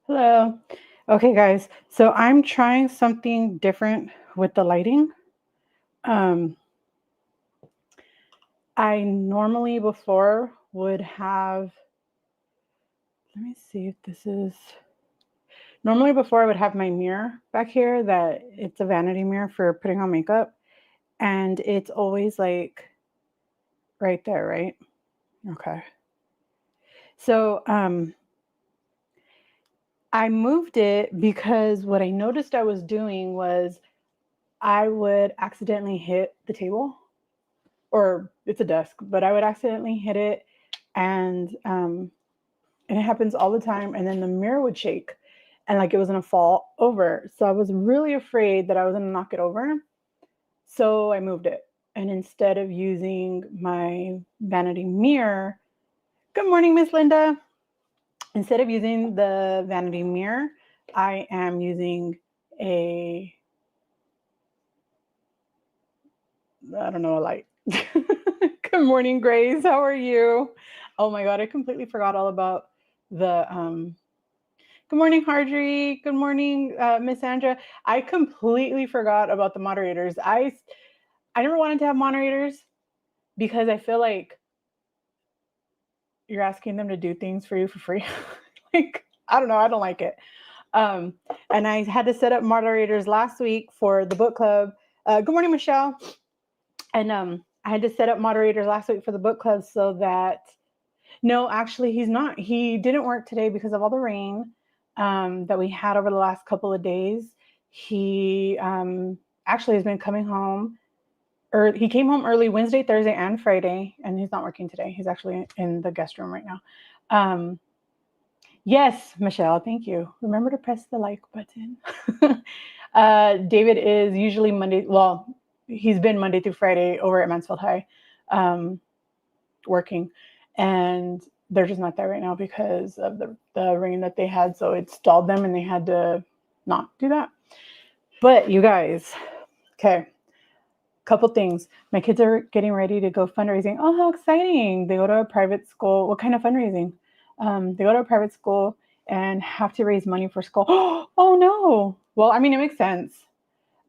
Hello. Okay, guys. So I'm trying something different with the lighting. Um, I normally before would have, let me see if this is, normally before I would have my mirror back here that it's a vanity mirror for putting on makeup. And it's always like right there, right? Okay. So I moved it because what I noticed I was doing was I would accidentally hit the table, or it's a desk, but I would accidentally hit it, and and it happens all the time. And then the mirror would shake, and like it was gonna fall over. So I was really afraid that I was gonna knock it over. So I moved it, and instead of using my vanity mirror, good morning, Miss Linda. Instead of using the vanity mirror, I am using a, I don't know, a light. Good morning, Grace. How are you? Oh my God, I completely forgot all about the. Good morning, Marjorie. Good morning, Miss Sandra. I completely forgot about the moderators. I never wanted to have moderators because I feel like you're asking them to do things for you for free. Like, I don't know. I don't like it. Um, and I had to set up moderators last week for the book club. Good morning, Michelle. And I had to set up moderators last week for the book club so that, no, actually, he's not. He didn't work today because of all the rain that we had over the last couple of days. He actually has been coming home. Or he came home early Wednesday, Thursday, and Friday, and he's not working today. He's actually in the guest room right now. Um, yes, Michelle, thank you. Remember to press the like button. David is usually Monday. Well, he's been Monday through Friday over at Mansfield High, um, working, and they're just not there right now because of the rain that they had. So it stalled them, and they had to not do that. But you guys, okay, couple things. My kids are getting ready to go fundraising. Oh, how exciting! They go to a private school. What kind of fundraising? They go to a private school and have to raise money for school. Oh no! Well, I mean, it makes sense.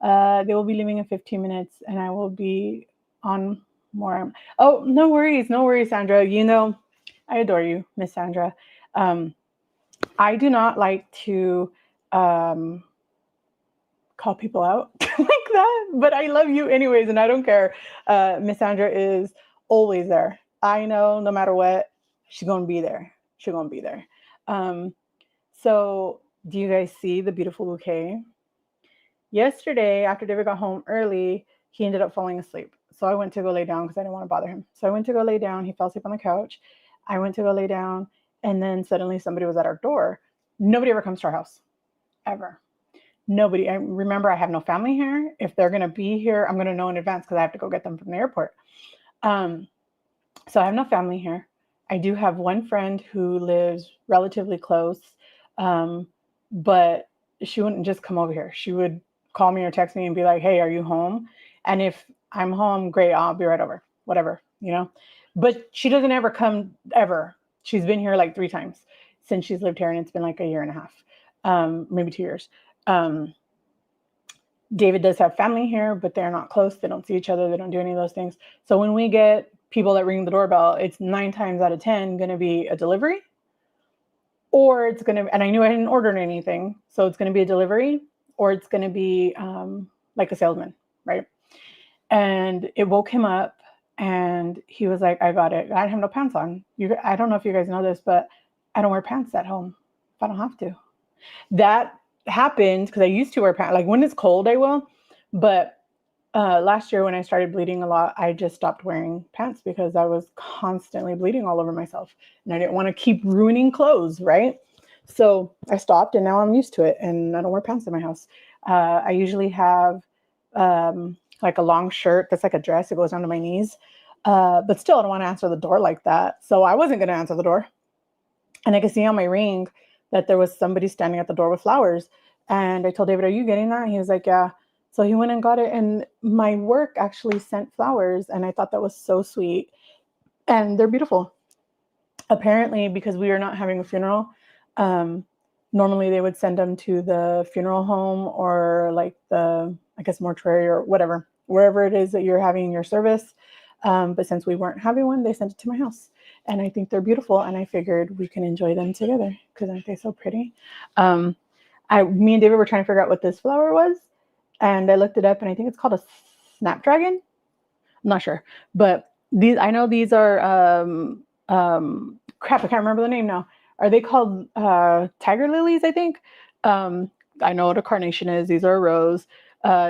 They will be leaving in 15 minutes, and I will be on more. Oh, no worries, no worries, Sandra. You know, I adore you, Miss Sandra. Um, I do not like to um, call people out like that, but I love you anyways, and I don't care. Miss Sandra is always there. I know no matter what, she's gonna be there. She's gonna be there. Um, so, do you guys see the beautiful bouquet? Yesterday, after David got home early, he ended up falling asleep. So I went to go lay down because I didn't want to bother him. So I went to go lay down. He fell asleep on the couch. I went to go lay down, and then suddenly somebody was at our door. Nobody ever comes to our house, ever. Nobody. I remember I have no family here. If they're gonna be here, I'm gonna know in advance because I have to go get them from the airport. Um, so I have no family here. I do have one friend who lives relatively close, um, but she wouldn't just come over here. She would call me or text me and be like, "Hey, are you home?" And if I'm home, great, I'll be right over. Whatever, you know. But she doesn't ever come ever. She's been here like 3 times since she's lived here, and it's been like a year and a half, maybe 2 years. Um, David does have family here, but they're not close. They don't see each other. They don't do any of those things. So when we get people that ring the doorbell, it's 9 times out of 10 going to be a delivery, or it's going to, and I knew I hadn't ordered anything. So it's going to be a delivery, or it's going to be like a salesman, right? And it woke him up, and he was like, I got it. I have no pants on. I don't know if you guys know this, but I don't wear pants at home if I don't have to. That happened because I used to wear pants. Like when it's cold, I will. But last year when I started bleeding a lot, I just stopped wearing pants because I was constantly bleeding all over myself, and I didn't want to keep ruining clothes, right? So I stopped, and now I'm used to it, and I don't wear pants in my house. I usually have like a long shirt that's like a dress. It goes down to my knees. But still, I don't want to answer the door like that. So I wasn't going to answer the door. And I could see on my ring that there was somebody standing at the door with flowers. And I told David, "Are you getting that?" And he was like, "Yeah." So he went and got it. And my work actually sent flowers. And I thought that was so sweet. And they're beautiful. Apparently, because we are not having a funeral, um, normally they would send them to the funeral home or like the, I guess, mortuary or whatever, wherever it is that you're having your service. But since we weren't having one, they sent it to my house. And I think they're beautiful. And I figured we can enjoy them together because aren't they so pretty? Me and David were trying to figure out what this flower was. And I looked it up and I think it's called a snapdragon. I'm not sure. But I know these are, crap, I can't remember the name now. Are they called tiger lilies, I think? I know what a carnation is. These are a rose.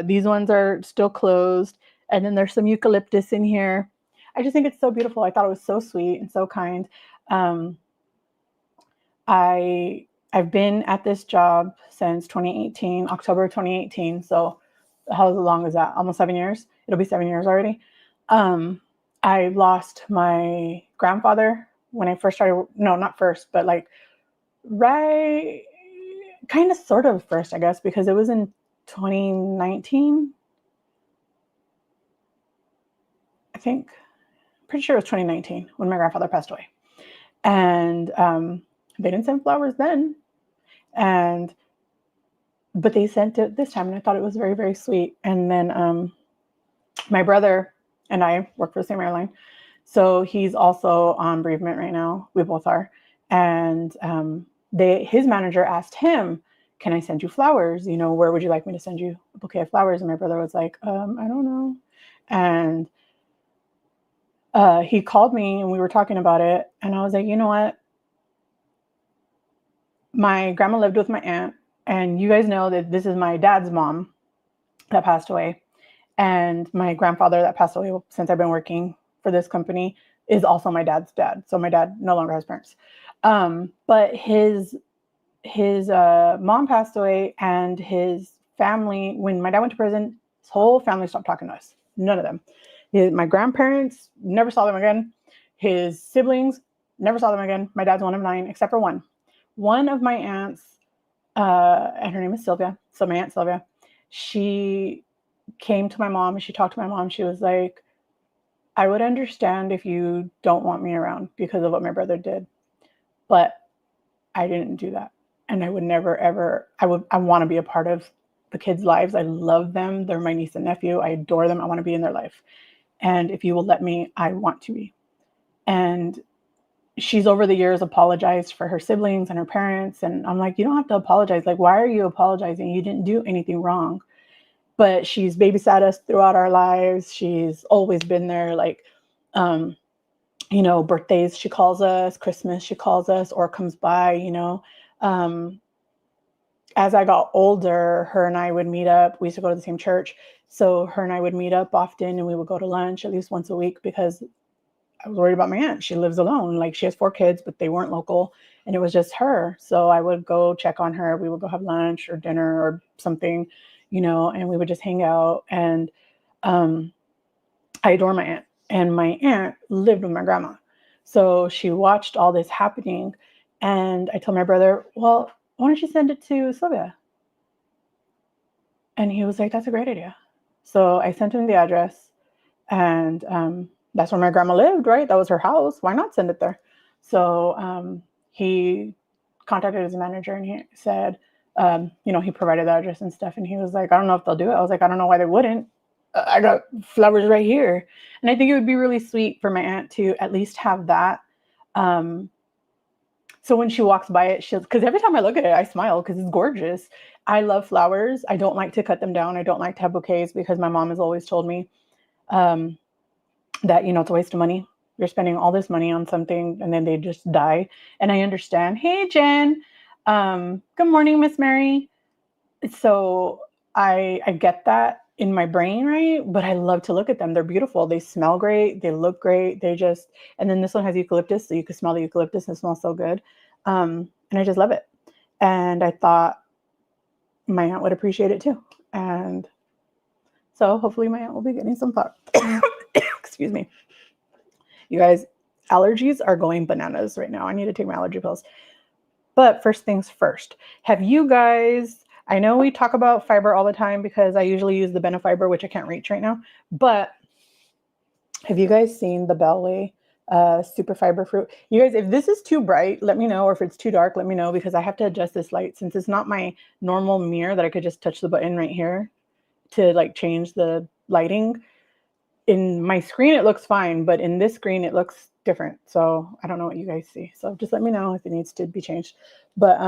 These ones are still closed. And then there's some eucalyptus in here. I just think it's so beautiful. I thought it was so sweet and so kind. I've been at this job since 2018, October 2018. So how long is that? Almost 7 years. It'll be 7 years already. I lost my grandfather when I first started. No, not first, but like right, kind of sort of first, I guess, because it was in 2019. I think, pretty sure it was 2019 when my grandfather passed away. And they didn't send flowers then. But they sent it this time, and I thought it was very, very sweet. And then my brother and I work for the same airline. So he's also on bereavement right now. We both are. And his manager asked him, can I send you flowers? You know, where would you like me to send you a bouquet of flowers? And my brother was like, I don't know. And he called me and we were talking about it. And I was like, you know what? My grandma lived with my aunt. And you guys know that this is my dad's mom that passed away. And my grandfather that passed away since I've been working for this company is also my dad's dad. So my dad no longer has parents. But his mom passed away, and his family, when my dad went to prison, his whole family stopped talking to us. None of them. My grandparents, never saw them again. His siblings, never saw them again. My dad's one of 9, except for one. One of my aunts, and her name is Sylvia. So my aunt Sylvia, she came to my mom and she talked to my mom. She was like, I would understand if you don't want me around because of what my brother did, but I didn't do that. And I would never, ever, I want to be a part of the kids' lives. I love them. They're my niece and nephew. I adore them. I want to be in their life. And if you will let me, I want to be. And she's over the years apologized for her siblings and her parents. And I'm like, you don't have to apologize. Like, why are you apologizing? You didn't do anything wrong. But she's babysat us throughout our lives. She's always been there. Like, you know, birthdays, she calls us, Christmas, she calls us or comes by, you know. As I got older, her and I would meet up. We used to go to the same church. So her and I would meet up often, and we would go to lunch at least once a week because I was worried about my aunt. She lives alone. Like, she has 4 kids, but they weren't local, and it was just her. So I would go check on her. We would go have lunch or dinner or something, you know, and we would just hang out. And I adore my aunt, and my aunt lived with my grandma. So she watched all this happening, and I told my brother, well, why don't you send it to Sylvia? And he was like, that's a great idea. So I sent him the address, and that's where my grandma lived, right? That was her house. Why not send it there? So he contacted his manager, and he said, you know, he provided the address and stuff. And he was like, I don't know if they'll do it. I was like, I don't know why they wouldn't. I got flowers right here. And I think it would be really sweet for my aunt to at least have that. So when she walks by it, because every time I look at it, I smile because it's gorgeous. I love flowers. I don't like to cut them down. I don't like to have bouquets because my mom has always told me that, you know, it's a waste of money. You're spending all this money on something and then they just die. And I understand. Hey, Jen. Good morning, Miss Mary. So I get that in my brain, right? But I love to look at them. They're beautiful. They smell great. They look great. And then this one has eucalyptus, so you can smell the eucalyptus and it smells so good. And I just love it. And I thought my aunt would appreciate it too. And so hopefully my aunt will be getting some flowers. Excuse me. You guys, allergies are going bananas right now. I need to take my allergy pills. But first things first, have you guys, I know we talk about fiber all the time because I usually use the Benefiber, which I can't reach right now. But have you guys seen the Belway super fiber fruit. You guys, if this is too bright, let me know, or if it's too dark, let me know, because I have to adjust this light since it's not my normal mirror that I could just touch the button right here to like change the lighting. In my screen, it looks fine, but in this screen, it looks different. So I don't know what you guys see. So just let me know if it needs to be changed. But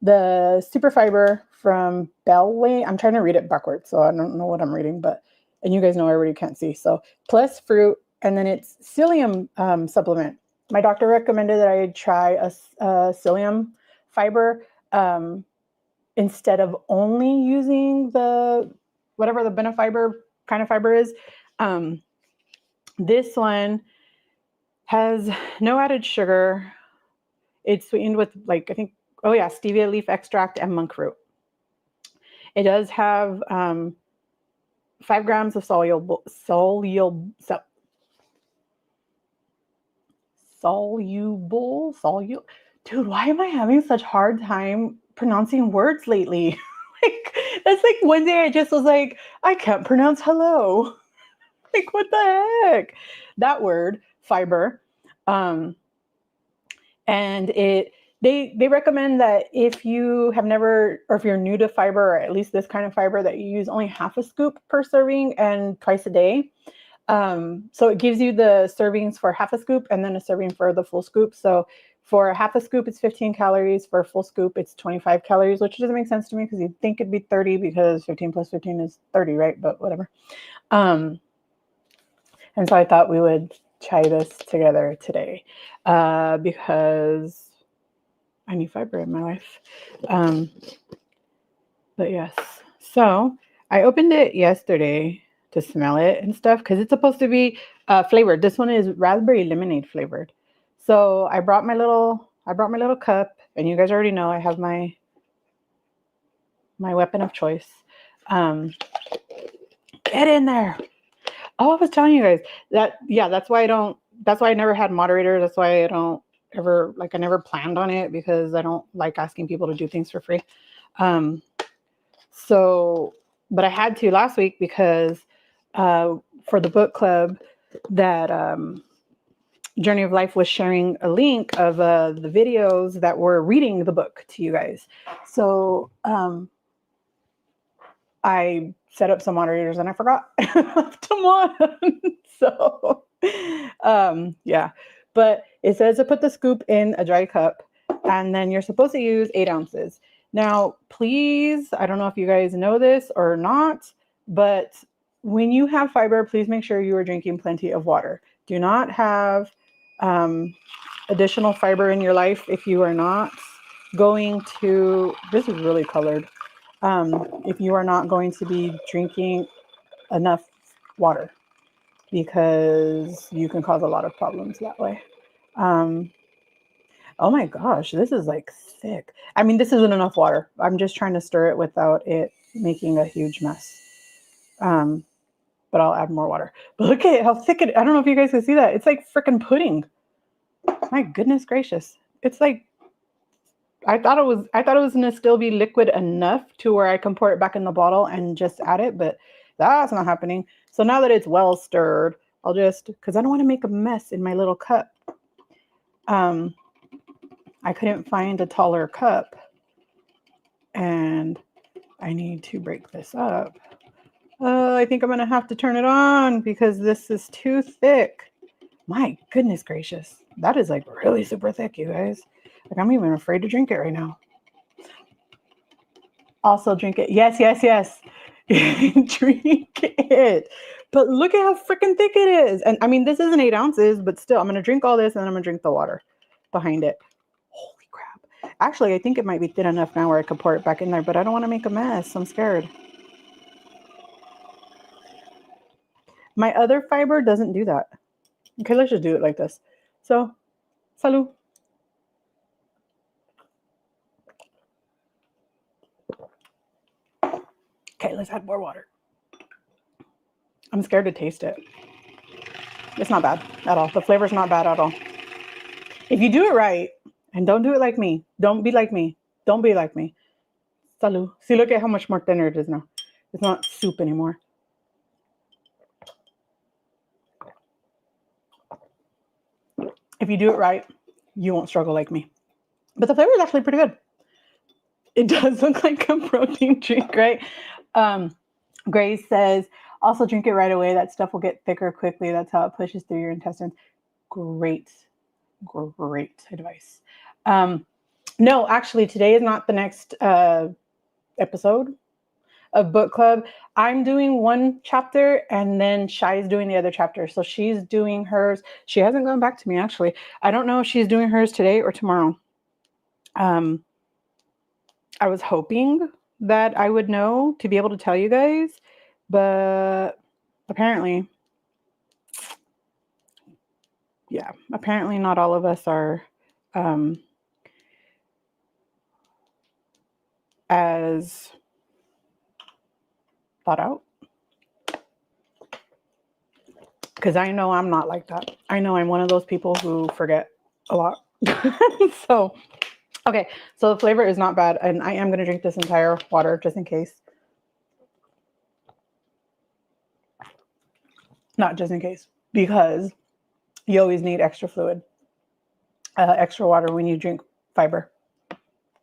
the super fiber from Bellway, I'm trying to read it backwards, so I don't know what I'm reading, but, and you guys know I already can't see. So plus fruit, and then it's psyllium supplement. My doctor recommended that I try a psyllium fiber instead of only using the, whatever the benefiber kind of fiber is. This one has no added sugar. It's sweetened with, like, I think, oh yeah, stevia leaf extract and monk fruit. It does have 5 grams of soluble. Dude, why am I having such hard time pronouncing words lately? Like, that's like one day I just was like, I can't pronounce hello. Like, what the heck? That word, fiber. And they recommend that if you have never, or if you're new to fiber, or at least this kind of fiber, that you use only half a scoop per serving and twice a day. So it gives you the servings for half a scoop and then a serving for the full scoop. So for half a scoop, it's 15 calories. For a full scoop, it's 25 calories, which doesn't make sense to me because you'd think it'd be 30 because 15 plus 15 is 30, right? But whatever. And so I thought we would try this together today because I need fiber in my life. But yes, so I opened it yesterday to smell it and stuff because it's supposed to be flavored. This one is raspberry lemonade flavored. So I brought my little cup, and you guys already know I have my weapon of choice. Get in there. Oh, I was telling you guys that, yeah, that's why I never had moderators. That's why I don't ever, like, I never planned on it because I don't like asking people to do things for free. So, but I had to last week because for the book club that Journey of Life was sharing a link of the videos that were reading the book to you guys. So I set up some moderators and I forgot. I left them on. So yeah, but it says to put the scoop in a dry cup, and then you're supposed to use 8 ounces. Now, please, I don't know if you guys know this or not, but when you have fiber, please make sure you are drinking plenty of water. Do not have additional fiber in your life if you are not going to, this is really colored, if you are not going to be drinking enough water, because you can cause a lot of problems that way. Oh my gosh, this is like thick. I mean, this isn't enough water. I'm just trying to stir it without it making a huge mess. But I'll add more water. But look at how thick it is. I don't know if you guys can see that. It's like freaking pudding. My goodness gracious. It's like, I thought it was going to still be liquid enough to where I can pour it back in the bottle and just add it, but that's not happening. So now that it's well stirred, I'll just, because I don't want to make a mess in my little cup. I couldn't find a taller cup, and I need to break this up. I think I'm going to have to turn it on because this is too thick. My goodness gracious. That is like really super thick, you guys. Like, I'm even afraid to drink it right now. Also drink it. Yes, yes, yes. Drink it. But look at how freaking thick it is. And I mean, this isn't 8 ounces, but still, I'm going to drink all this and then I'm going to drink the water behind it. Holy crap. Actually, I think it might be thin enough now where I could pour it back in there, but I don't want to make a mess. I'm scared. My other fiber doesn't do that. Okay, let's just do it like this. So, salud. Okay, let's add more water. I'm scared to taste it. It's not bad at all. The flavor's not bad at all. If you do it right, and don't do it like me. Don't be like me. Don't be like me. Salud. See, look at how much more thinner it is now. It's not soup anymore. If you do it right, you won't struggle like me. But the flavor is actually pretty good. It does look like a protein drink, right? Grace says, also drink it right away. That stuff will get thicker quickly. That's how it pushes through your intestines. Great, great advice. No, actually, today is not the next episode of book club. I'm doing one chapter and then Shai's doing the other chapter. So she's doing hers. She hasn't gone back to me, actually. I don't know if she's doing hers today or tomorrow. I was hoping that I would know to be able to tell you guys, but apparently, apparently not all of us are as thought out. Because I know I'm not like that. I know I'm one of those people who forget a lot. So, okay, so the flavor is not bad, and I am going to drink this entire water just in case. Not just in case, because you always need extra fluid, extra water when you drink fiber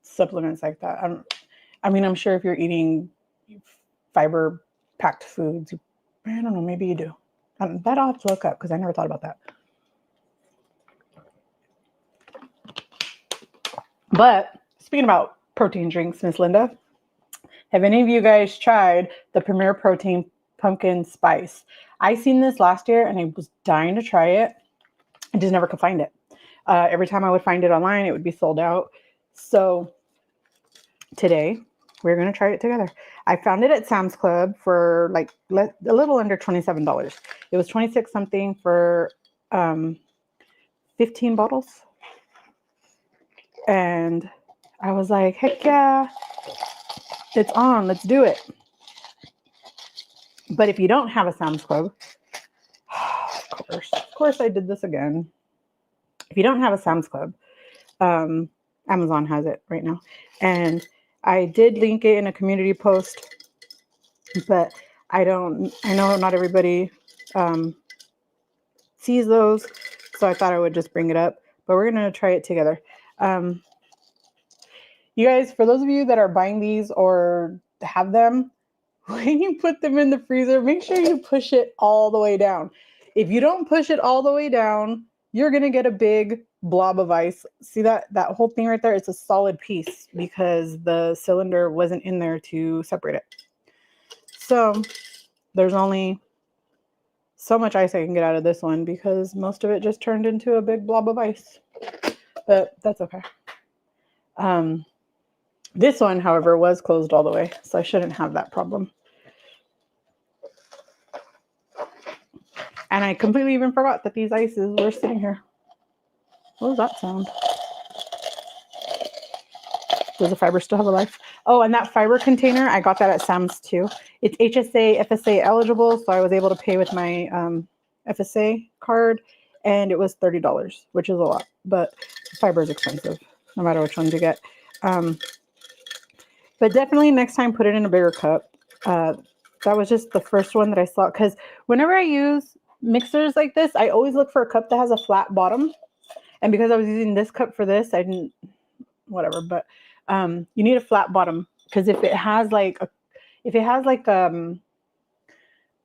supplements like that. I'm sure if you're eating fiber packed foods, I don't know, maybe you do. That I'll have to look up because I never thought about that. But speaking about protein drinks, Miss Linda, have any of you guys tried the Premier Protein Pumpkin Spice? I seen this last year and I was dying to try it. I just never could find it. Every time I would find it online, it would be sold out. So today, we're going to try it together. I found it at Sam's Club for like a little under $27. It was 26 something for 15 bottles. And I was like, heck yeah, it's on, let's do it. But if you don't have a Sam's Club, of course I did this again. If you don't have a Sam's Club, Amazon has it right now. And I did link it in a community post, but I know not everybody sees those, so I thought I would just bring it up. But we're going to try it together. You guys, for those of you that are buying these or have them, when you put them in the freezer, make sure you push it all the way down. If you don't push it all the way down, you're going to get a big blob of ice. See that whole thing right there? It's a solid piece because the cylinder wasn't in there to separate it. So there's only so much ice I can get out of this one because most of it just turned into a big blob of ice. But that's okay. This one, however, was closed all the way, so I shouldn't have that problem. And I completely even forgot that these ices were sitting here. What was that sound? Does the fiber still have a life? Oh, and that fiber container, I got that at Sam's too. It's HSA, FSA eligible, so I was able to pay with my FSA card, and it was $30, which is a lot. But fiber is expensive, no matter which ones you get. But definitely next time, put it in a bigger cup. That was just the first one that I saw, because whenever I use mixers like this, I always look for a cup that has a flat bottom. And because I was using this cup for this, I didn't, whatever. But you need a flat bottom, because if it has like a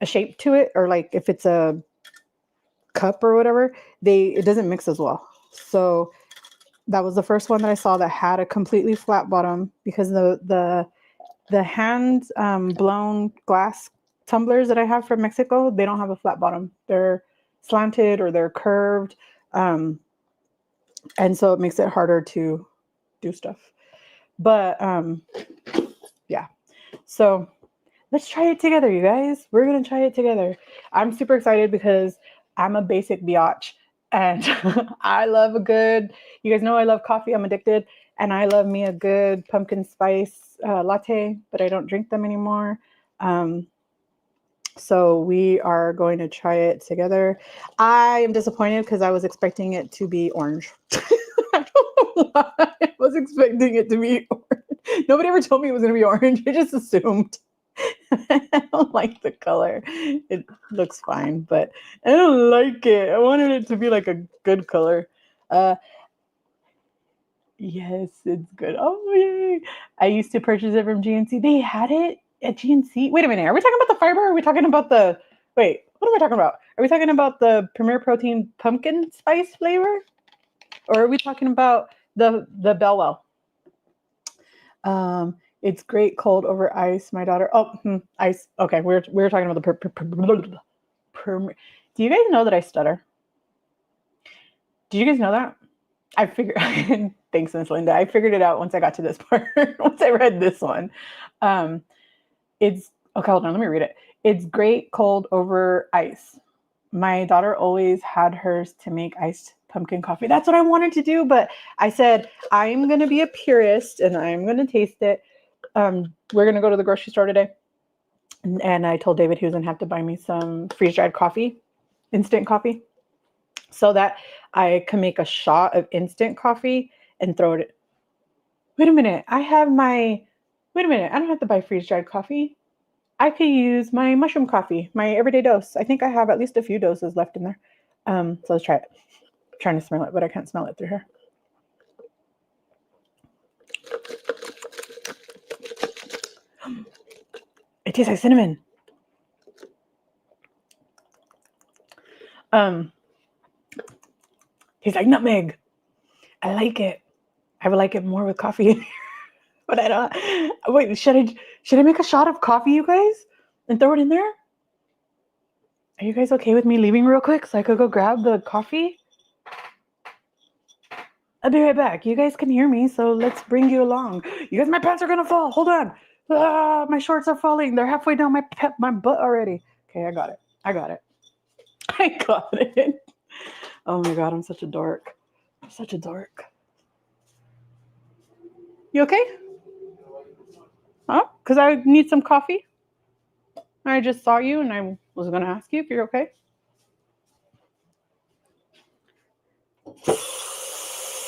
shape to it, or like if it's a cup or whatever, it doesn't mix as well. So that was the first one that I saw that had a completely flat bottom, because the hand blown glass tumblers that I have from Mexico, they don't have a flat bottom. They're slanted or they're curved. And so it makes it harder to do stuff. But yeah, so let's try it together, you guys. We're going to try it together. I'm super excited because I'm a basic biatch, and I love you guys know I love coffee. I'm addicted, and I love me a good pumpkin spice latte, but I don't drink them anymore. So we are going to try it together. I am disappointed because I was expecting it to be orange. I don't know why I was expecting it to be orange. Nobody ever told me it was going to be orange. I just assumed. I don't like the color. It looks fine, but I don't like it. I wanted it to be like a good color. Uh, yes, it's good. Oh, yay. I used to purchase it from GNC. They had it at GNC. Wait a minute. Are we talking about the fiber? Or are we talking about the, wait, what are we talking about? Are we talking about the Premier Protein pumpkin spice flavor? Or are we talking about the Bellwell? It's great cold over ice. My daughter, ice. Okay, we're talking about the do you guys know that I stutter? Do you guys know that? I figured. Thanks, Miss Linda. I figured it out once I got to this part. Once I read this one, um, it's okay. Hold on, let me read it. It's great cold over ice. My daughter always had hers to make iced pumpkin coffee. That's what I wanted to do, but I said I'm going to be a purist and I'm going to taste it. We're going to go to the grocery store today, and I told David he was going to have to buy me some freeze dried coffee, instant coffee, so that I can make a shot of instant coffee and throw it. Wait a minute. Wait a minute. I don't have to buy freeze dried coffee. I could use my mushroom coffee, my everyday dose. I think I have at least a few doses left in there. So let's try it. I'm trying to smell it, but I can't smell it through here. It tastes like cinnamon. Tastes like nutmeg. I like it. I would like it more with coffee. But I don't. Wait, should I make a shot of coffee, you guys, and throw it in there? Are you guys okay with me leaving real quick so I could go grab the coffee? I'll be right back. You guys can hear me, so let's bring you along. You guys, my pants are gonna fall. Hold on. My shorts are falling. They're halfway down my butt already. Okay, I got it. I got it. Oh my god, I'm such a dork. I'm such a dork. You okay? Huh? Because I need some coffee. I just saw you and I was gonna ask you if you're okay.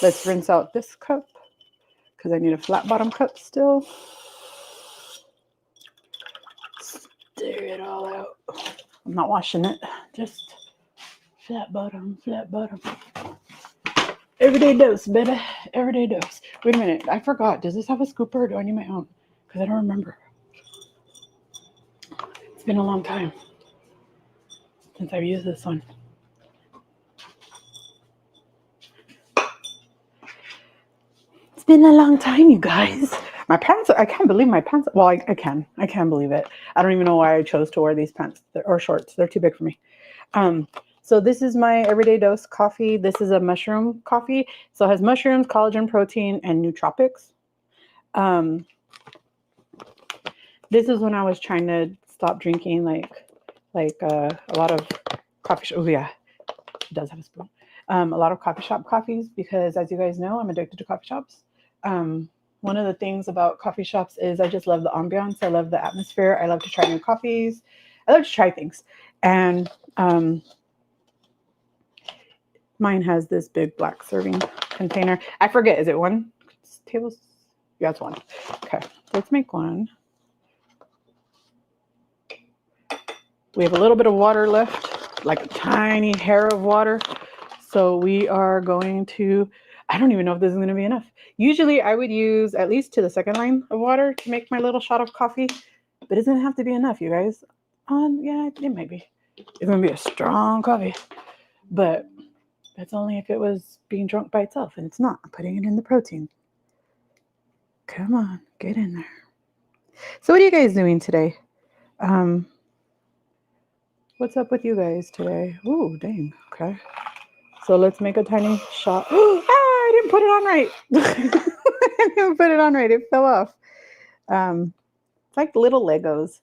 Let's rinse out this cup because I need a flat bottom cup still. Stir it all out. I'm not washing it. Just flat bottom. Everyday dose, baby. Everyday dose. Wait a minute. I forgot. Does this have a scooper or do I need my own? Because I don't remember. It's been a long time since I've used this one. It's been a long time, you guys. My pants, I can't believe my pants. Well, I can. I can believe it. I don't even know why I chose to wear these pants or shorts. They're too big for me. So this is my everyday dose coffee. This is a mushroom coffee. So it has mushrooms, collagen, protein, and nootropics. This is when I was trying to stop drinking like a lot of coffee shop. Oh yeah, it does have a spoon. A lot of coffee shop coffees because, as you guys know, I'm addicted to coffee shops. One of the things about coffee shops is I just love the ambiance. I love the atmosphere. I love to try new coffees. I love to try things. And mine has this big black serving container. I forget, is it one tablespoon? Yeah, it's one. Okay, let's make one. We have a little bit of water left, like a tiny hair of water. So we are going to, I don't even know if this is going to be enough. Usually I would use at least to the second line of water to make my little shot of coffee, but it doesn't have to be enough, you guys. Yeah, it might be. It's going to be a strong coffee, but that's only if it was being drunk by itself, and it's not. I'm putting it in the protein. Come on, get in there. So what are you guys doing today? What's up with you guys today? Ooh, dang. Okay. So let's make a tiny shot. I didn't put it on right. I didn't put it on right. It fell off. It's like little Legos.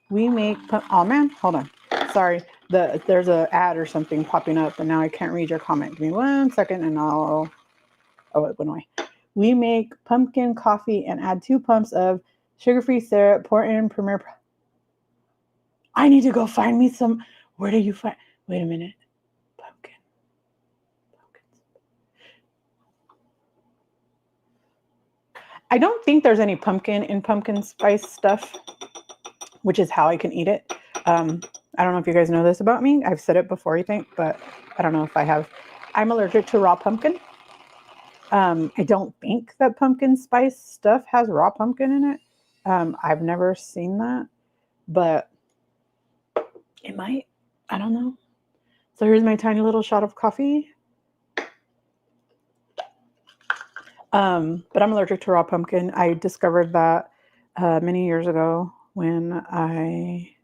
We make, oh man, hold on. Sorry. There's an ad or something popping up and now I can't read your comment. Give me 1 second and oh, it went away. We make pumpkin coffee and add 2 pumps of sugar-free syrup. Pour in Premier. I need to go find me some. Where do you find? Wait a minute. Pumpkin. I don't think there's any pumpkin in pumpkin spice stuff, which is how I can eat it. I don't know if you guys know this about me. I've said it before, I think, but I don't know if I have. I'm allergic to raw pumpkin. I don't think that pumpkin spice stuff has raw pumpkin in it. I've never seen that, but it might. I don't know. So here's my tiny little shot of coffee. But I'm allergic to raw pumpkin. I discovered that many years ago when I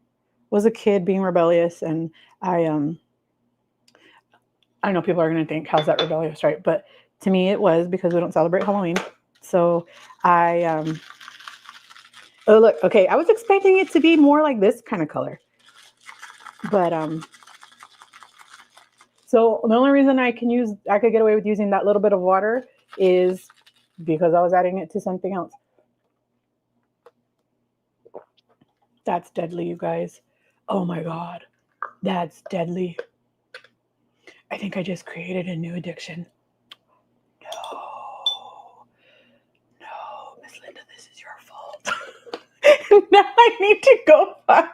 was a kid being rebellious, and I know people are going to think, how's that rebellious, right? But to me, it was because we don't celebrate Halloween. So oh, look, okay, I was expecting it to be more like this kind of color. But so the only reason I could get away with using that little bit of water is because I was adding it to something else. That's deadly, you guys. Oh my God, that's deadly. I think I just created a new addiction. No, Miss Linda, this is your fault. Now I need to go find.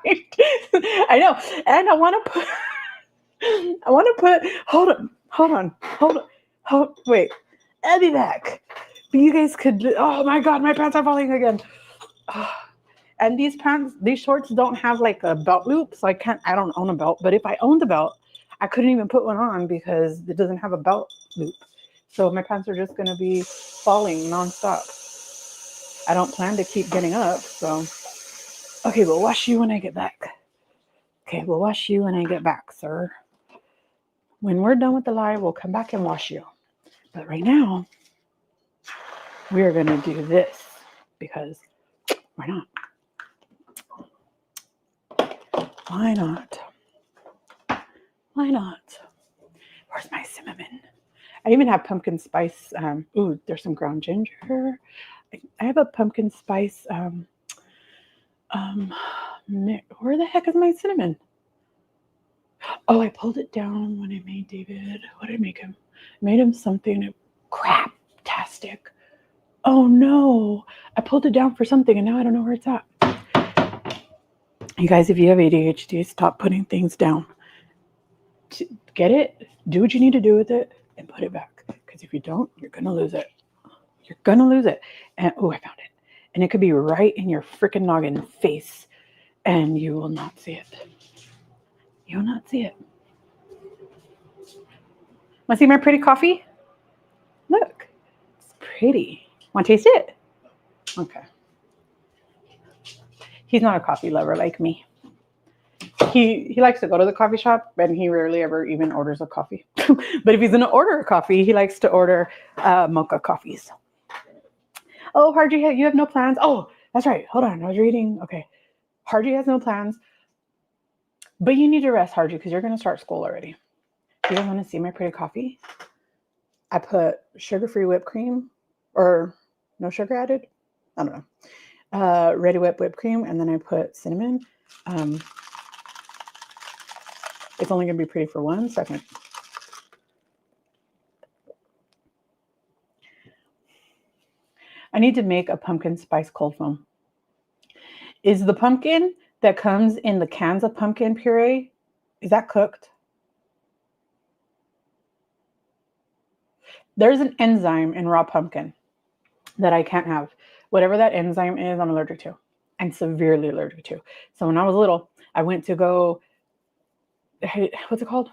I know, and I want to put. Hold on. Wait, I'll be back. But you guys could. Oh my God, my pants are falling again. And these shorts don't have like a belt loop, so I don't own a belt. But if I owned a belt, I couldn't even put one on because it doesn't have a belt loop. So my pants are just going to be falling nonstop. I don't plan to keep getting up, so. Okay, we'll wash you when I get back. Okay, we'll wash you when I get back, sir. When we're done with the live, we'll come back and wash you. But right now, we're going to do this because why not? Why not? Why not? Where's my cinnamon? I even have pumpkin spice. Ooh, there's some ground ginger. I have a pumpkin spice. Where the heck is my cinnamon? Oh, I pulled it down when I made David. What did I make him? I made him something crap-tastic. Oh no, I pulled it down for something and now I don't know where it's at. You guys, if you have ADHD, stop putting things down. Get it, do what you need to do with it, and put it back. Because if you don't, you're going to lose it. You're going to lose it. And oh, I found it. And it could be right in your freaking noggin face. And you will not see it. You will not see it. Want to see my pretty coffee? Look, it's pretty. Want to taste it? Okay. He's not a coffee lover like me. He likes to go to the coffee shop, and he rarely ever even orders a coffee. But if he's going to order a coffee, he likes to order mocha coffees. Oh, Harji, you have no plans? Oh, that's right. Hold on. I was reading. Okay. Harji has no plans. But you need to rest, Harji, because you're going to start school already. You guys want to see my pretty coffee? I put sugar-free whipped cream, or no sugar added. I don't know. Ready whipped cream, and then I put cinnamon. It's only going to be pretty for 1 second. I need to make a pumpkin spice cold foam. Is the pumpkin that comes in the cans of pumpkin puree, is that cooked? There's an enzyme in raw pumpkin that I can't have. Whatever that enzyme is, I'm allergic to. I'm severely allergic to. So when I was little, I went to go, what's it called?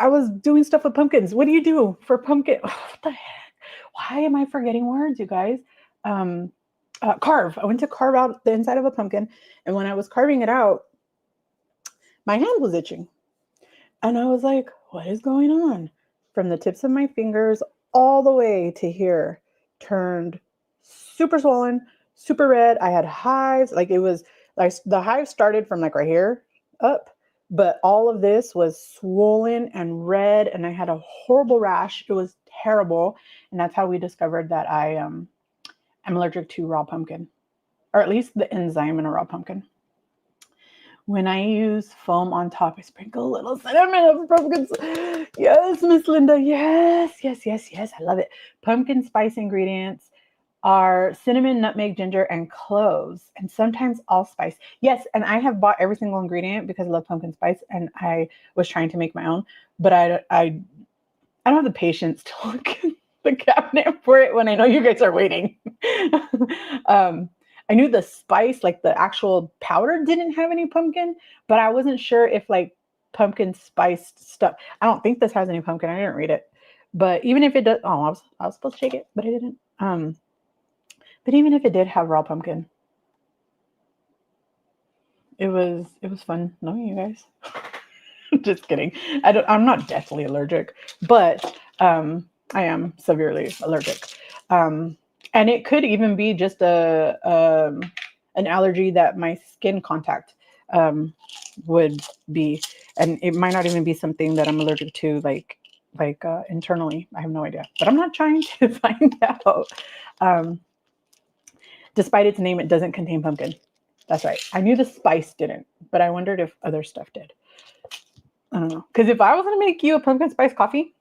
I was doing stuff with pumpkins. What do you do for pumpkin? Oh, what the heck? Why am I forgetting words, you guys? Carve. I went to carve out the inside of a pumpkin. And when I was carving it out, my hand was itching. And I was like, what is going on? From the tips of my fingers all the way to here, turned super swollen, super red. I had hives. Like it was like the hives started from like right here up, but all of this was swollen and red. And I had a horrible rash. It was terrible. And that's how we discovered that I'm allergic to raw pumpkin, or at least the enzyme in a raw pumpkin. When I use foam on top, I sprinkle a little cinnamon of pumpkins. Yes, Miss Linda. Yes. I love it. Pumpkin spice ingredients are cinnamon, nutmeg, ginger, and cloves, and sometimes allspice. Yes, and I have bought every single ingredient because I love pumpkin spice, and I was trying to make my own, but I don't have the patience to look in the cabinet for it when I know you guys are waiting. um, I knew the spice, like the actual powder, didn't have any pumpkin, but I wasn't sure if like pumpkin spiced stuff. I don't think this has any pumpkin. I didn't read it, but even if it does, oh, I was supposed to shake it, but I didn't. But even if it did have raw pumpkin, it was fun knowing you guys. Just kidding. I'm not deathly allergic, but I am severely allergic. Um, and it could even be just an allergy that my skin contact um, would be, and it might not even be something that I'm allergic to, like internally. I have no idea, but I'm not trying to find out. Um, Despite its name, it doesn't contain pumpkin. That's right. I knew the spice didn't, but I wondered if other stuff did. I don't know. Because if I was going to make you a pumpkin spice coffee,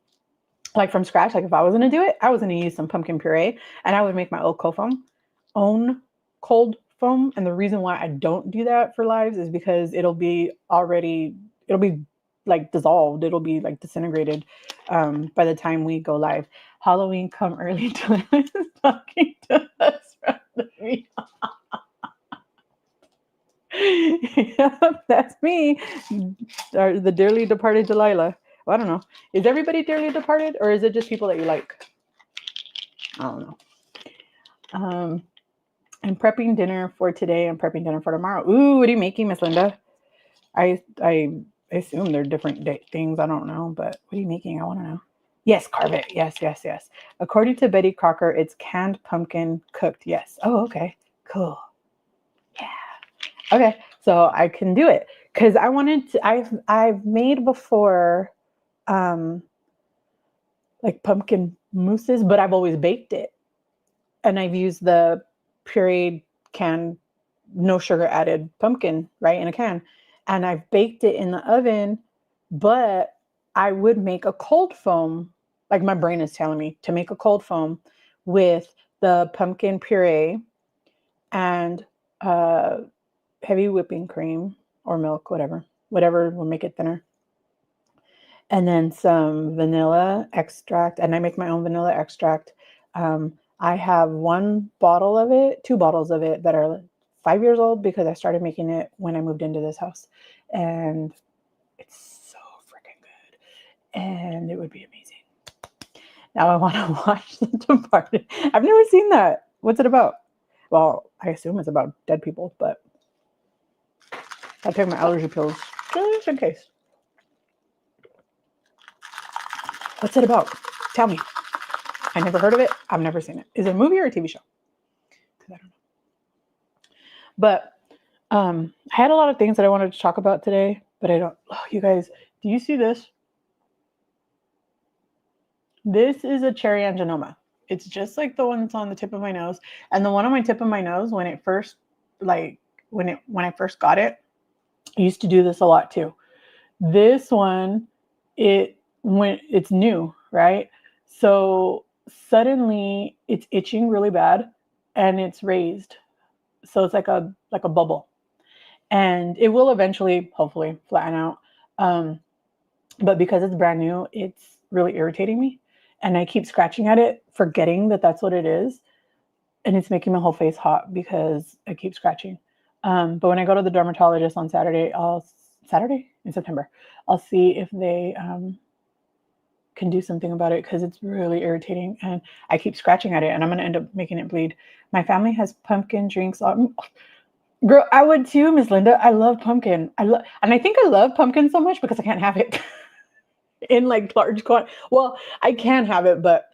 like from scratch, like if I was going to do it, I was going to use some pumpkin puree and I would make my own cold foam. And the reason why I don't do that for lives is because it'll be like dissolved. It'll be like disintegrated by the time we go live. Halloween come early. Delilah is talking to us from the meeting. Yeah, that's me, the dearly departed Delilah. Well, I don't know. Is everybody dearly departed, or is it just people that you like? I don't know. I'm prepping dinner for today. I'm prepping dinner for tomorrow. Ooh, what are you making, Miss Linda? I assume they're different things. I don't know, but what are you making? I want to know. Yes, carve it. Yes, yes, yes. According to Betty Crocker, it's canned pumpkin cooked. Yes. Oh, okay. Cool. Yeah. Okay, so I can do it because I wanted to. I've made before, um, like pumpkin mousses, but I've always baked it, and I've used the pureed canned, no sugar added pumpkin right in a can, and I've baked it in the oven. But I would make a cold foam. Like my brain is telling me to make a cold foam with the pumpkin puree and heavy whipping cream or milk, whatever will make it thinner. And then some vanilla extract, and I make my own vanilla extract. I have one bottle of it, two bottles of it that are 5 years old because I started making it when I moved into this house, and it's so freaking good, and it would be amazing. Now I want to watch The Departed. I've never seen that. What's it about? Well, I assume it's about dead people, but I take my allergy pills just in case. What's it about? Tell me. I never heard of it. I've never seen it. Is it a movie or a TV show? Because I don't know. But I had a lot of things that I wanted to talk about today, but I don't. Oh, you guys, do you see this? This is a cherry angioma. It's just like the one that's on the tip of my nose, and the one on my tip of my nose when it first, like when I first got it, I used to do this a lot too. This one, when it's new, right? So suddenly it's itching really bad and it's raised. So it's like a bubble. And it will eventually, hopefully, flatten out. But because it's brand new, it's really irritating me. And I keep scratching at it, forgetting that that's what it is. And it's making my whole face hot because I keep scratching. But when I go to the dermatologist on Saturday in September, I'll see if they can do something about it because it's really irritating and I keep scratching at it and I'm going to end up making it bleed. My family has pumpkin drinks on. Girl, I would too, Miss Linda. I love pumpkin. And I think I love pumpkin so much because I can't have it in like large quantity. Well, I can have it, but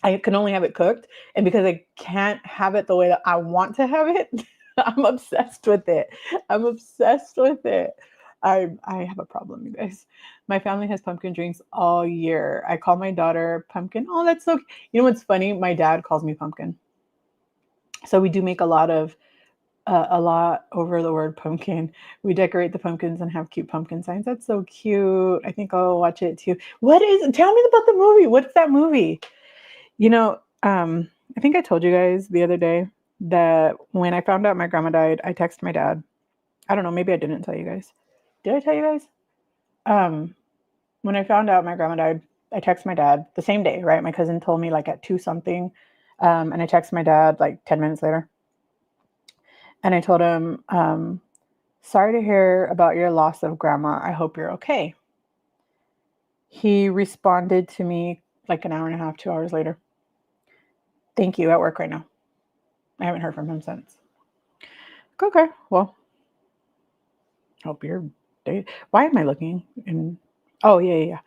I can only have it cooked. And because I can't have it the way that I want to have it, I'm obsessed with it. I'm obsessed with it. I have a problem, you guys. My family has pumpkin drinks all year. I call my daughter Pumpkin. Oh, that's so. You know what's funny? My dad calls me Pumpkin. So we do make a lot over the word pumpkin. We decorate the pumpkins and have cute pumpkin signs. That's so cute. I think I'll watch it too. Tell me about the movie. What's that movie? You know, I think I told you guys the other day that when I found out my grandma died, I texted my dad. I don't know, maybe I didn't tell you guys. Did I tell you guys? Um, when I found out my grandma died, I texted my dad the same day, right? My cousin told me like at 2 something. And I texted my dad like 10 minutes later. And I told him, sorry to hear about your loss of grandma. I hope you're okay. He responded to me like an hour and a half, 2 hours later. Thank you, at work right now. I haven't heard from him since. Okay, well, hope your day. Why am I looking? Oh, yeah.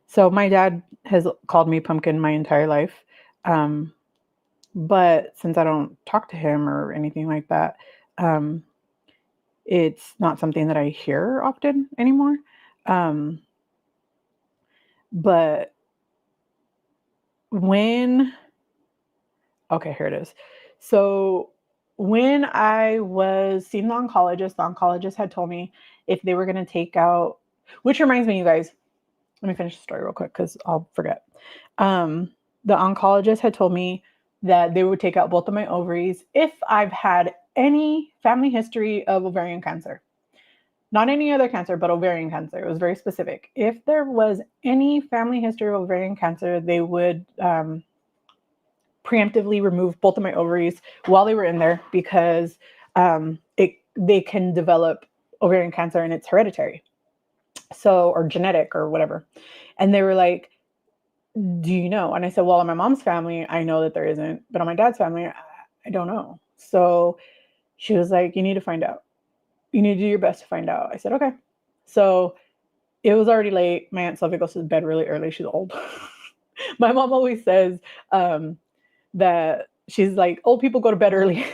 So my dad has called me pumpkin my entire life. Um, but since I don't talk to him or anything like that, um, it's not something that I hear often anymore. Um, but when Okay, here it is. So when I was seeing the oncologist had told me if they were going to take out, which reminds me, you guys, let me finish the story real quick because I'll forget. Um, the oncologist had told me that they would take out both of my ovaries if I've had any family history of ovarian cancer. Not any other cancer, but ovarian cancer. It was very specific. If there was any family history of ovarian cancer, they would preemptively remove both of my ovaries while they were in there because they can develop ovarian cancer and it's hereditary, so, or genetic or whatever. And they were like, do you know? And I said, well, on my mom's family I know that there isn't, but on my dad's family I don't know. So she was like, you need to find out, you need to do your best to find out. I said, okay. So it was already late. My aunt Sylvia goes to bed really early. She's old. My mom always says that she's like, old people go to bed early.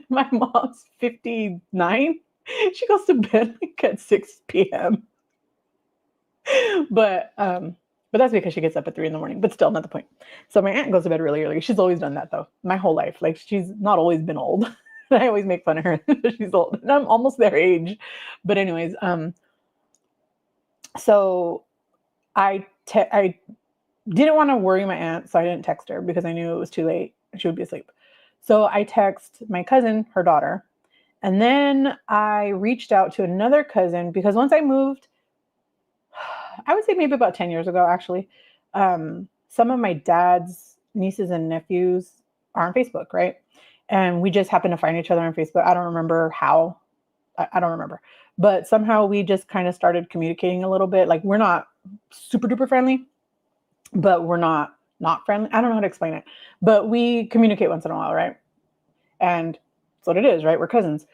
My mom's 59. She goes to bed like at 6 p.m. But that's because she gets up at 3 in the morning. But still, not the point. So my aunt goes to bed really early. She's always done that though, my whole life. Like she's not always been old. I always make fun of her. She's old, and I'm almost their age. But anyways, so I didn't want to worry my aunt, so I didn't text her because I knew it was too late and she would be asleep. So I text my cousin, her daughter, and then I reached out to another cousin because once I moved, I would say maybe about 10 years ago, actually, some of my dad's nieces and nephews are on Facebook, right? And we just happened to find each other on Facebook. I don't remember how. I don't remember. But somehow we just kind of started communicating a little bit. Like we're not super duper friendly, but we're not friendly. I don't know how to explain it, but we communicate once in a while, right? And that's what it is, right? We're cousins.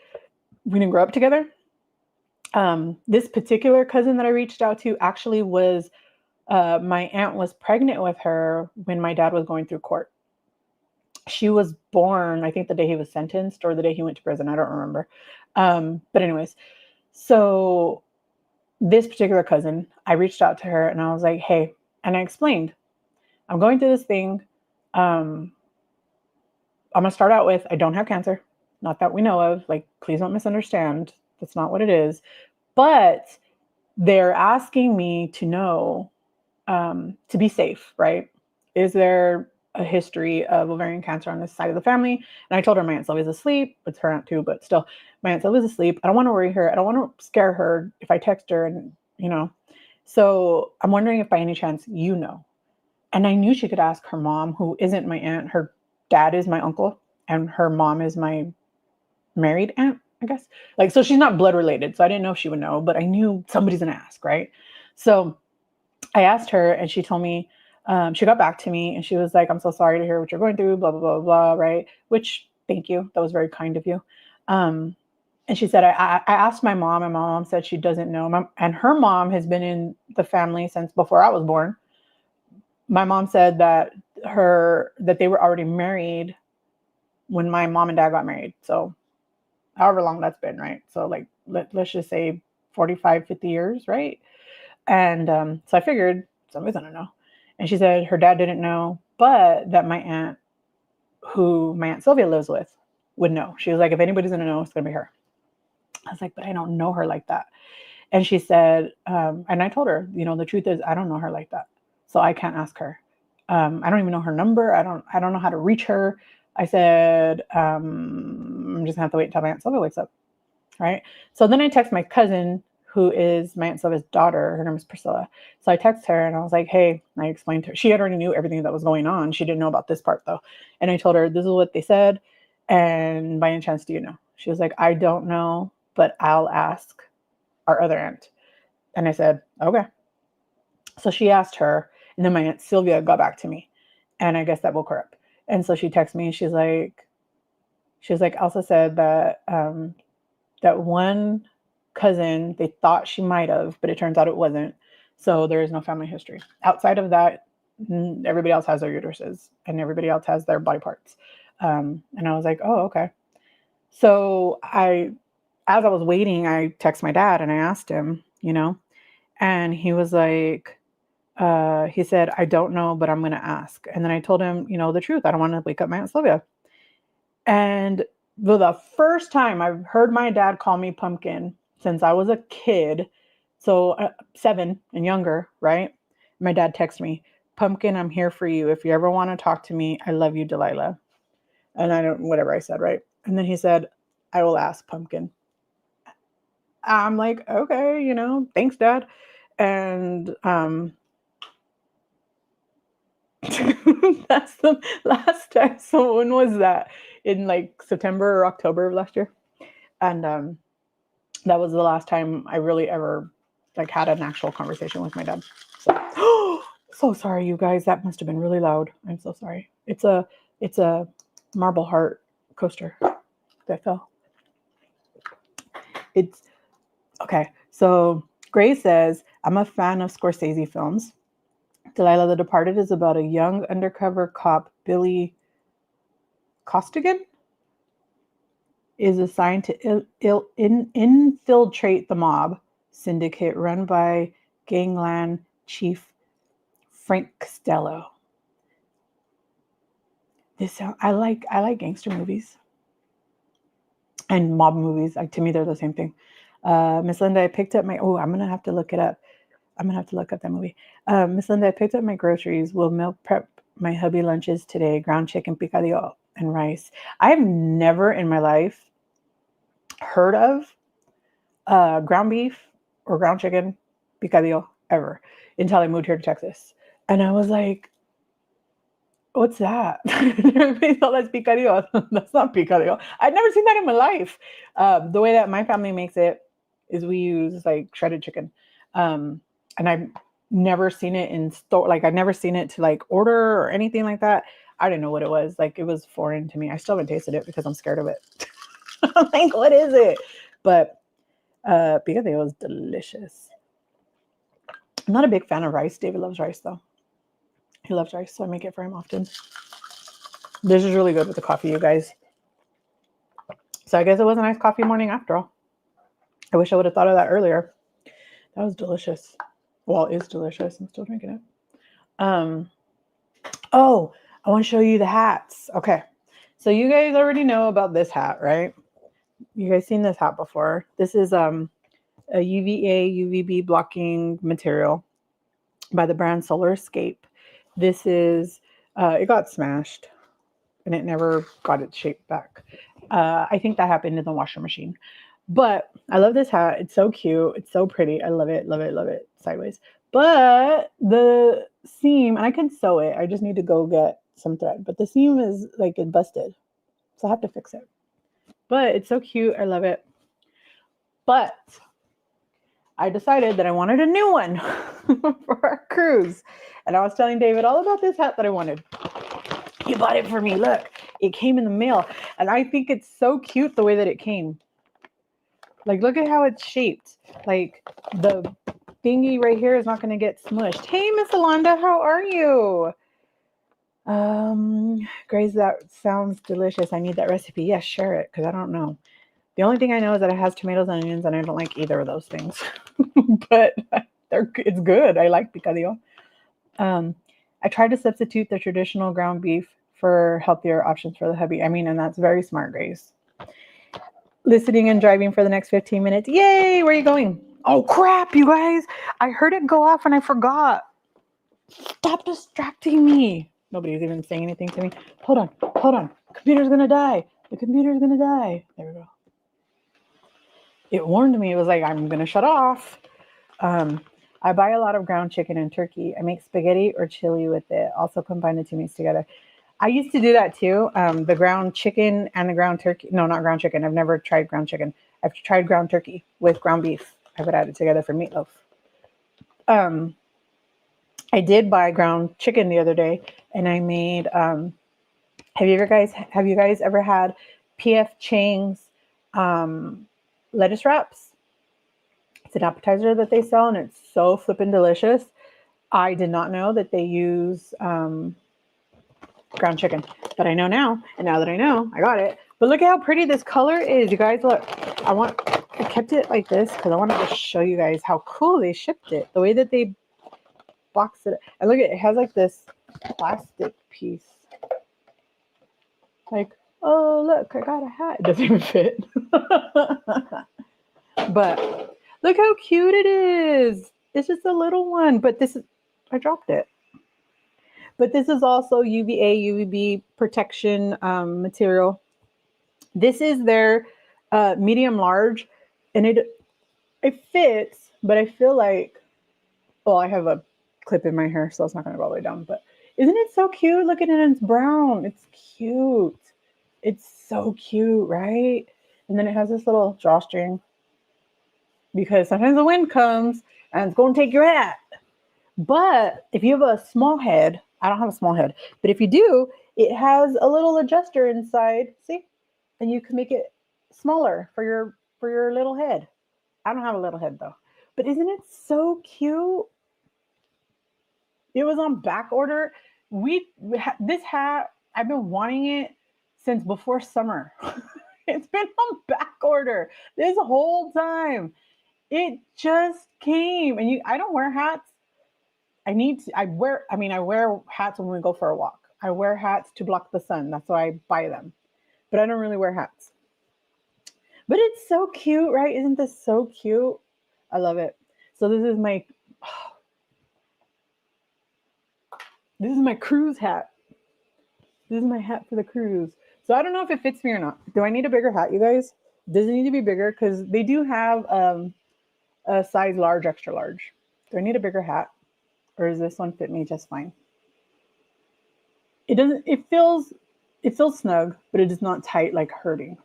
We didn't grow up together. This particular cousin that I reached out to actually was my aunt was pregnant with her when my dad was going through court. She was born, I think, the day he was sentenced or the day he went to prison. I don't remember. But anyways, so this particular cousin, I reached out to her and I was like, hey, and I explained, I'm going through this thing. Um, I'm going to start out with, I don't have cancer. Not that we know of. Like, please don't misunderstand. That's not what it is. But they're asking me to know, to be safe, right? Is there a history of ovarian cancer on this side of the family? And I told her my aunt Sylvia's asleep. It's her aunt too, but still, my aunt Sylvia's asleep. I don't want to worry her. I don't want to scare her if I text her and. So I'm wondering if by any chance you know. And I knew she could ask her mom, who isn't my aunt. Her dad is my uncle, and her mom is my married aunt, I guess. Like, so she's not blood related. So I didn't know if she would know, but I knew somebody's gonna ask, right? So I asked her, and she told me, she got back to me, and she was like, "I'm so sorry to hear what you're going through, blah blah blah blah." Right? Which, thank you. That was very kind of you. And she said, I asked my mom, and my mom said she doesn't know. And her mom has been in the family since before I was born. My mom said that they were already married when my mom and dad got married. So however long that's been, right? So like let's just say 45, 50 years, right? And so I figured somebody's gonna know. And she said her dad didn't know, but that my aunt, who my aunt Sylvia lives with, would know. She was like, if anybody's gonna know, it's gonna be her. I was like, but I don't know her like that. And she said, and I told her, the truth is I don't know her like that. So I can't ask her. I don't even know her number. I don't know how to reach her. I said, I'm just gonna have to wait until my Aunt Sylvia wakes up. Right. So then I text my cousin, who is my Aunt Sylvia's daughter. Her name is Priscilla. So I text her and I was like, hey, I explained to her. She had already knew everything that was going on. She didn't know about this part though. And I told her, this is what they said. And by any chance, do you know? She was like, I don't know, but I'll ask our other aunt. And I said, okay. So she asked her, and then my Aunt Sylvia got back to me. And I guess that woke her up. And so she texted me and she's like, Elsa said that that one cousin they thought she might have, but it turns out it wasn't. So there is no family history. Outside of that, everybody else has their uteruses and everybody else has their body parts. And I was like, oh, okay. So as I was waiting, I texted my dad and I asked him, and he was like, he said, I don't know, but I'm going to ask. And then I told him, the truth. I don't want to wake up my Aunt Sylvia. And the first time I've heard my dad call me pumpkin since I was a kid, so 7 and younger, right? My dad texted me, pumpkin, I'm here for you. If you ever want to talk to me, I love you, Delilah. And I don't, whatever I said, right? And then he said, I will ask pumpkin. I'm like, okay, thanks, Dad. And that's the last time. So when was that? In like September or October of last year. And that was the last time I really ever like had an actual conversation with my dad. So, so sorry, you guys. That must have been really loud. I'm so sorry. It's a marble heart coaster that fell. It's okay. So Gray says, I'm a fan of Scorsese films. Delilah, The Departed is about a young undercover cop, Billy Costigan, is assigned to infiltrate the mob syndicate run by gangland chief Frank Costello. I like gangster movies and mob movies. Like, to me, they're the same thing. Miss Linda, I picked up I'm gonna have to look it up. I'm gonna have to look up that movie. Miss Linda, I picked up my groceries. We'll meal prep my hubby lunches today: ground chicken, picadillo, and rice. I've never in my life heard of ground beef or ground chicken, picadillo, ever, until I moved here to Texas. And I was like, what's that? Everybody thought that's picadillo. That's not picadillo. I'd never seen that in my life. The way that my family makes it is we use like shredded chicken. And I've never seen it in store. Like, I've never seen it to like order or anything like that. I didn't know what it was. Like, it was foreign to me. I still haven't tasted it because I'm scared of it. I'm like, what is it? But picadillo is delicious. I'm not a big fan of rice. David loves rice though. He loves rice, so I make it for him often. This is really good with the coffee, you guys. So I guess it was a nice coffee morning after all. I wish I would have thought of that earlier. That was delicious. Well, it is delicious. I'm still drinking it. Oh, I want to show you the hats. Okay. So you guys already know about this hat, right? You guys seen this hat before. This is a UVA, UVB blocking material by the brand Solar Escape. This is, it got smashed and it never got its shape back. I think that happened in the washer machine. But I love this hat. It's so cute. It's so pretty. I love it, love it, love it. Sideways. But the seam, and I can sew it. I just need to go get some thread. But the seam is like it busted. So I have to fix it. But it's so cute. I love it. But I decided that I wanted a new one for our cruise. And I was telling David all about this hat that I wanted. He bought it for me. Look, it came in the mail. And I think it's so cute the way that it came. Like, look at how it's shaped. Like, the thingy right here is not going to get smushed. Hey, Miss Alonda, how are you? Grace, that sounds delicious. I need that recipe. Yes, share it, because I don't know. The only thing I know is that it has tomatoes and onions, and I don't like either of those things. But it's good. I like picadillo. I tried to substitute the traditional ground beef for healthier options for the hubby. I mean, and that's very smart, Grace. Listening and driving for the next 15 minutes. Yay! Where are you going? Oh, crap, you guys. I heard it go off and I forgot. Stop distracting me. Nobody's even saying anything to me. Hold on. Hold on. Computer's going to die. The computer's going to die. There we go. It warned me. It was like, I'm going to shut off. I buy a lot of ground chicken and turkey. I make spaghetti or chili with it. Also combine the two meats together. I used to do that too. The ground chicken and the ground turkey. No, not ground chicken. I've never tried ground chicken. I've tried ground turkey with ground beef. I would add it together for meatloaf. I did buy ground chicken the other day, and I made. Have you guys ever had P.F. Chang's lettuce wraps? It's an appetizer that they sell, and it's so flippin' delicious. I did not know that they use ground chicken, but I know now. And now that I know, I got it. But look at how pretty this color is. You guys, look. I kept it like this because I wanted to show you guys how cool they shipped it. The way that they boxed it. And look at it. It has like this plastic piece. Like, oh, look, I got a hat. It doesn't even fit. But look how cute it is. It's just a little one, but I dropped it. But this is also UVA, UVB protection material. This is their medium large, and it fits, but I feel like, well, I have a clip in my hair, so it's not going to go all the way down. But isn't it so cute? Look at it, it's brown. It's cute. It's so cute, right? And then it has this little drawstring because sometimes the wind comes and it's going to take your hat. But if you have a small head, I don't have a small head, but if you do, it has a little adjuster inside. See? And you can make it smaller for your little head. I don't have a little head though. But isn't it so cute? It was on back order. This hat, I've been wanting it since before summer. It's been on back order this whole time. It just came. And I don't wear hats. I wear hats when we go for a walk. I wear hats to block the sun. That's why I buy them. But I don't really wear hats. But it's so cute, right? Isn't this so cute? I love it. So this is my cruise hat. This is my hat for the cruise. So I don't know if it fits me or not. Do I need a bigger hat, you guys? Does it need to be bigger? Because they do have a size large, extra large. Do I need a bigger hat? Or does this one fit me just fine? It doesn't, it feels snug, but it is not tight, like hurting.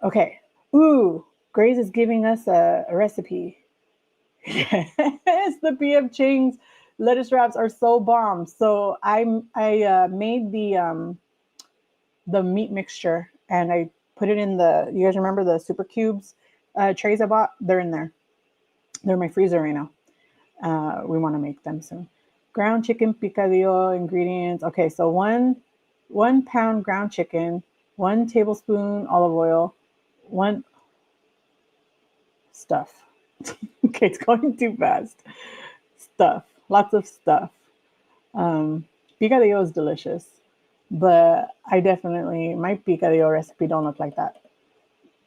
Okay. Ooh, Grace is giving us a recipe. Yes, the P.F. Chang's lettuce wraps are so bomb. So I made the meat mixture and I put it in you guys remember the super cubes trays I bought? They're in there. They're in my freezer right now. We want to make them soon. Ground chicken picadillo ingredients. Okay, so 1 pound ground chicken, 1 tablespoon olive oil, 1 stuff. Okay, it's going too fast. Stuff, lots of stuff. Picadillo is delicious, but my picadillo recipe don't look like that.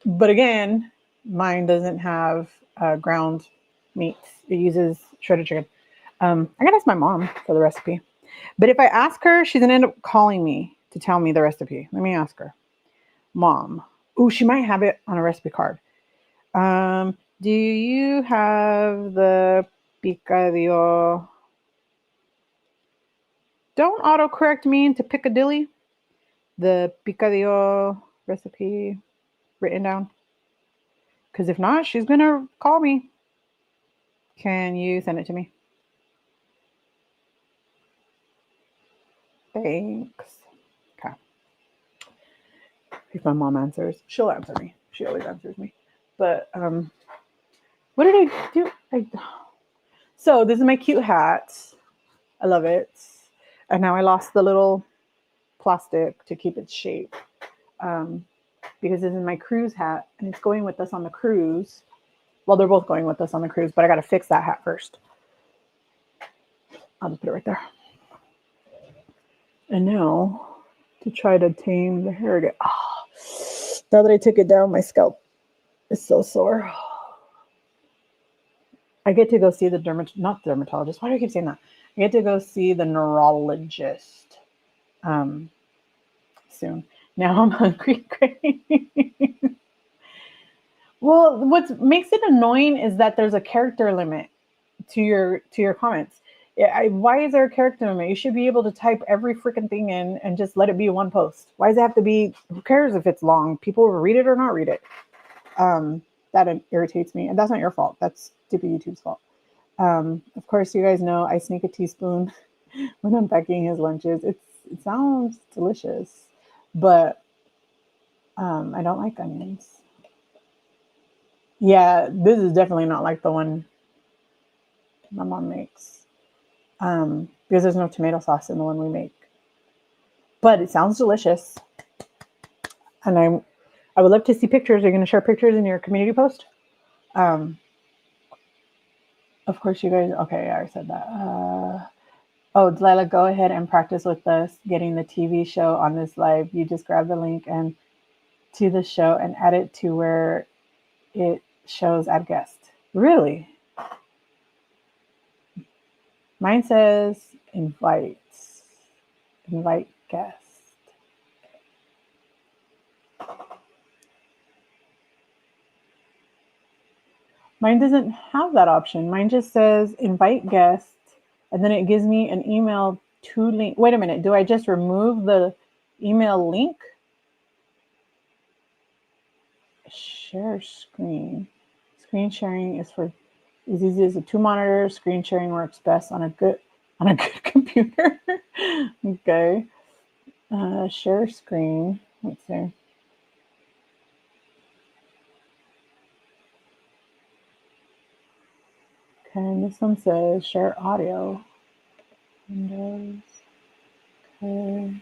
But again, mine doesn't have ground meats. It uses shredded chicken. I gotta ask my mom for the recipe. But if I ask her, she's gonna end up calling me to tell me the recipe. Let me ask her. Mom. Ooh, she might have it on a recipe card. Do you have the picadillo? Don't autocorrect me into Piccadilly. The picadillo recipe written down. Because if not, she's gonna call me. Can you send it to me? Thanks. Okay. If my mom answers, she'll answer me. She always answers me. But what did I do? So this is my cute hat. I love it. And now I lost the little plastic to keep its shape. Because this is my cruise hat and it's going with us on the cruise. Well, they're both going with us on the cruise, but I got to fix that hat first. I'll just put it right there. And now to try to tame the hair again. Oh, now that I took it down, my scalp is so sore. I get to go see the not dermatologist. Why do I keep saying that? I get to go see the neurologist um, soon. Now I'm hungry. Well, what makes it annoying is that there's a character limit to your comments. Why is there a character limit? You should be able to type every freaking thing in and just let it be one post. Why does it have to be? Who cares if it's long? People will read it or not read it. Um, that irritates me, and that's not your fault. That's stupid YouTube's fault. Of course, you guys know I sneak a teaspoon when I'm packing his lunches. It sounds delicious, but I don't like onions. Yeah, this is definitely not like the one my mom makes. Because there's no tomato sauce in the one we make. But it sounds delicious. And I would love to see pictures. Are you going to share pictures in your community post? Of course, you guys. Okay, I already said that. Oh, Delilah, go ahead and practice with us getting the TV show on this live. You just grab the link and to the show and add it to where it shows add guest. Really? Mine says invite guest. Mine doesn't have that option. Mine just says invite guest, and then it gives me an email to link. Wait a minute. Do I just remove the email link? Share screen. Screen sharing is as easy as the two monitors. Screen sharing works best on a good computer. Okay. Share screen. Let's see. Okay, and this one says share audio. Windows. Okay.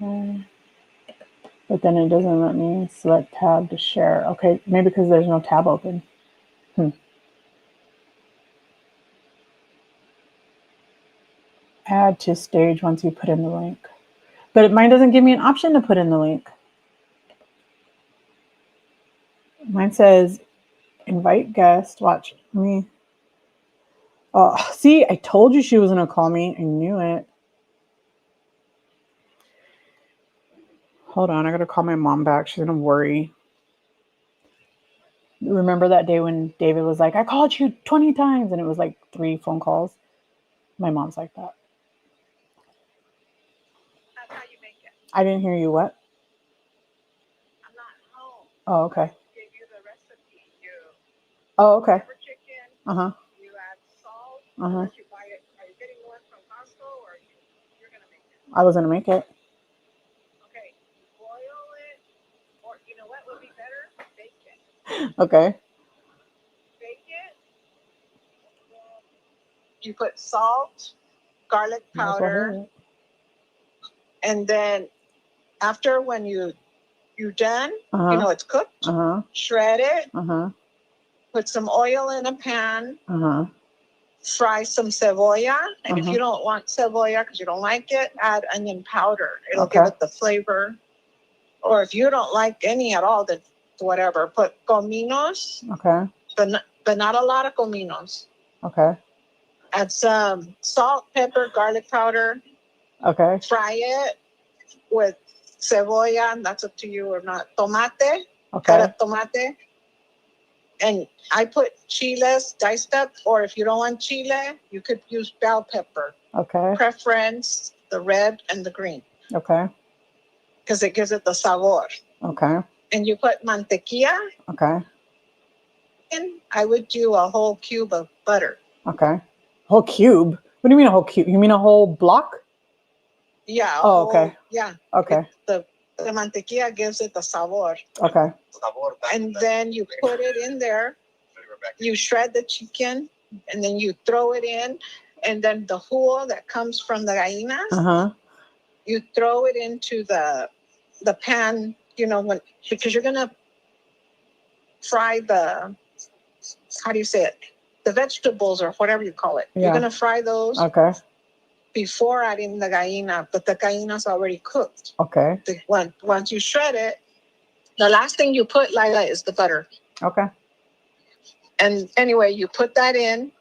Okay. But then it doesn't let me select tab to share. Okay, maybe because there's no tab open. Add to stage once you put in the link. But mine doesn't give me an option to put in the link. Mine says invite guest. Watch me. Oh, see, I told you she was going to call me. I knew it. Hold on, I got to call my mom back. She's going to worry. Remember that day when David was like, I called you 20 times, and it was like 3 phone calls? My mom's like that. That's how you make it. I didn't hear you. What? I'm not home. Oh, okay. I gave you the recipe. Oh, okay. Pepper chicken. Uh-huh. You add salt. Uh-huh. Unless you buy it. Are you getting one from Costco or you're going to make it? I was going to make it. Okay. You boil it. Or you know what would be better? Bake it. Okay. Bake it. You put salt, garlic powder. And then after when you're done, you know it's cooked. Shred it. Put some oil in a pan. Fry some cebolla. And if you don't want cebolla because you don't like it, add onion powder. It'll give it the flavor. Or if you don't like any at all, then whatever. Put cominos. Okay. But not a lot of cominos. Okay. Add some salt, pepper, garlic powder. Okay. Fry it with cebolla, and that's up to you or not. Tomate. Okay. Cut up tomate. And I put chiles diced up, or if you don't want chile, you could use bell pepper. Okay. Preference, the red and the green. Okay. Because it gives it the sabor. Okay. And you put mantequilla. Okay. And I would do a whole cube of butter. Okay. Whole cube? What do you mean a whole cube? You mean a whole block? Yeah. Okay. Yeah. Okay. The mantequilla gives it the sabor. Okay. And then you put it in there. You shred the chicken, and then you throw it in. And then the jugo that comes from the gallinas, you throw it into the pan, because you're going to fry how do you say it? The vegetables or whatever you call it. Yeah. You're going to fry those before adding the gallina, but the gallina's already cooked. Okay. Once you shred it, the last thing you put, Lila, is the butter. Okay. And anyway, you put that in.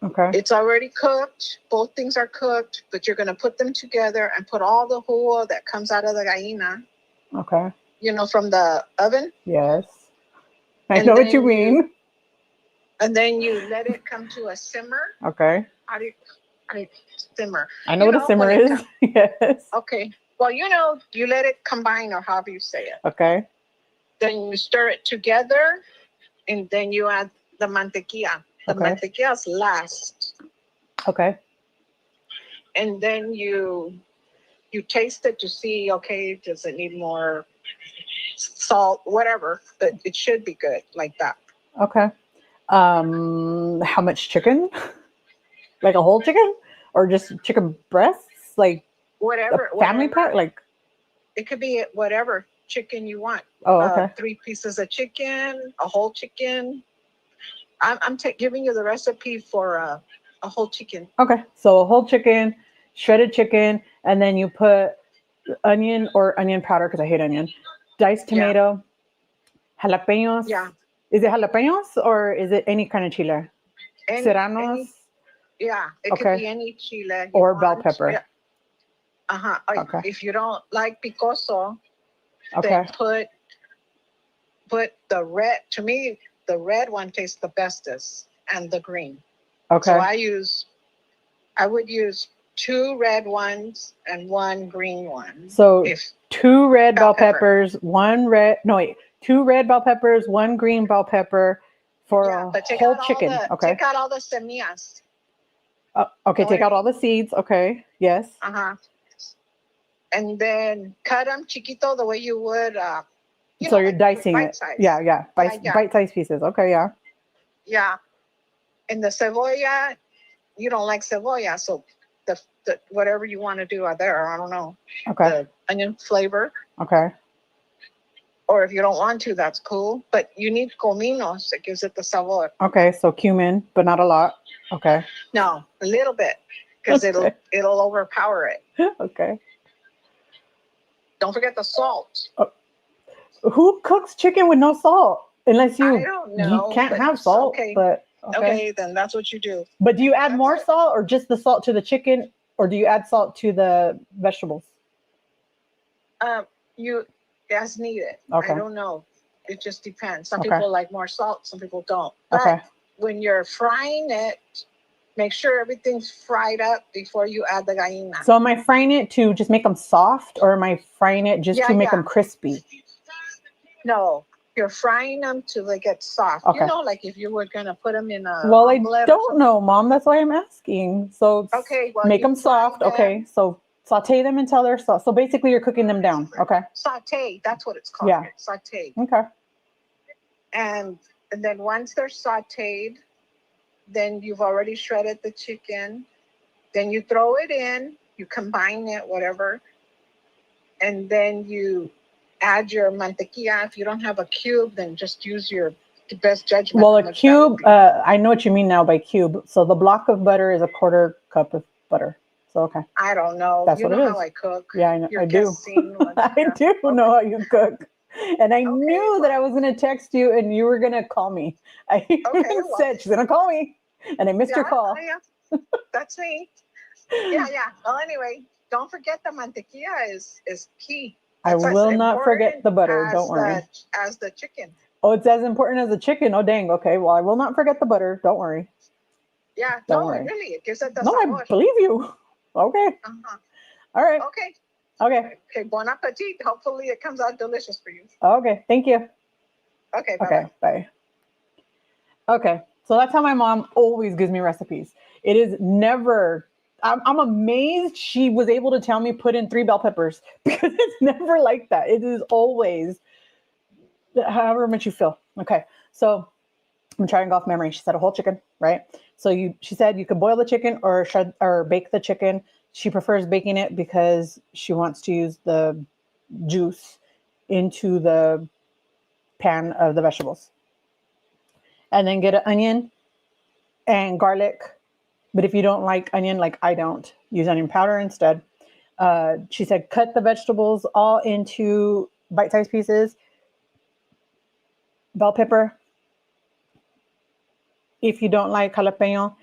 Okay. It's already cooked. Both things are cooked, but you're going to put them together and put all the jugo that comes out of the gallina. Okay. You know, from the oven. Yes. I know what you mean. And then you let it come to a simmer. Okay. How do you simmer? I know what a simmer is. Yes. Okay. Well, you let it combine, or however you say it. Okay. Then you stir it together, and then you add the mantequilla. The mantequilla's last. Okay. And then you taste it to see, okay, does it need more salt, whatever, but it should be good like that. Okay. How much chicken? Like a whole chicken, or just chicken breasts? Like whatever, family pack? Like it could be whatever chicken you want. Oh, okay. 3 pieces of chicken, a whole chicken. I'm giving you the recipe for a whole chicken. Okay, so a whole chicken, shredded chicken, and then you put onion or onion powder, because I hate onion, diced tomato, jalapenos. Yeah. Is it jalapenos or is it any kind of chile? Serranos? It could be any chile. Or bell pepper. Yeah. Okay. If you don't like picoso, okay, then put the red. To me, the red one tastes the bestest, and the green. Okay. So I would use 2 red ones and 1 green one. So 2 red bell peppers, 2 red bell peppers, 1 green bell pepper for a whole chicken. Take out all the semillas. Okay, take out all the seeds. Okay, yes. And then cut them chiquito the way you would. So you're dicing it. Size. Yeah. Bite-sized pieces. Okay, yeah. Yeah. And the cebolla, you don't like cebolla, so the whatever you want to do out there, I don't know. Okay. The onion flavor. Okay. Or if you don't want to, that's cool. But you need cominos. It gives it the sabor. Okay, so cumin, but not a lot. Okay. No, a little bit, because it'll overpower it. Okay. Don't forget the salt. Who cooks chicken with no salt? Unless I don't know. You can't have salt. Okay. But okay, then that's what you do. But do you add more salt, or just the salt to the chicken, or do you add salt to the vegetables? You as needed. Okay. I don't know. It just depends. Some people like more salt, some people don't. But okay. When you're frying it, make sure everything's fried up before you add the gallina. So am I frying it to just make them soft, or am I frying it just to make them crispy? No, you're frying them till they get soft. Okay. Like if you were going to put them in a Well, I don't know, Mom. That's why I'm asking. So make them soft. Okay. So saute them until they're soft. So basically you're cooking them down. Okay. Saute. That's what it's called. Yeah. Saute. Okay. And then once they're sauteed, then you've already shredded the chicken. Then you throw it in, you combine it, whatever. And then you add your mantequilla. If you don't have a cube, then just use your best judgment. Well, a cube, I know what you mean now by cube. So the block of butter is a 1/4 cup of butter. So, okay. I don't know. That's what it is. How I cook. Yeah, I know. I do. I do know how you cook. And I knew that I was going to text you and you were going to call me. I said she's going to call me. And I missed your call. Yeah. That's me. Yeah. Well, anyway, don't forget the mantequilla is key. I will not forget the butter. Don't worry. As the chicken. Oh, it's as important as the chicken. Oh, dang. Okay. Well, I will not forget the butter. Don't worry. Yeah. Don't worry. Really. It gives it the sabor. I believe you. Okay. All right. Okay. Bon appetit. Hopefully it comes out delicious for you. Okay. Thank you. Okay. Bye-bye. Okay. Bye. Okay. So that's how my mom always gives me recipes. It is never... I'm amazed she was able to tell me put in 3 bell peppers, because it's never like that. It is always however much you feel. Okay. So I'm trying off memory. She said a whole chicken, right? So she said you could boil the chicken or bake the chicken. She prefers baking it because she wants to use the juice into the pan of the vegetables. And then get an onion and garlic. But if you don't like onion, like I don't, use onion powder instead. She said cut the vegetables all into bite-sized pieces. Bell pepper, if you don't like jalapeno.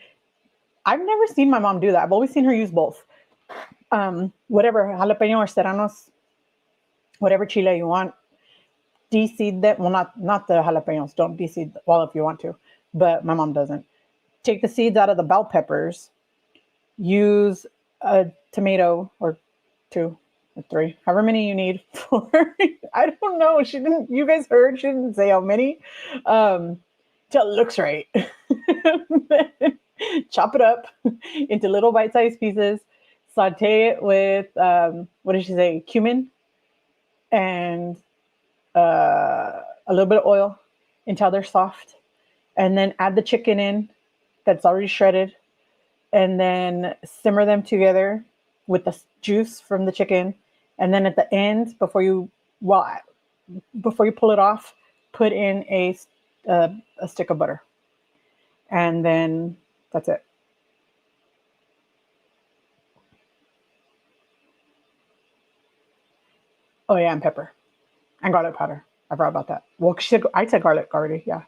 I've never seen my mom do that. I've always seen her use both. Whatever, jalapeno or serranos, whatever chile you want, de-seed them. Well, not the jalapenos. Don't de-seed, well, if you want to, but my mom doesn't. Take the seeds out of the bell peppers. Use a tomato or 2 or 3, however many you need for. I don't know. She didn't. You guys heard? She didn't say how many. Till it looks right. Chop it up into little bite-sized pieces. Saute it with what did she say? Cumin and a little bit of oil until they're soft, and then add the chicken in that's already shredded, and then simmer them together with the juice from the chicken. And then at the end, before you pull it off, put in a stick of butter, and then that's it. Oh yeah, and pepper and garlic powder. I forgot about that. Well, I said garlic already. Yeah.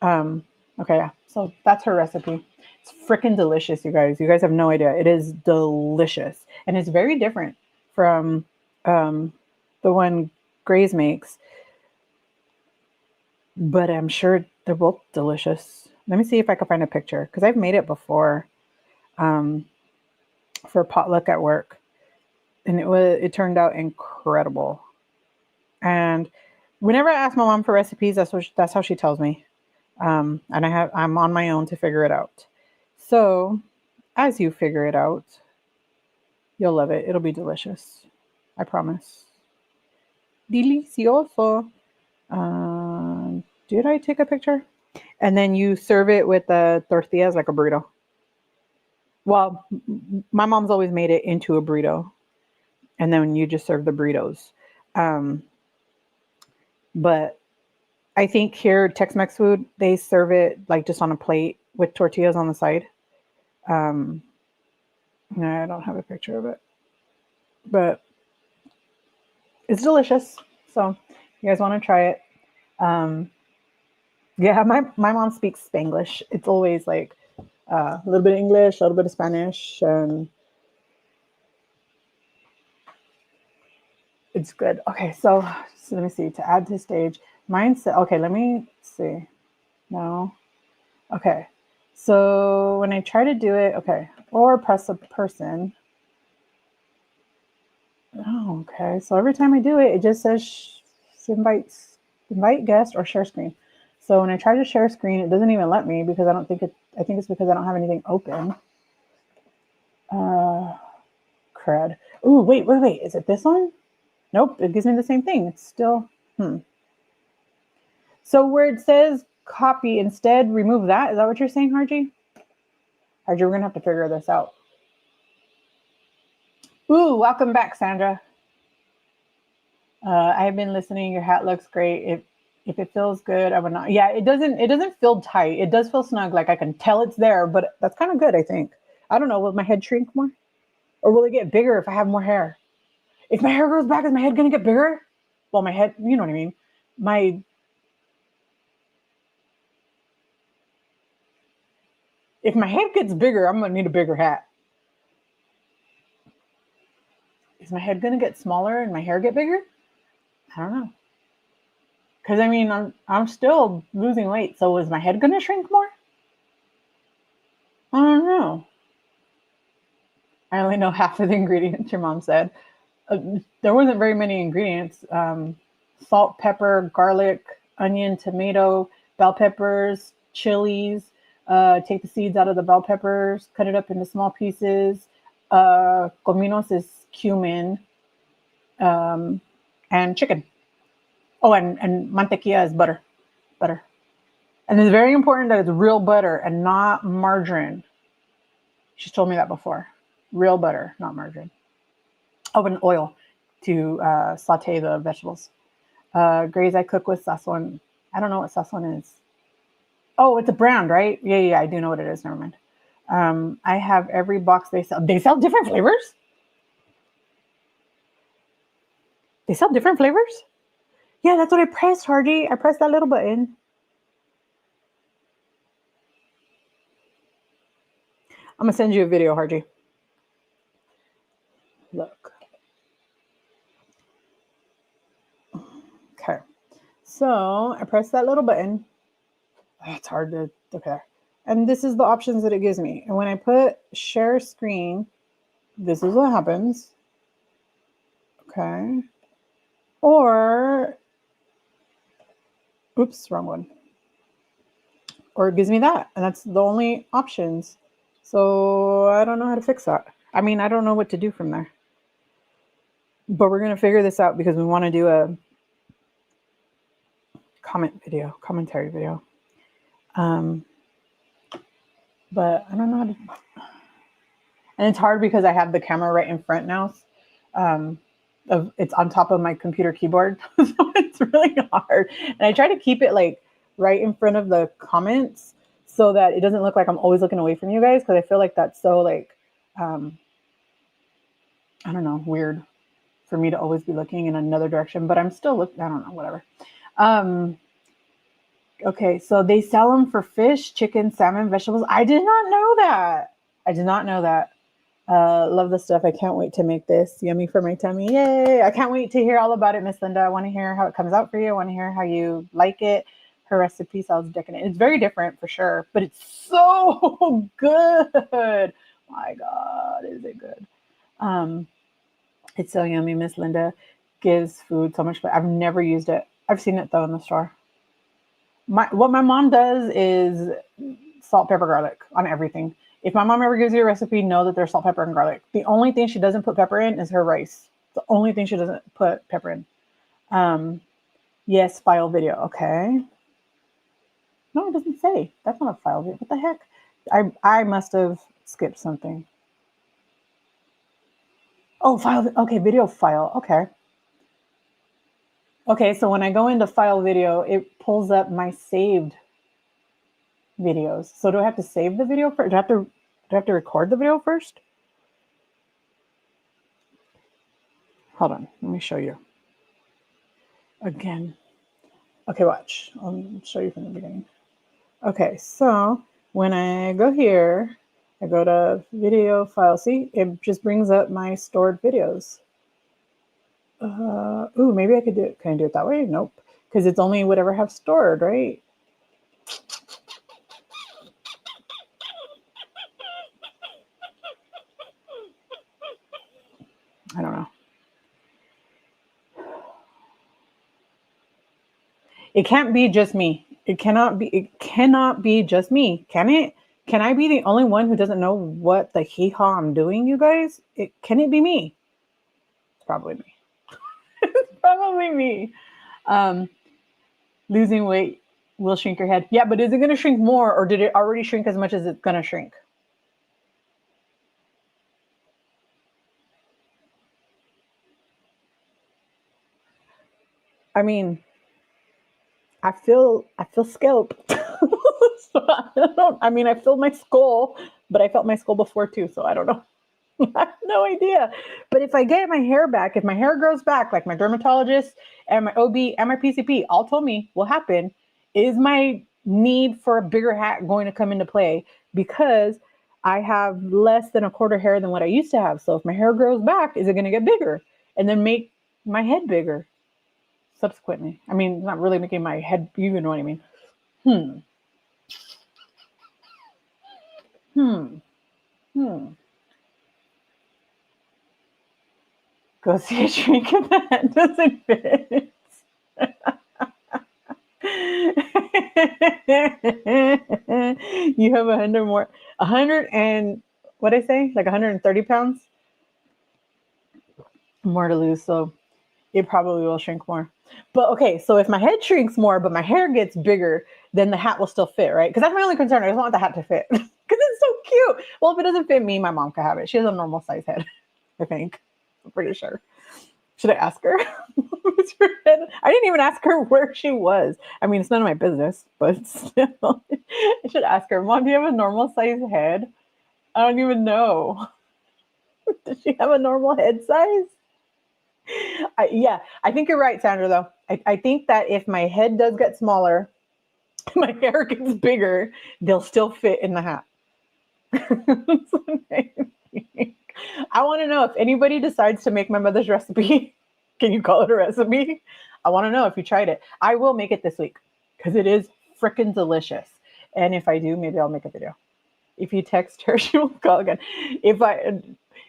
Okay. Yeah. So that's her recipe. It's freaking delicious, you guys. You guys have no idea. It is delicious, and it's very different from the one Grace makes. But I'm sure they're both delicious. Let me see if I can find a picture, because I've made it before for potluck at work, and it turned out incredible. And whenever I ask my mom for recipes, that's how she tells me. And I'm on my own to figure it out. So as you figure it out, you'll love it. It'll be delicious. I promise. Delicioso. Did I take a picture? And then you serve it with the tortillas like a burrito. Well, my mom's always made it into a burrito, and then you just serve the burritos. But I think here, Tex-Mex food, they serve it like just on a plate with tortillas on the side. No, I don't have a picture of it, but it's delicious. So you guys want to try it? Yeah, my mom speaks Spanglish. It's always like a little bit of English, a little bit of Spanish, and it's good. Okay, so let me see. To add to stage, mindset. Okay, let me see. No. Okay. So when I try to do it, okay, or press a person. Oh, okay. So every time I do it, it just says invite guest or share screen. So when I try to share screen, it doesn't even let me because I think it's because I don't have anything open. Crud. Ooh, wait. Is it this one? Nope, it gives me the same thing. It's still, So where it says copy, instead remove that. Is that what you're saying, Harji? Harji, we're going to have to figure this out. Ooh, welcome back, Sandra. I've been listening. Your hat looks great. If it feels good, I would not. Yeah, it doesn't feel tight. It does feel snug. Like I can tell it's there, but that's kind of good, I think. I don't know. Will my head shrink more? Or will it get bigger if I have more hair? If my hair grows back, is my head going to get bigger? Well, my head, you know what I mean? If my head gets bigger, I'm going to need a bigger hat. Is my head going to get smaller and my hair get bigger? I don't know. Because I mean, I'm still losing weight. So is my head going to shrink more? I don't know. I only know half of the ingredients, your mom said. There wasn't very many ingredients. Salt, pepper, garlic, onion, tomato, bell peppers, chilies. Take the seeds out of the bell peppers, cut it up into small pieces. Cominos is cumin, and chicken. Oh, and mantequilla is butter. And it's very important that it's real butter and not margarine. She's told me that before. Real butter, not margarine. Oh, and oil to saute the vegetables. Graze, I cook with sazon. I don't know what sazon is. Oh, it's a brand, right? Yeah, I do know what it is. Never mind. I have every box they sell. They sell different flavors? They sell different flavors? Yeah, that's what I pressed, Hardy. I pressed that little button. I'm going to send you a video, Harji. Look. Okay. So I press that little button. It's hard to, okay. And this is the options that it gives me. And when I put share screen, this is what happens. Okay. Or, oops, wrong one. Or it gives me that. And that's the only options. So I don't know how to fix that. I mean, I don't know what to do from there. But we're going to figure this out because we want to do a commentary video. But I don't know how to. And it's hard because I have the camera right in front now. It's on top of my computer keyboard. So it's really hard. And I try to keep it like right in front of the comments so that it doesn't look like I'm always looking away from you guys. Cause I feel like that's so like, I don't know, weird for me to always be looking in another direction, but I'm still looking, I don't know, whatever. Okay. So they sell them for fish, chicken, salmon, vegetables. I did not know that. Love the stuff. I can't wait to make this. Yummy for my tummy. Yay. I can't wait to hear all about it, Miss Linda. I want to hear how it comes out for you. I want to hear how you like it. Her recipe sounds decadent. It's very different for sure, but it's so good. My God, is it good? It's so yummy. Miss Linda gives food so much, but I've never used it. I've seen it though in the store. What my mom does is salt, pepper, garlic on everything. If my mom ever gives you a recipe, know that there's salt, pepper, and garlic. The only thing she doesn't put pepper in is her rice. The only thing she doesn't put pepper in. Yes, file video. Okay. No, it doesn't say. That's not a file video. What the heck? I must have skipped something. Oh, file. Okay, video file. Okay. Okay, so when I go into file video, it pulls up my saved videos. So do I have to save the video first? Do I have to record the video first? Hold on, let me show you. Again. Okay, watch. I'll show you from the beginning. Okay, so when I go here, I go to video file. See, it just brings up my stored videos. Ooh, maybe I could do it. Can I do it that way? Nope. Because it's only whatever I have stored, right? I don't know. It can't be just me. It cannot be just me. Can it? Can I be the only one who doesn't know what the hee-haw I'm doing, you guys? Can it be me? It's probably me. It's probably me. Losing weight will shrink your head. Yeah, but is it going to shrink more, or did it already shrink as much as it's going to shrink? I mean, I feel scalped. So I feel my skull, but I felt my skull before too, so I don't know. I have no idea. But if I get my hair back, if my hair grows back, like my dermatologist and my OB and my PCP all told me will happen, is my need for a bigger hat going to come into play because I have less than a quarter hair than what I used to have. So if my hair grows back, is it going to get bigger and then make my head bigger subsequently? I mean, not really making my head, you know what I mean? Go see a shrink if that doesn't fit. You have 100 and what I say, like 130 pounds more to lose. So it probably will shrink more. But okay, so if my head shrinks more, but my hair gets bigger, then the hat will still fit, right? Because that's my only concern. I just want the hat to fit because it's so cute. Well, if it doesn't fit me, my mom can have it. She has a normal size head, I think. I'm pretty sure. Should I ask her? I didn't even ask her where she was. I mean, it's none of my business, but still, I should ask her, Mom, do you have a normal size head? I don't even know. Does she have a normal head size? Yeah, I think you're right, Sandra, though. I think that if my head does get smaller, my hair gets bigger, they'll still fit in the hat. I want to know if anybody decides to make my mother's recipe. Can you call it a recipe? I want to know if you tried it. I will make it this week because it is freaking delicious. And if I do, maybe I'll make a video. If you text her, she won't call again. If I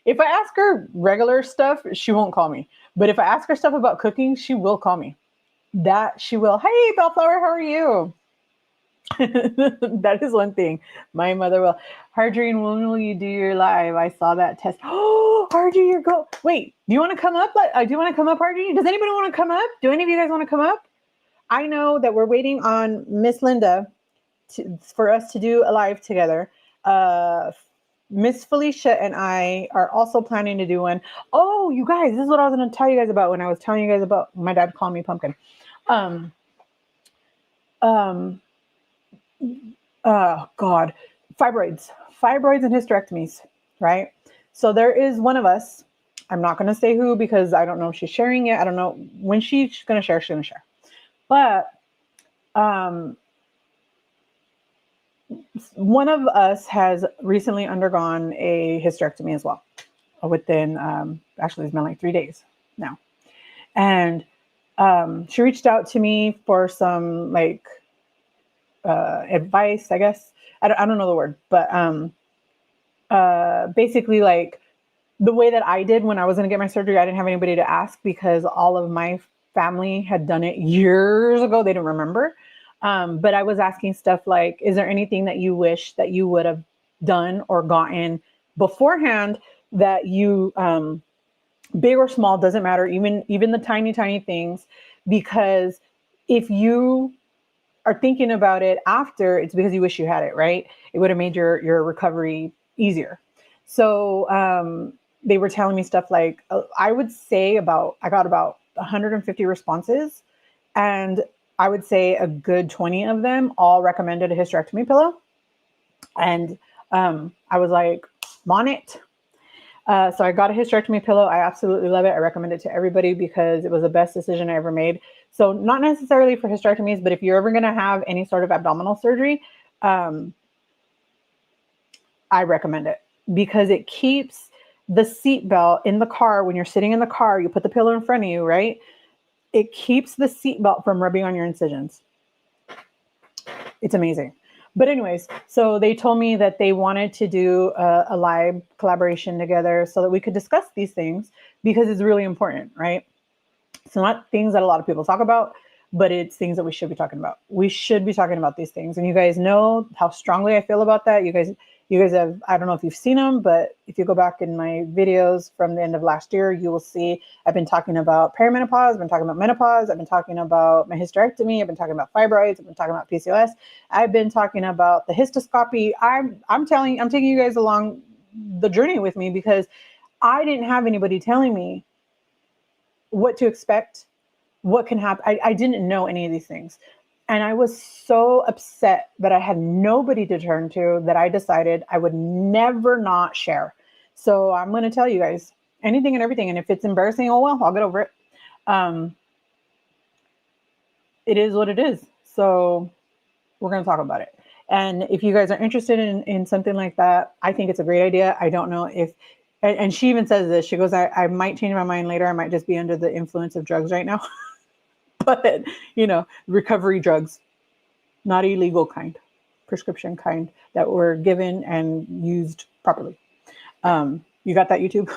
ask her regular stuff, she won't call me. But if I ask her stuff about cooking, she will call me. That she will. Hey, Bellflower, how are you? That is one thing. My mother will. Hardrine, when will you do your live? I saw that test. Oh, Hardrine, you're go. Wait, do you want to come up? Do you want to come up, Hardrine? Does anybody want to come up? Do any of you guys want to come up? I know that we're waiting on Miss Linda for us to do a live together. Miss Felicia and I are also planning to do one. Oh, you guys, this is what I was going to tell you guys about when I was telling you guys about my dad calling me pumpkin. God, fibroids and hysterectomies, right? So there is one of us. I'm not going to say who because I don't know if she's sharing it. I don't know when she's going to share. She's going to share. But one of us has recently undergone a hysterectomy as well. Within actually, it's been like 3 days now, and she reached out to me for some like advice, I guess. I don't know the word, but basically like the way that I did when I was going to get my surgery, I didn't have anybody to ask because all of my family had done it years ago. They didn't remember. But I was asking stuff like, is there anything that you wish that you would have done or gotten beforehand that you, big or small, doesn't matter, even the tiny, tiny things, because if you are thinking about it after, it's because you wish you had it, right? It would have made your recovery easier. So they were telling me stuff like, I would say I got about 150 responses, and I would say a good 20 of them all recommended a hysterectomy pillow. And I was like, I'm on it. So I got a hysterectomy pillow. I absolutely love it. I recommend it to everybody because it was the best decision I ever made. So not necessarily for hysterectomies, but if you're ever going to have any sort of abdominal surgery, I recommend it because it keeps the seatbelt in the car. When you're sitting in the car, you put the pillow in front of you, right? It keeps the seatbelt from rubbing on your incisions. It's amazing. But anyways, so they told me that they wanted to do a live collaboration together so that we could discuss these things because it's really important, right? It's not things that a lot of people talk about, but it's things that we should be talking about. We should be talking about these things. And you guys know how strongly I feel about that. You guys have, I don't know if you've seen them, but if you go back in my videos from the end of last year, you will see I've been talking about perimenopause, I've been talking about menopause, I've been talking about my hysterectomy, I've been talking about fibroids, I've been talking about PCOS, I've been talking about the histoscopy. I'm taking you guys along the journey with me because I didn't have anybody telling me what to expect, what can happen. I didn't know any of these things. And I was so upset that I had nobody to turn to that I decided I would never not share. So I'm going to tell you guys anything and everything. And if it's embarrassing, oh well, I'll get over it. It is what it is. So we're going to talk about it. And if you guys are interested in something like that, I think it's a great idea. I don't know if, and she even says this, she goes, I might change my mind later. I might just be under the influence of drugs right now. But, recovery drugs, not illegal kind, prescription kind that were given and used properly. You got that, YouTube?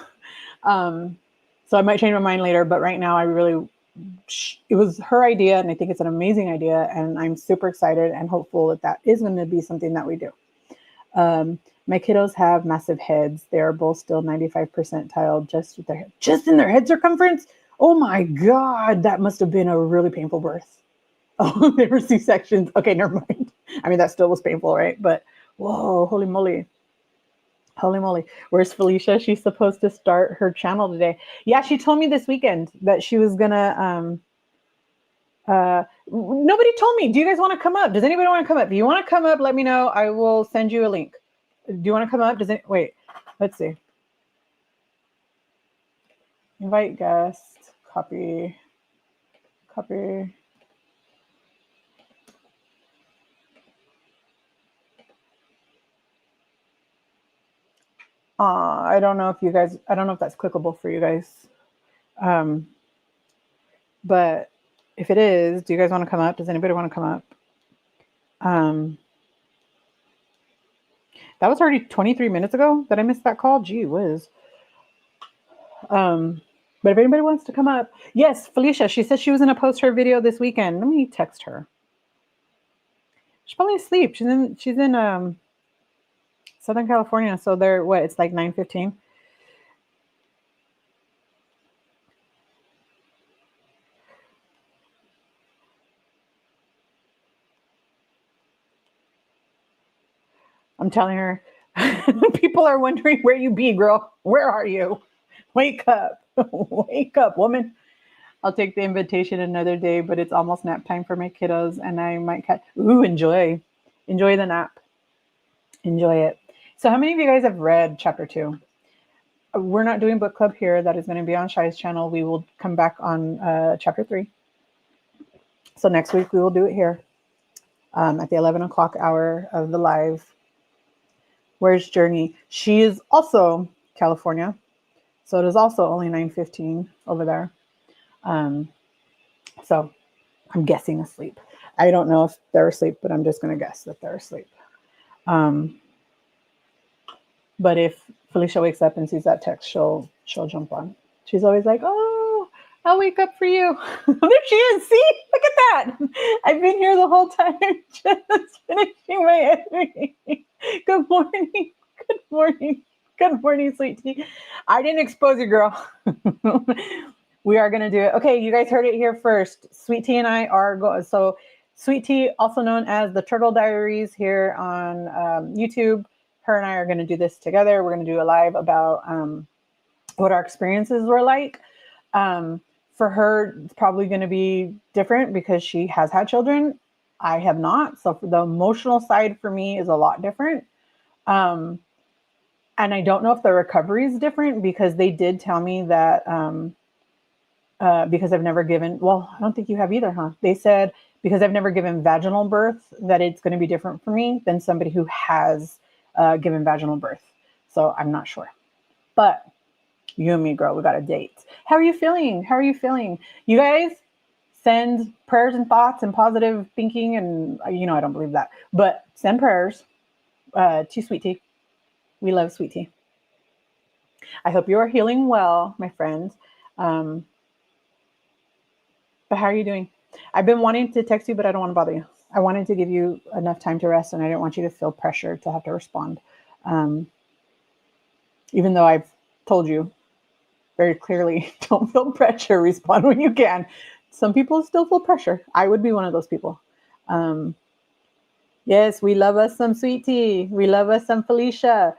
So I might change my mind later, but right now it was her idea, and I think it's an amazing idea, and I'm super excited and hopeful that is going to be something that we do. My kiddos have massive heads. They are both still 95 percentile just in their head circumference. Oh my God, that must have been a really painful birth. Oh, they were C-sections. Okay, never mind. I mean, that still was painful, right? But whoa, holy moly. Holy moly. Where's Felicia? She's supposed to start her channel today. Yeah, she told me this weekend that she was gonna nobody told me. Do you guys want to come up? Does anybody want to come up? If you want to come up, let me know. I will send you a link. Do you want to come up? Wait, let's see. Invite guest, copy. I don't know if you guys, I don't know if that's clickable for you guys. But if it is, do you guys want to come up? Does anybody want to come up? That was already 23 minutes ago that I missed that call. Gee whiz. But if anybody wants to come up, yes, Felicia, she said she was going to post her video this weekend. Let me text her. She's probably asleep. She's in Southern California. So they're what? It's like 9:15. I'm telling her, people are wondering where you be, girl. Where are you? Wake up. Wake up, woman. I'll take the invitation another day, but it's almost nap time for my kiddos, and I might catch. Ooh, enjoy the nap. Enjoy it. So, how many of you guys have read chapter 2? We're not doing book club here. That is going to be on Shai's channel. We will come back on chapter 3. So next week we will do it here at the 11 o'clock hour of the live. Where's Journey? She is also California, so it is also only 9:15 over there. So I'm guessing asleep. I don't know if they're asleep, but I'm just going to guess that they're asleep. But if Felicia wakes up and sees that text, she'll jump on. She's always like, "Oh, I'll wake up for you." There she is. See, look at that. I've been here the whole time, just finishing my editing. Good morning. Good morning. Good morning, sweet tea. I didn't expose you, girl. We are going to do it. Okay, you guys heard it here first. Sweet Tea and I are going. So Sweet Tea, also known as the Turtle Diaries here on YouTube. Her and I are going to do this together. We're going to do a live about what our experiences were like. For her, it's probably going to be different because she has had children. I have not. So for the emotional side for me is a lot different. And I don't know if the recovery is different because they did tell me that because I've never given, well, I don't think you have either, huh? They said because I've never given vaginal birth that it's going to be different for me than somebody who has given vaginal birth. So I'm not sure. But you and me, girl, we got a date. How are you feeling? How are you feeling? You guys send prayers and thoughts and positive thinking. And, I don't believe that. But send prayers to Sweet Tea. We love Sweet Tea. I hope you are healing well, my friend. But how are you doing? I've been wanting to text you, but I don't want to bother you. I wanted to give you enough time to rest, and I didn't want you to feel pressure to have to respond. Even though I've told you very clearly, don't feel pressure, respond when you can. Some people still feel pressure. I would be one of those people. Yes, we love us some Sweet Tea. We love us some Felicia.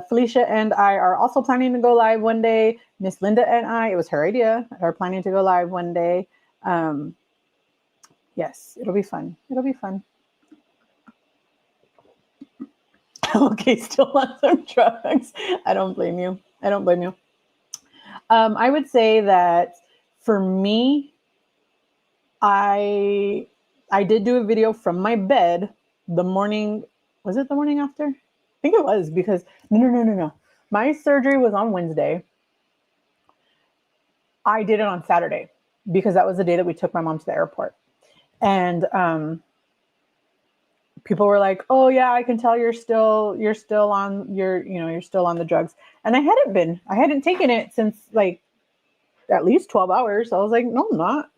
Felicia and I are also planning to go live one day. Miss Linda and I, it was her idea, are planning to go live one day. Yes, it'll be fun. It'll be fun. Okay, still on some drugs. I don't blame you. I don't blame you. I would say that for me, I did do a video from my bed the morning. Was it the morning after? I think it was because no. My surgery was on Wednesday. I did it on Saturday because that was the day that we took my mom to the airport. And people were like, "Oh yeah, I can tell you're still on you're still on the drugs." And I hadn't been. I hadn't taken it since like at least 12 hours. I was like, "No, I'm not."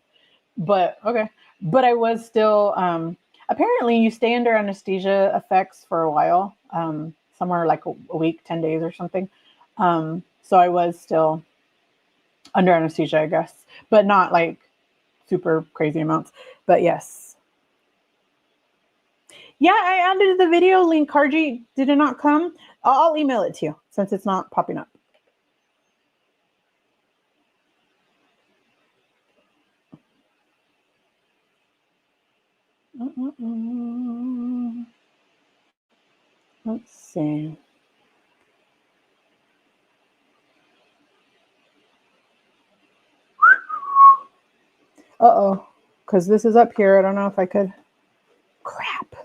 But okay. But I was still apparently you stay under anesthesia effects for a while. Somewhere like a week, 10 days or something. So I was still under anesthesia, I guess, but not like super crazy amounts. But yes. Yeah, I added the video link. Karji, did it not come? I'll email it to you since it's not popping up. Let's see. Because this is up here. I don't know if I could. Crap.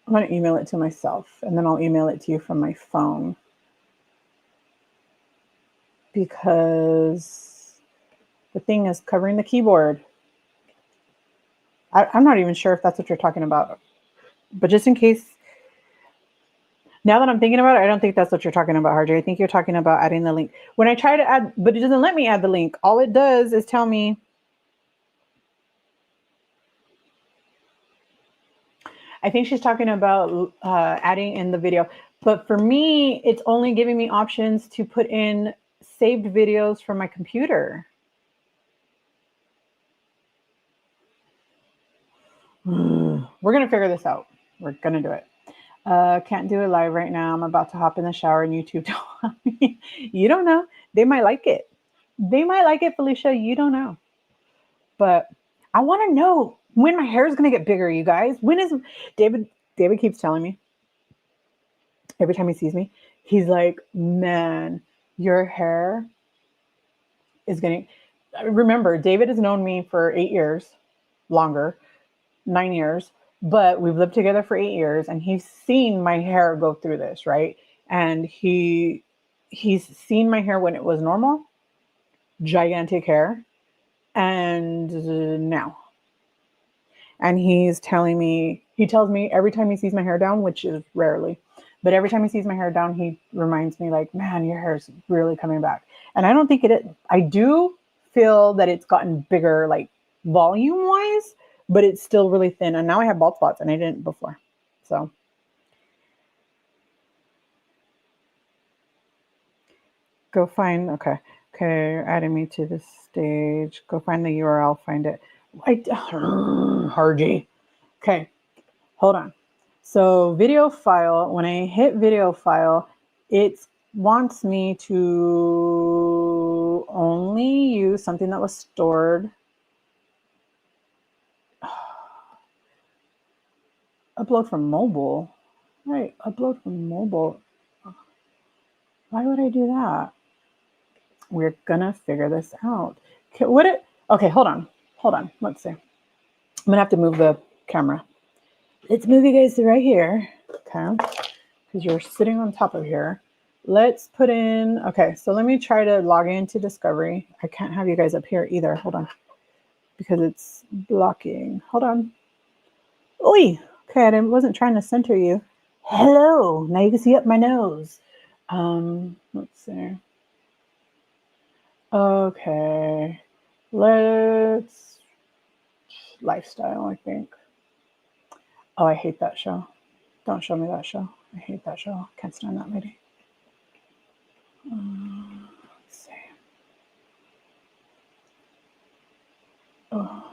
I'm going to email it to myself, and then I'll email it to you from my phone. Because the thing is covering the keyboard. I'm not even sure if that's what you're talking about. But just in case, now that I'm thinking about it, I don't think that's what you're talking about, Harjay. I think you're talking about adding the link. When I try to add, but it doesn't let me add the link. All it does is tell me, I think she's talking about adding in the video. But for me, it's only giving me options to put in saved videos from my computer. We're going to figure this out. We're going to do it. Can't do it live right now. I'm about to hop in the shower and YouTube. You don't know. They might like it. They might like it, Felicia. You don't know. But I want to know when my hair is going to get bigger, you guys. When is David? David keeps telling me every time he sees me, he's like, man, your hair is getting. Remember, David has known me for 8 years, longer, 9 years, but we've lived together for 8 years, and he's seen my hair go through this, right? And he's seen my hair when it was normal, gigantic hair, and now. And he's telling me, he tells me every time he sees my hair down, which is rarely, but every time he sees my hair down, he reminds me like, man, your hair is really coming back. And I don't think it is. I do feel that it's gotten bigger, like volume wise, but it's still really thin. And now I have bald spots and I didn't before. So go find, okay, you're adding me to this stage. Go find the URL, find it. Hargy. Okay, hold on. So video file, when I hit video file, it wants me to only use something that was stored. Upload from mobile. Right, upload from mobile. Why would I do that? We're gonna figure this out. Okay, hold on. Let's see. I'm gonna have to move the camera. Let's move you guys to right here. Okay, because you're sitting on top of here. Let's put in, okay, so let me try to log into Discovery. I can't have you guys up here either. Hold on. Because it's blocking. Hold on. Oi! Okay, I wasn't trying to center you. Hello! Now you can see up my nose. Let's see. Okay. Let's lifestyle, I think. Oh, I hate that show. Don't show me that show. I hate that show. Can't stand that lady. Let's see. Oh.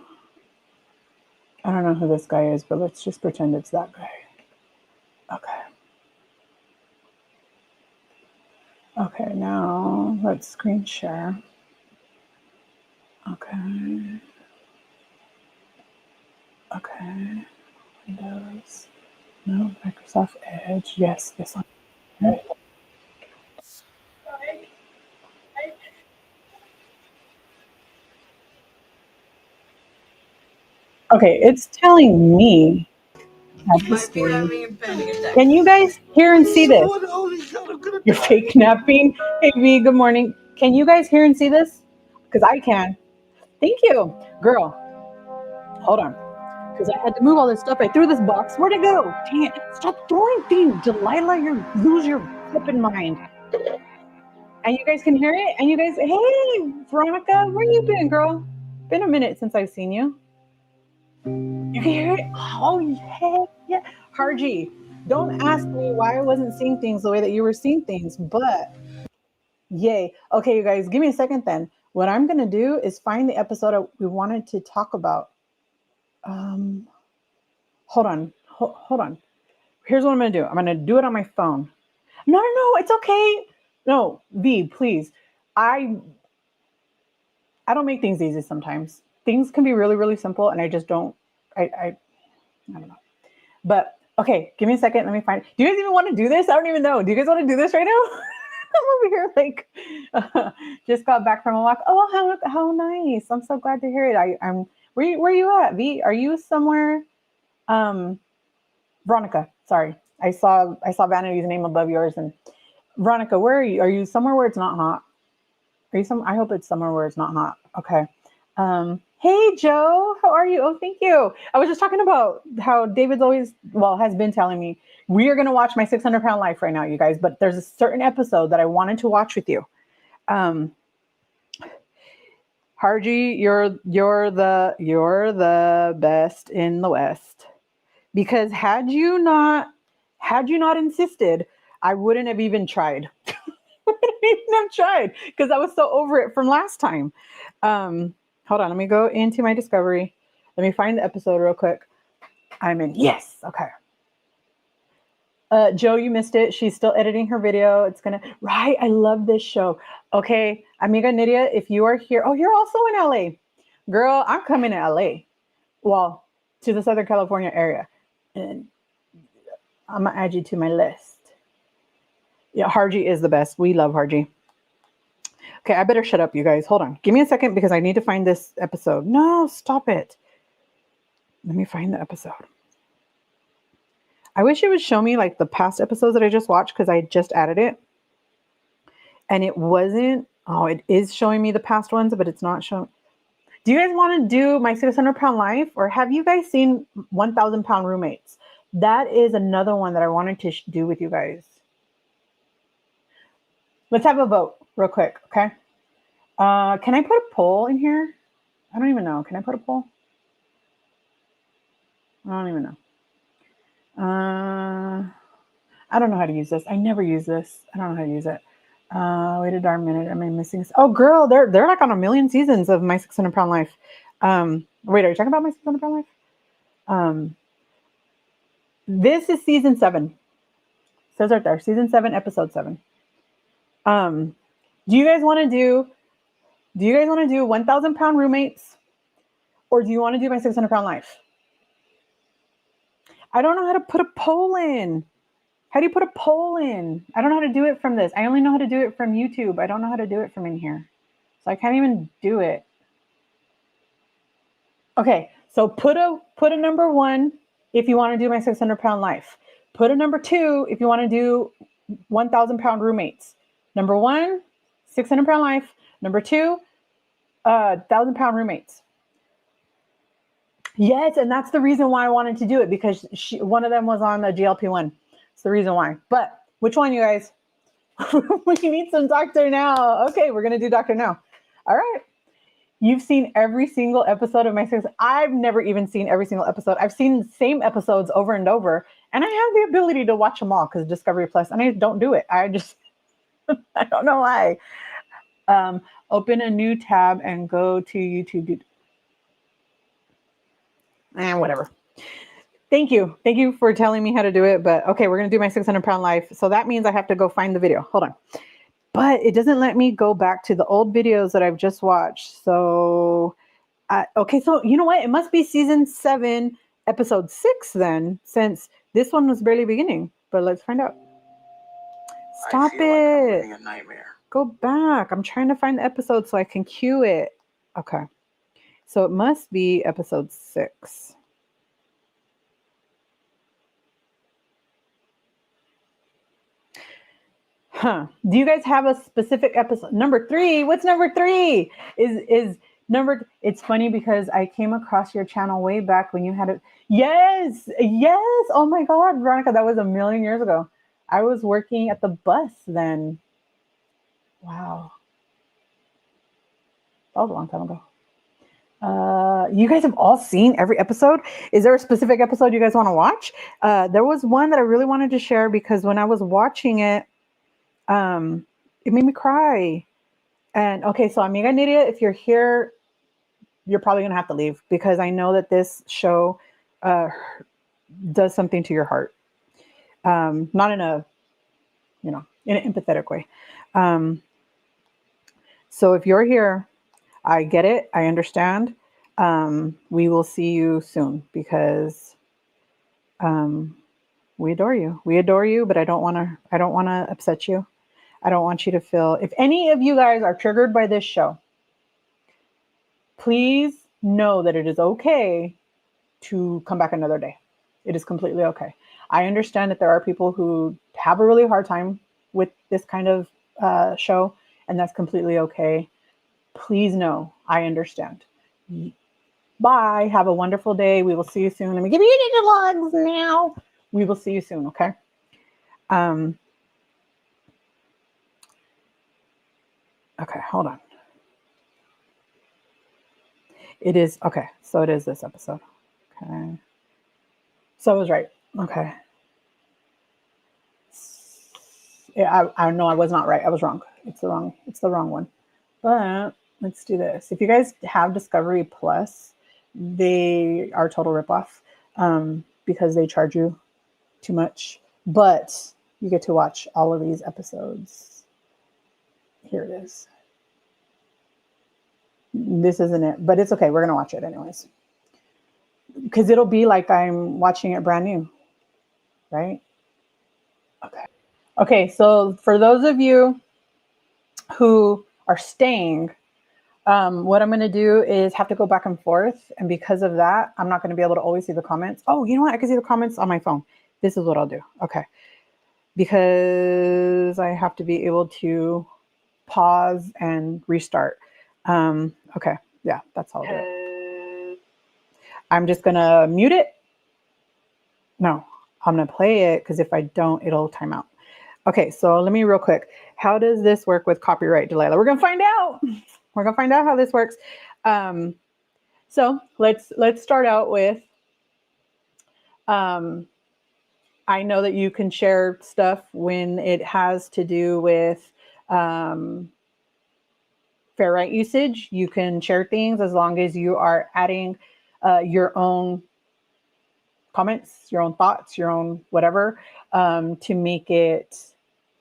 I don't know who this guy is, but let's just pretend it's that guy. Okay. Okay, now let's screen share. Okay. Okay. Windows. No, Microsoft Edge. Yes, this one. Right. Okay, it's telling me at this stage. Can you guys hear and see this? You're fake napping. Hey V, good morning. Can you guys hear and see this? Because I can. Thank you. Girl, hold on. Because I had to move all this stuff. I threw this box. Where'd it go? Dang it. Stop throwing things. Delilah, you lose your flipping mind. And you guys can hear it? And you guys, hey, Veronica, where you been, girl? Been a minute since I've seen you. You can hear it? Oh, heck yeah. Harji, don't ask me why I wasn't seeing things the way that you were seeing things, but yay. Okay, you guys, give me a second then. What I'm going to do is find the episode we wanted to talk about. Hold on. Here's what I'm going to do. I'm going to do it on my phone. No, it's okay. No, V, please. I don't make things easy sometimes. Things can be really, really simple, and I just don't. I don't know. But okay, give me a second. Let me find. Do you guys even want to do this? I don't even know. Do you guys want to do this right now? I'm over here like just got back from a walk. Oh, how nice! I'm so glad to hear it. I'm. Where you at, V? Are you somewhere? Veronica, Sorry. I saw Vanity's name above yours. And Veronica, where are you? Are you somewhere where it's not hot? I hope it's somewhere where it's not hot. Okay. Hey Joe, how are you? Oh, thank you. I was just talking about how David's has been telling me we are going to watch My 600-Pound Life right now, you guys, but there's a certain episode that I wanted to watch with you. Harji, you're the best in the West. Because had you not insisted, I wouldn't have even tried. I wouldn't even have tried because I was so over it from last time. Hold on, let me go into my discovery. Let me find the episode real quick. I'm in. Yes. Okay. Joe, you missed it. She's still editing her video. Right. I love this show. Okay. Amiga Nydia, if you are here, oh, you're also in LA. Girl, I'm coming to LA. Well, to the Southern California area. And I'm going to add you to my list. Yeah, Harji is the best. We love Harji. Okay, I better shut up, you guys. Hold on. Give me a second because I need to find this episode. No, stop it. Let me find the episode. I wish it would show me like the past episodes that I just watched because I just added it. And it wasn't. Oh, it is showing me the past ones, but it's not showing. Do you guys want to do My 600-Pound Life? Or have you guys seen 1,000-Pound Roommates? That is another one that I wanted to do with you guys. Let's have a vote real quick, okay? Can I put a poll in here? I don't even know. Can I put a poll? I don't even know. I don't know how to use this. I never use this. I don't know how to use it. Wait a darn minute. Am I missing? Oh, girl, they're like on 1 million seasons of My 600-Pound Life. Wait, are you talking about My 600-Pound Life? This is season 7. It says right there, season 7, episode 7. Do you guys want to do 1,000-Pound Roommates, or do you want to do My 600-Pound Life? I don't know how to put a poll in. How do you put a poll in? I don't know how to do it from this. I only know how to do it from YouTube. I don't know how to do it from in here. So I can't even do it. Okay, so put a number 1 if you want to do My 600-Pound Life. Put a number 2 if you want to do 1,000-Pound Roommates. Number 1, 600-Pound Life. Number 2, 1,000-Pound Roommates. Yes, and that's the reason why I wanted to do it, because one of them was on the GLP-1. It's the reason why. But which one, you guys? We need some Dr. Now. Okay, we're going to do Dr. Now. All right. You've seen every single episode of My 6. I've never even seen every single episode. I've seen the same episodes over and over, and I have the ability to watch them all because Discovery Plus, and I don't do it. I just, I don't know why. Open a new tab and go to YouTube. Whatever. Thank you. Thank you for telling me how to do it. But okay, we're going to do My 600-Pound Life. So that means I have to go find the video. Hold on. But it doesn't let me go back to the old videos that I've just watched. So, okay. So you know what? It must be season 7, episode 6 then, since this one was barely beginning. But let's find out. Stop it. Like I'm living a nightmare. Go back. I'm trying to find the episode so I can cue it. Okay. So it must be episode 6. Huh. Do you guys have a specific episode? Number 3. What's number 3? Is number. It's funny because I came across your channel way back when you had it. Yes. Oh my God, Veronica, that was 1 million years ago. I was working at the bus then. Wow. That was a long time ago. You guys have all seen every episode. Is there a specific episode you guys want to watch? There was one that I really wanted to share because when I was watching it, it made me cry. And okay, so Amiga Nydia, if you're here, you're probably gonna have to leave because I know that this show does something to your heart. Not in a, in an empathetic way. So if you're here, I get it. I understand. We will see you soon because we adore you. We adore you, but I don't want to upset you. I don't want you to feel, if any of you guys are triggered by this show, please know that it is okay to come back another day. It is completely okay. I understand that there are people who have a really hard time with this kind of show, and that's completely okay. Please know, I understand. Bye. Have a wonderful day. We will see you soon. Let me give you the logs now. We will see you soon, okay? Okay, hold on. It is, okay, so it is this episode. Okay. So I was right. Okay. Yeah, I know I was not right. I was wrong. It's the wrong one. But let's do this. If you guys have Discovery Plus, they are total ripoff because they charge you too much. But you get to watch all of these episodes. Here it is. This isn't it, but it's okay. We're gonna watch it anyways because it'll be like I'm watching it brand new, right? Okay. Okay. So for those of you who are staying, what I'm going to do is have to go back and forth. And because of that, I'm not going to be able to always see the comments. Oh, you know what? I can see the comments on my phone. This is what I'll do. Okay. Because I have to be able to pause and restart. Okay. Yeah, that's how I'll do it. I'm just going to mute it. No, I'm going to play it because if I don't, it'll time out. Okay, so let me real quick. How does this work with copyright, Delilah? We're going to find out. We're going to find out how this works. So let's start out with, I know that you can share stuff when it has to do with fair right usage. You can share things as long as you are adding your own comments, your own thoughts, your own whatever, to make it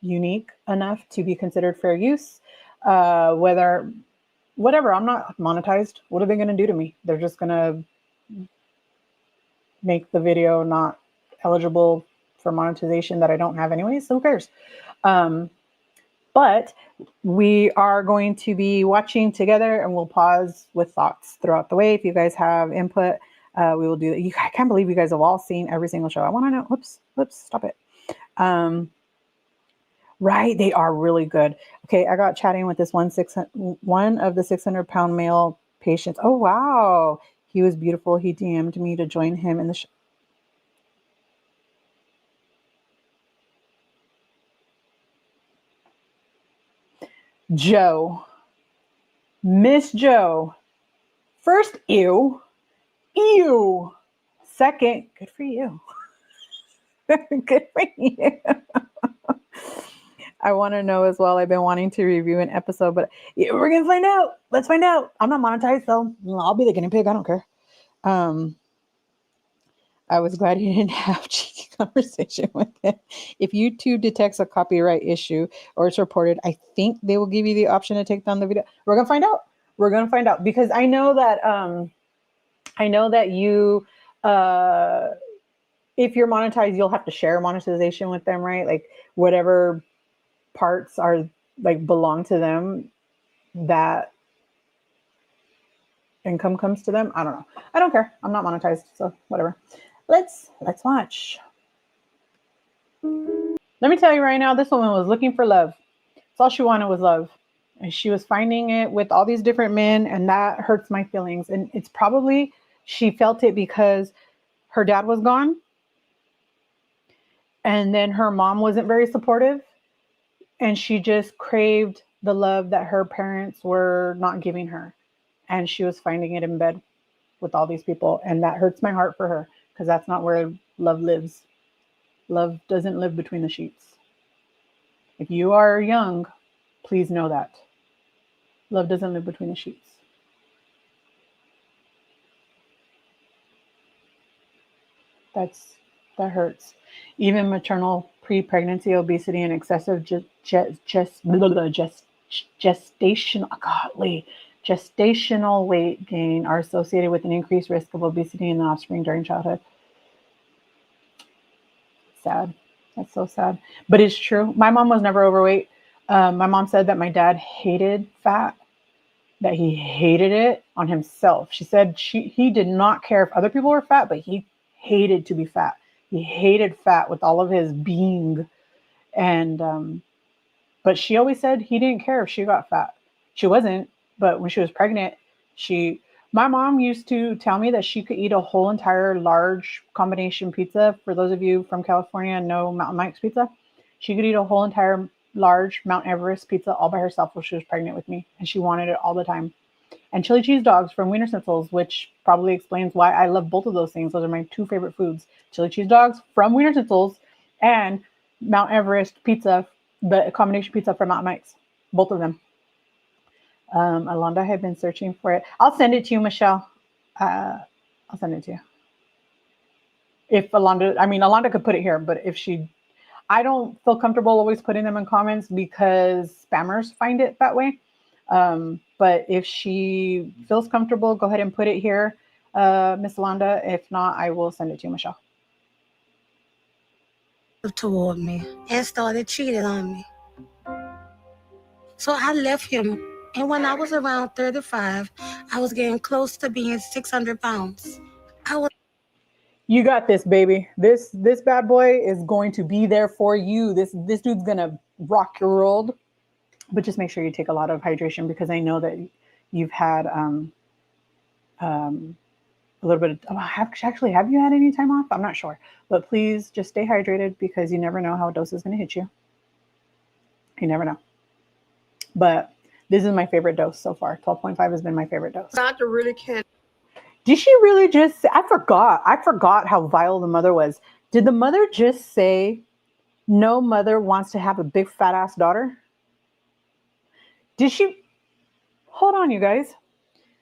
unique enough to be considered fair use. Whatever, I'm not monetized. What are they going to do to me? They're just going to make the video not eligible for monetization that I don't have anyway, so who cares? But we are going to be watching together and we'll pause with thoughts throughout the way. If you guys have input, we will do that. I can't believe you guys have all seen every single show. I want to know. Whoops, stop it. Right, they are really good. Okay, I got chatting with this one of the 600-pound male patients. Oh, wow. He was beautiful. He DM'd me to join him in the show. Joe. Miss Joe. First, ew. Ew. Second, good for you. Good for you. I want to know as well. I've been wanting to review an episode, but we're going to find out. Let's find out. I'm not monetized, so I'll be the guinea pig. I don't care. I was glad he didn't have cheeky conversation with him. If YouTube detects a copyright issue or it's reported, I think they will give you the option to take down the video. We're going to find out. We're going to find out because I know that you, if you're monetized, you'll have to share monetization with them, right? Like whatever parts are like belong to them, that income comes to them. I don't know. I don't care. I'm not monetized, so whatever. Let's watch. Let me tell you right now, this woman was looking for love. That's all she wanted was love. And she was finding it with all these different men, and that hurts my feelings. And it's probably, she felt it because her dad was gone. And then her mom wasn't very supportive. And she just craved the love that her parents were not giving her. And she was finding it in bed with all these people. And that hurts my heart for her because that's not where love lives. Love doesn't live between the sheets. If you are young, please know that. Love doesn't live between the sheets. That hurts. Even maternal pre-pregnancy obesity and excessive gestational weight gain are associated with an increased risk of obesity in the offspring during childhood. Sad. That's so sad. But it's true. My mom was never overweight. My mom said that my dad hated fat, that he hated it on himself. She said he did not care if other people were fat, but he hated to be fat. He hated fat with all of his being. And but she always said he didn't care if she got fat. She wasn't, but when she was pregnant, she my mom used to tell me that she could eat a whole entire large combination pizza. For those of you from California and know Mountain Mike's pizza, she could eat a whole entire large Mount Everest pizza all by herself while she was pregnant with me, and she wanted it all the time. And chili cheese dogs from Wiener Schnitzels, which probably explains why I love both of those things. Those are my two favorite foods: chili cheese dogs from Wiener Schnitzels and Mount Everest pizza, the combination pizza from Mountain Mike's. Both of them. Alonda had been searching for it. I'll send it to you, Michelle. I'll send it to you. If Alonda could put it here, but I don't feel comfortable always putting them in comments because spammers find it that way. But if she feels comfortable, go ahead and put it here, Miss Alonda. If not, I will send it to you, Michelle. Toward me and started cheating on me. So I left him. And when I was around 35, I was getting close to being 600 pounds. You got this, baby. This bad boy is going to be there for you. This dude's gonna rock your world. But just make sure you take a lot of hydration, because I know that you've had a little bit of. Have you had any time off? I'm not sure, but please just stay hydrated, because you never know how a dose is going to hit you. You never know. But this is my favorite dose so far. 12.5 has been my favorite dose. Doctor really can't. Did she really just say, I forgot how vile the mother was. Did the mother just say no mother wants to have a big fat ass daughter? Did she? Hold on, you guys.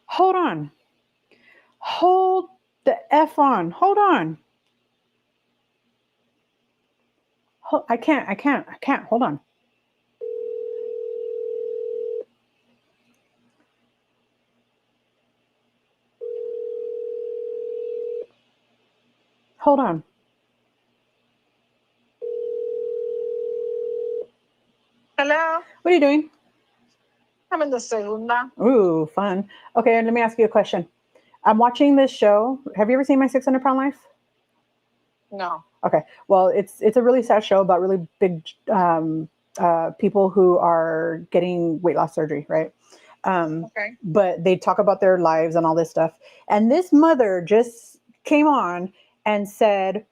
Hold on. Hold the F on. Hold on. I can't. Hold on. Hold on. Hello? What are you doing? I'm in the segunda. Ooh, fun. Okay, let me ask you a question. I'm watching this show. Have you ever seen My 600-Pound Life? No. Okay. Well, it's a really sad show about really big people who are getting weight loss surgery, right? Okay. But they talk about their lives and all this stuff. And this mother just came on and said,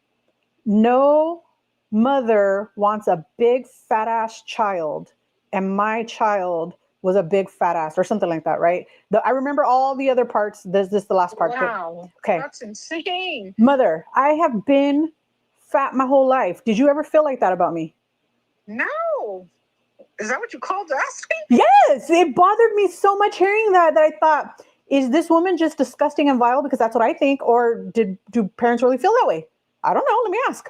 no mother wants a big fat ass child, and my child was a big fat ass, or something like that, right? I remember all the other parts. This the last part. Wow. Okay. That's insane. Mother, I have been fat my whole life. Did you ever feel like that about me? No. Is that what you called asking? Yes. It bothered me so much hearing that I thought, is this woman just disgusting and vile because that's what I think, or do parents really feel that way? I don't know. Let me ask.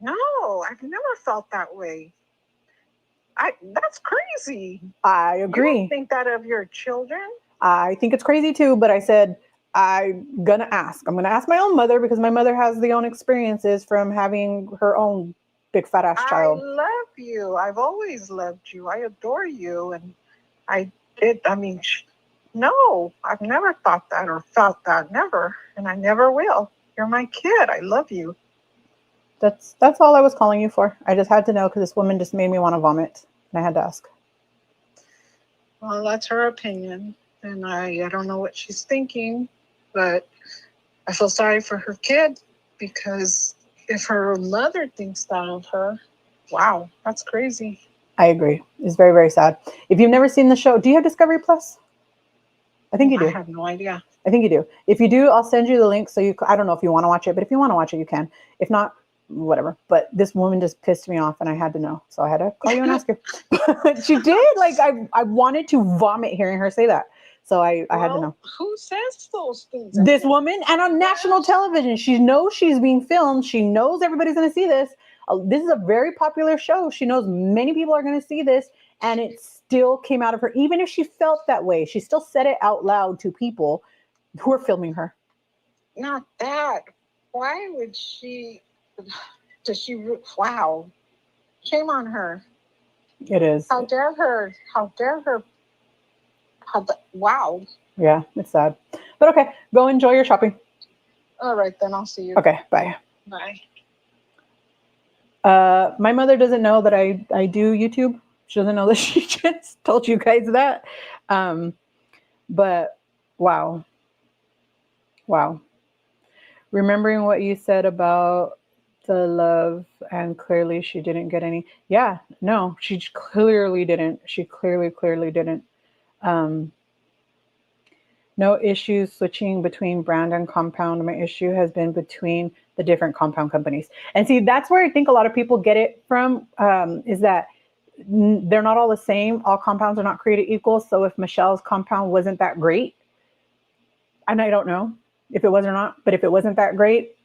No, I've never felt that way. That's crazy. I agree. You don't think that of your children? I think it's crazy too, but I said, I'm going to ask. I'm going to ask my own mother, because my mother has the own experiences from having her own big fat ass child. I love you. I've always loved you. I adore you. And no, I've never thought that or felt that. Never. And I never will. You're my kid. I love you. That's all I was calling you for. I just had to know, because this woman just made me want to vomit, and I had to ask. Well, that's her opinion, and I don't know what she's thinking, but I feel sorry for her kid, because if her mother thinks that of her, wow, that's crazy. I agree. It's very, very sad. If you've never seen the show, do you have Discovery Plus? I think you do. I have no idea. I think you do. If you do, I'll send you the link. So I don't know if you want to watch it, but if you want to watch it, you can. If not, whatever. But this woman just pissed me off, and I had to know. So I had to call you and ask you. She did. Like, I wanted to vomit hearing her say that. So I had to know. Who says those things? This woman, and on national television. She knows she's being filmed. She knows everybody's going to see this. This is a very popular show. She knows many people are going to see this, and it still came out of her. Even if she felt that way, she still said it out loud to people who are filming her. Not that. Why would she? Does she? Wow. Shame on her. It is. How dare her? How dare her? Wow. Yeah, it's sad. But okay, go enjoy your shopping. All right, then I'll see you. Okay, bye. Bye. My mother doesn't know that I do YouTube. She doesn't know that she just told you guys that. But wow. Remembering what you said about the love, and clearly she didn't get any. Yeah, no, she clearly didn't. She clearly didn't. Um, no issues switching between brand and compound. My issue has been between the different compound companies. And see, that's where I think a lot of people get it from, is that they're not all the same. All compounds are not created equal. So if Michelle's compound wasn't that great, and I don't know if it was or not, but if it wasn't that great,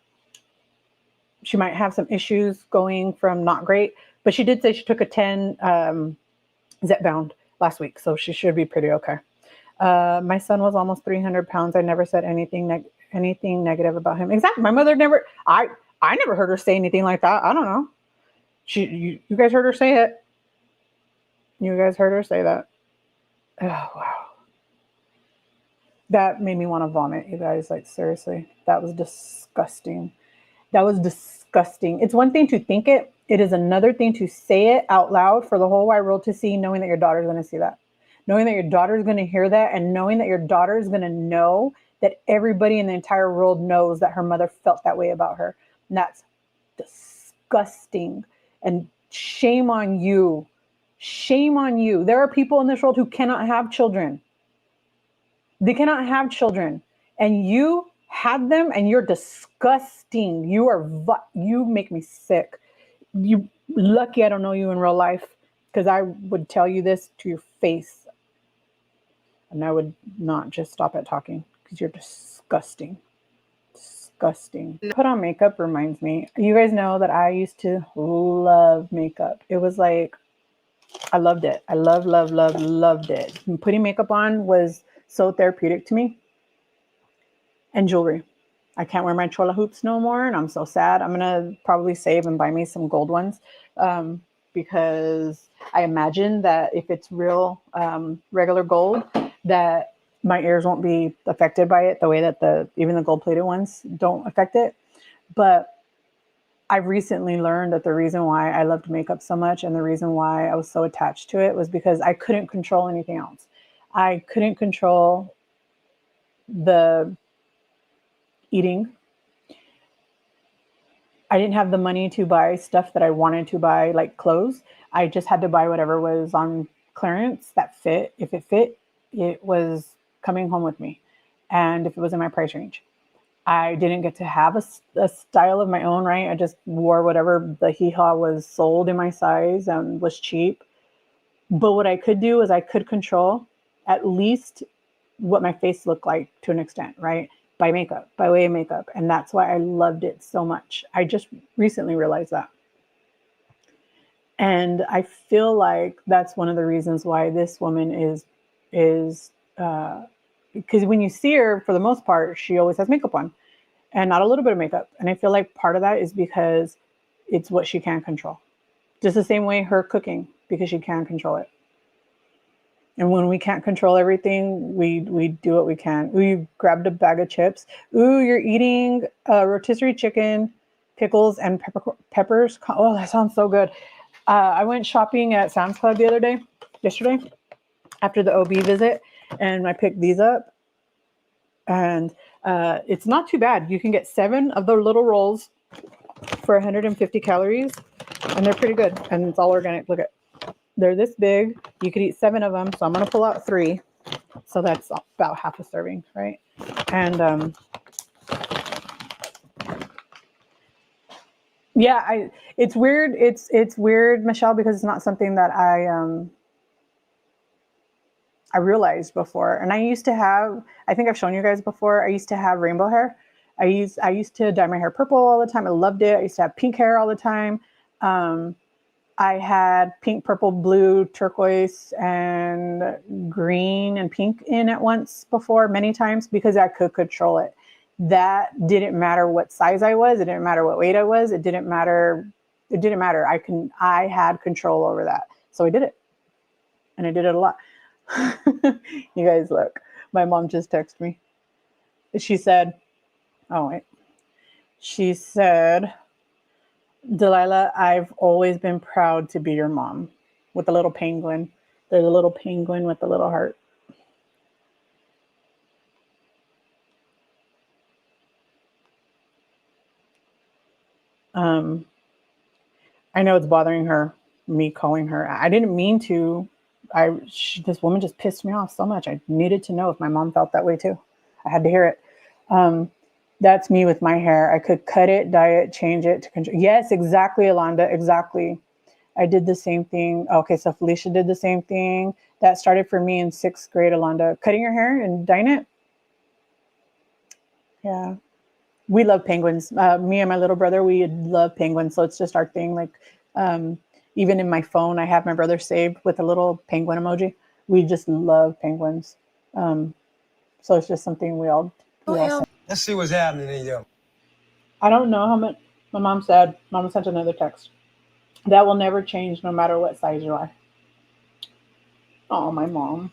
she might have some issues going from not great. But she did say she took a 10 Zepbound last week, so she should be pretty okay. My son was almost 300 pounds. I never said anything negative about him. Exactly. My mother never. I never heard her say anything like that. I don't know. You guys heard her say it. You guys heard her say that. Oh wow. That made me want to vomit, you guys. Like seriously, that was disgusting. That was disgusting. It's one thing to think it. It is another thing to say it out loud for the whole wide world to see, knowing that your daughter's going to see that. Knowing that your daughter is going to hear that, and knowing that your daughter is going to know that everybody in the entire world knows that her mother felt that way about her. And that's disgusting. And shame on you. Shame on you. There are people in this world who cannot have children. They cannot have children. And you had them, and you're disgusting. You make me sick. You lucky I don't know you in real life, because I would tell you this to your face. And I would not just stop at talking, because you're disgusting. Disgusting. Put on makeup reminds me. You guys know that I used to love makeup. It was like, I loved it. I loved it. And putting makeup on was so therapeutic to me. And jewelry. I can't wear my chola hoops no more, and I'm so sad. I'm gonna probably save and buy me some gold ones, because I imagine that if it's real regular gold, that my ears won't be affected by it the way that even the gold-plated ones don't affect it. But I've recently learned that the reason why I loved makeup so much, and the reason why I was so attached to it, was because I couldn't control anything else. I couldn't control the eating. I didn't have the money to buy stuff that I wanted to buy, like clothes. I just had to buy whatever was on clearance that fit. If it fit, it was coming home with me. And if it was in my price range, I didn't get to have a style of my own, right? I just wore whatever the hee-haw was sold in my size and was cheap. But what I could do is I could control at least what my face looked like to an extent, right? By way of makeup. And that's why I loved it so much. I just recently realized that. And I feel like that's one of the reasons why this woman is because when you see her, for the most part, she always has makeup on and not a little bit of makeup. And I feel like part of that is because it's what she can control. Just the same way her cooking, because she can control it. And when we can't control everything, we do what we can. Ooh, you grabbed a bag of chips. Ooh, you're eating rotisserie chicken, pickles, and peppers. Oh, that sounds so good. I went shopping at Sam's Club yesterday, after the OB visit, and I picked these up. And it's not too bad. You can get 7 of the little rolls for 150 calories, and they're pretty good. And it's all organic. Look at. They're this big. You could eat 7 of them. So I'm going to pull out 3. So that's about half a serving, right? And yeah, it's weird. It's weird, Michelle, because it's not something that I realized before. And I used to have, I think I've shown you guys before, I used to have rainbow hair. I used to dye my hair purple all the time. I loved it. I used to have pink hair all the time. I had pink, purple, blue, turquoise, and green and pink in at once before, many times, because I could control it. That didn't matter what size I was. It didn't matter what weight I was. It didn't matter. I had control over that. So I did it. And I did it a lot. You guys, look. My mom just texted me. She said, oh, wait. She said, Delilah, I've always been proud to be your mom. With the little penguin. There's a little penguin with the little heart. I know it's bothering her, me calling her. I didn't mean to. This woman just pissed me off so much. I needed to know if my mom felt that way too. I had to hear it. That's me with my hair. I could cut it, dye it, change it to control. Yes, exactly, Alonda. Exactly. I did the same thing. Okay, so Felicia did the same thing. That started for me in 6th grade, Alonda. Cutting your hair and dyeing it. Yeah. We love penguins. Me and my little brother, we love penguins. So it's just our thing. Like, even in my phone, I have my brother saved with a little penguin emoji. We just love penguins. So it's just something we all say. Let's see what's happening in you. I don't know how much my mom said. Mom sent another text. That will never change no matter what size you are. Oh, my mom.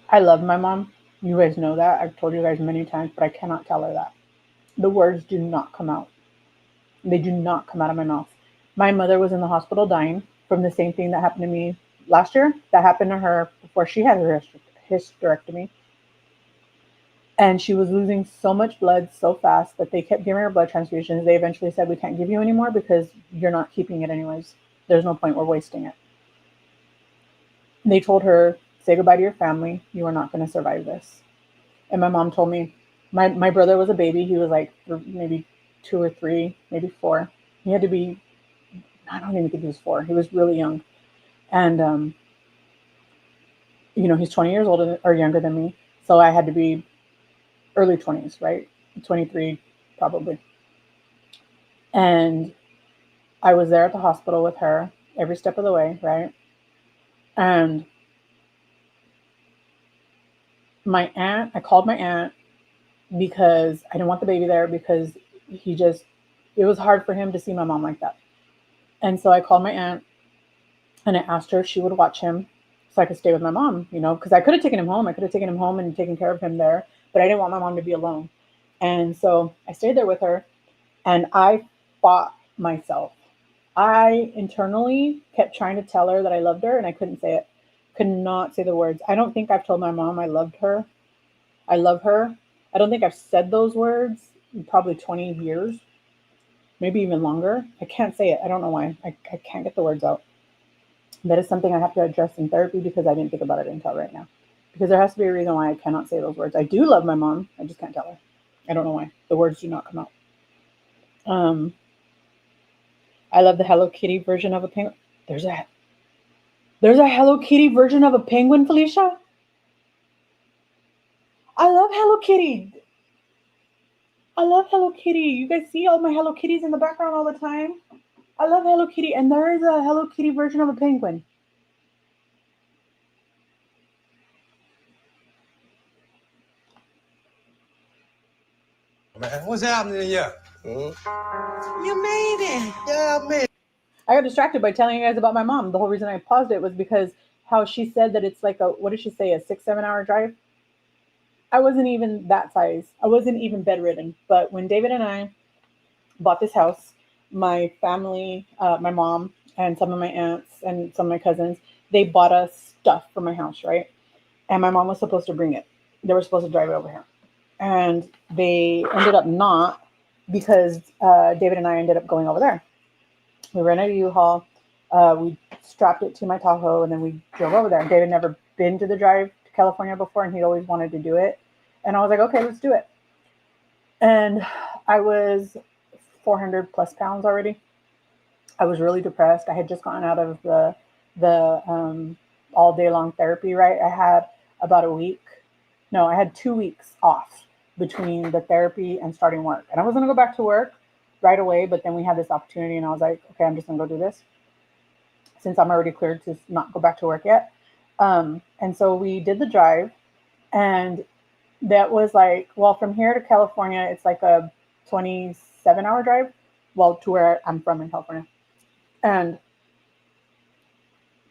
I love my mom. You guys know that. I've told you guys many times, but I cannot tell her that. The words do not come out. They do not come out of my mouth. My mother was in the hospital dying from the same thing that happened to me last year. That happened to her before she had her hysterectomy. And she was losing so much blood so fast that they kept giving her blood transfusions. They eventually said, we can't give you anymore because you're not keeping it anyways. There's no point. We're wasting it. They told her, say goodbye to your family. You are not going to survive this. And my mom told me, my brother was a baby. He was like maybe 2 or 3, maybe 4. He had to be, I don't even think he was 4. He was really young. And, he's 20 years older or younger than me. So I had to be early 20s, right? 23, probably. And I was there at the hospital with her every step of the way, right? And I called my aunt because I didn't want the baby there because it was hard for him to see my mom like that. And so I called my aunt and I asked her if she would watch him so I could stay with my mom, because I could have taken him home. I could have taken him home and taken care of him there, but I didn't want my mom to be alone. And so I stayed there with her and I fought myself. I internally kept trying to tell her that I loved her and I couldn't say it. Could not say the words. I don't think I've told my mom I loved her. I love her. I don't think I've said those words in probably 20 years, maybe even longer. I can't say it. I don't know why. I can't get the words out. That is something I have to address in therapy because I didn't think about it until right now. Because there has to be a reason why I cannot say those words. I do love my mom. I just can't tell her. I don't know why. The words do not come out. I love the Hello Kitty version of a penguin. There's a Hello Kitty version of a penguin, Felicia? I love Hello Kitty. I love Hello Kitty. You guys see all my Hello Kitties in the background all the time? I love Hello Kitty. And there is a Hello Kitty version of a penguin. Man, what's happening here? You made it. Yeah, man. I got distracted by telling you guys about my mom. The whole reason I paused it was because how she said that it's like what did she say, a 6-7 hour drive? I wasn't even that size. I wasn't even bedridden. But when David and I bought this house, my family, my mom, and some of my aunts and some of my cousins, they bought us stuff for my house, right? And my mom was supposed to bring it. They were supposed to drive it over here. And they ended up not because David and I ended up going over there. We rented a U-Haul. We strapped it to my Tahoe, and then we drove over there. David never been to the drive to California before, and he always wanted to do it. And I was like, okay, let's do it. And I was 400 plus pounds already. I was really depressed. I had just gotten out of the all day long therapy, right? I had about a week. No, I had 2 weeks off between the therapy and starting work. And I was going to go back to work right away, but then we had this opportunity and I was like, okay, I'm just going to go do this since I'm already cleared to not go back to work yet. And so we did the drive, and that was like, well, from here to California, it's like a 27-hour drive, well, to where I'm from in California. And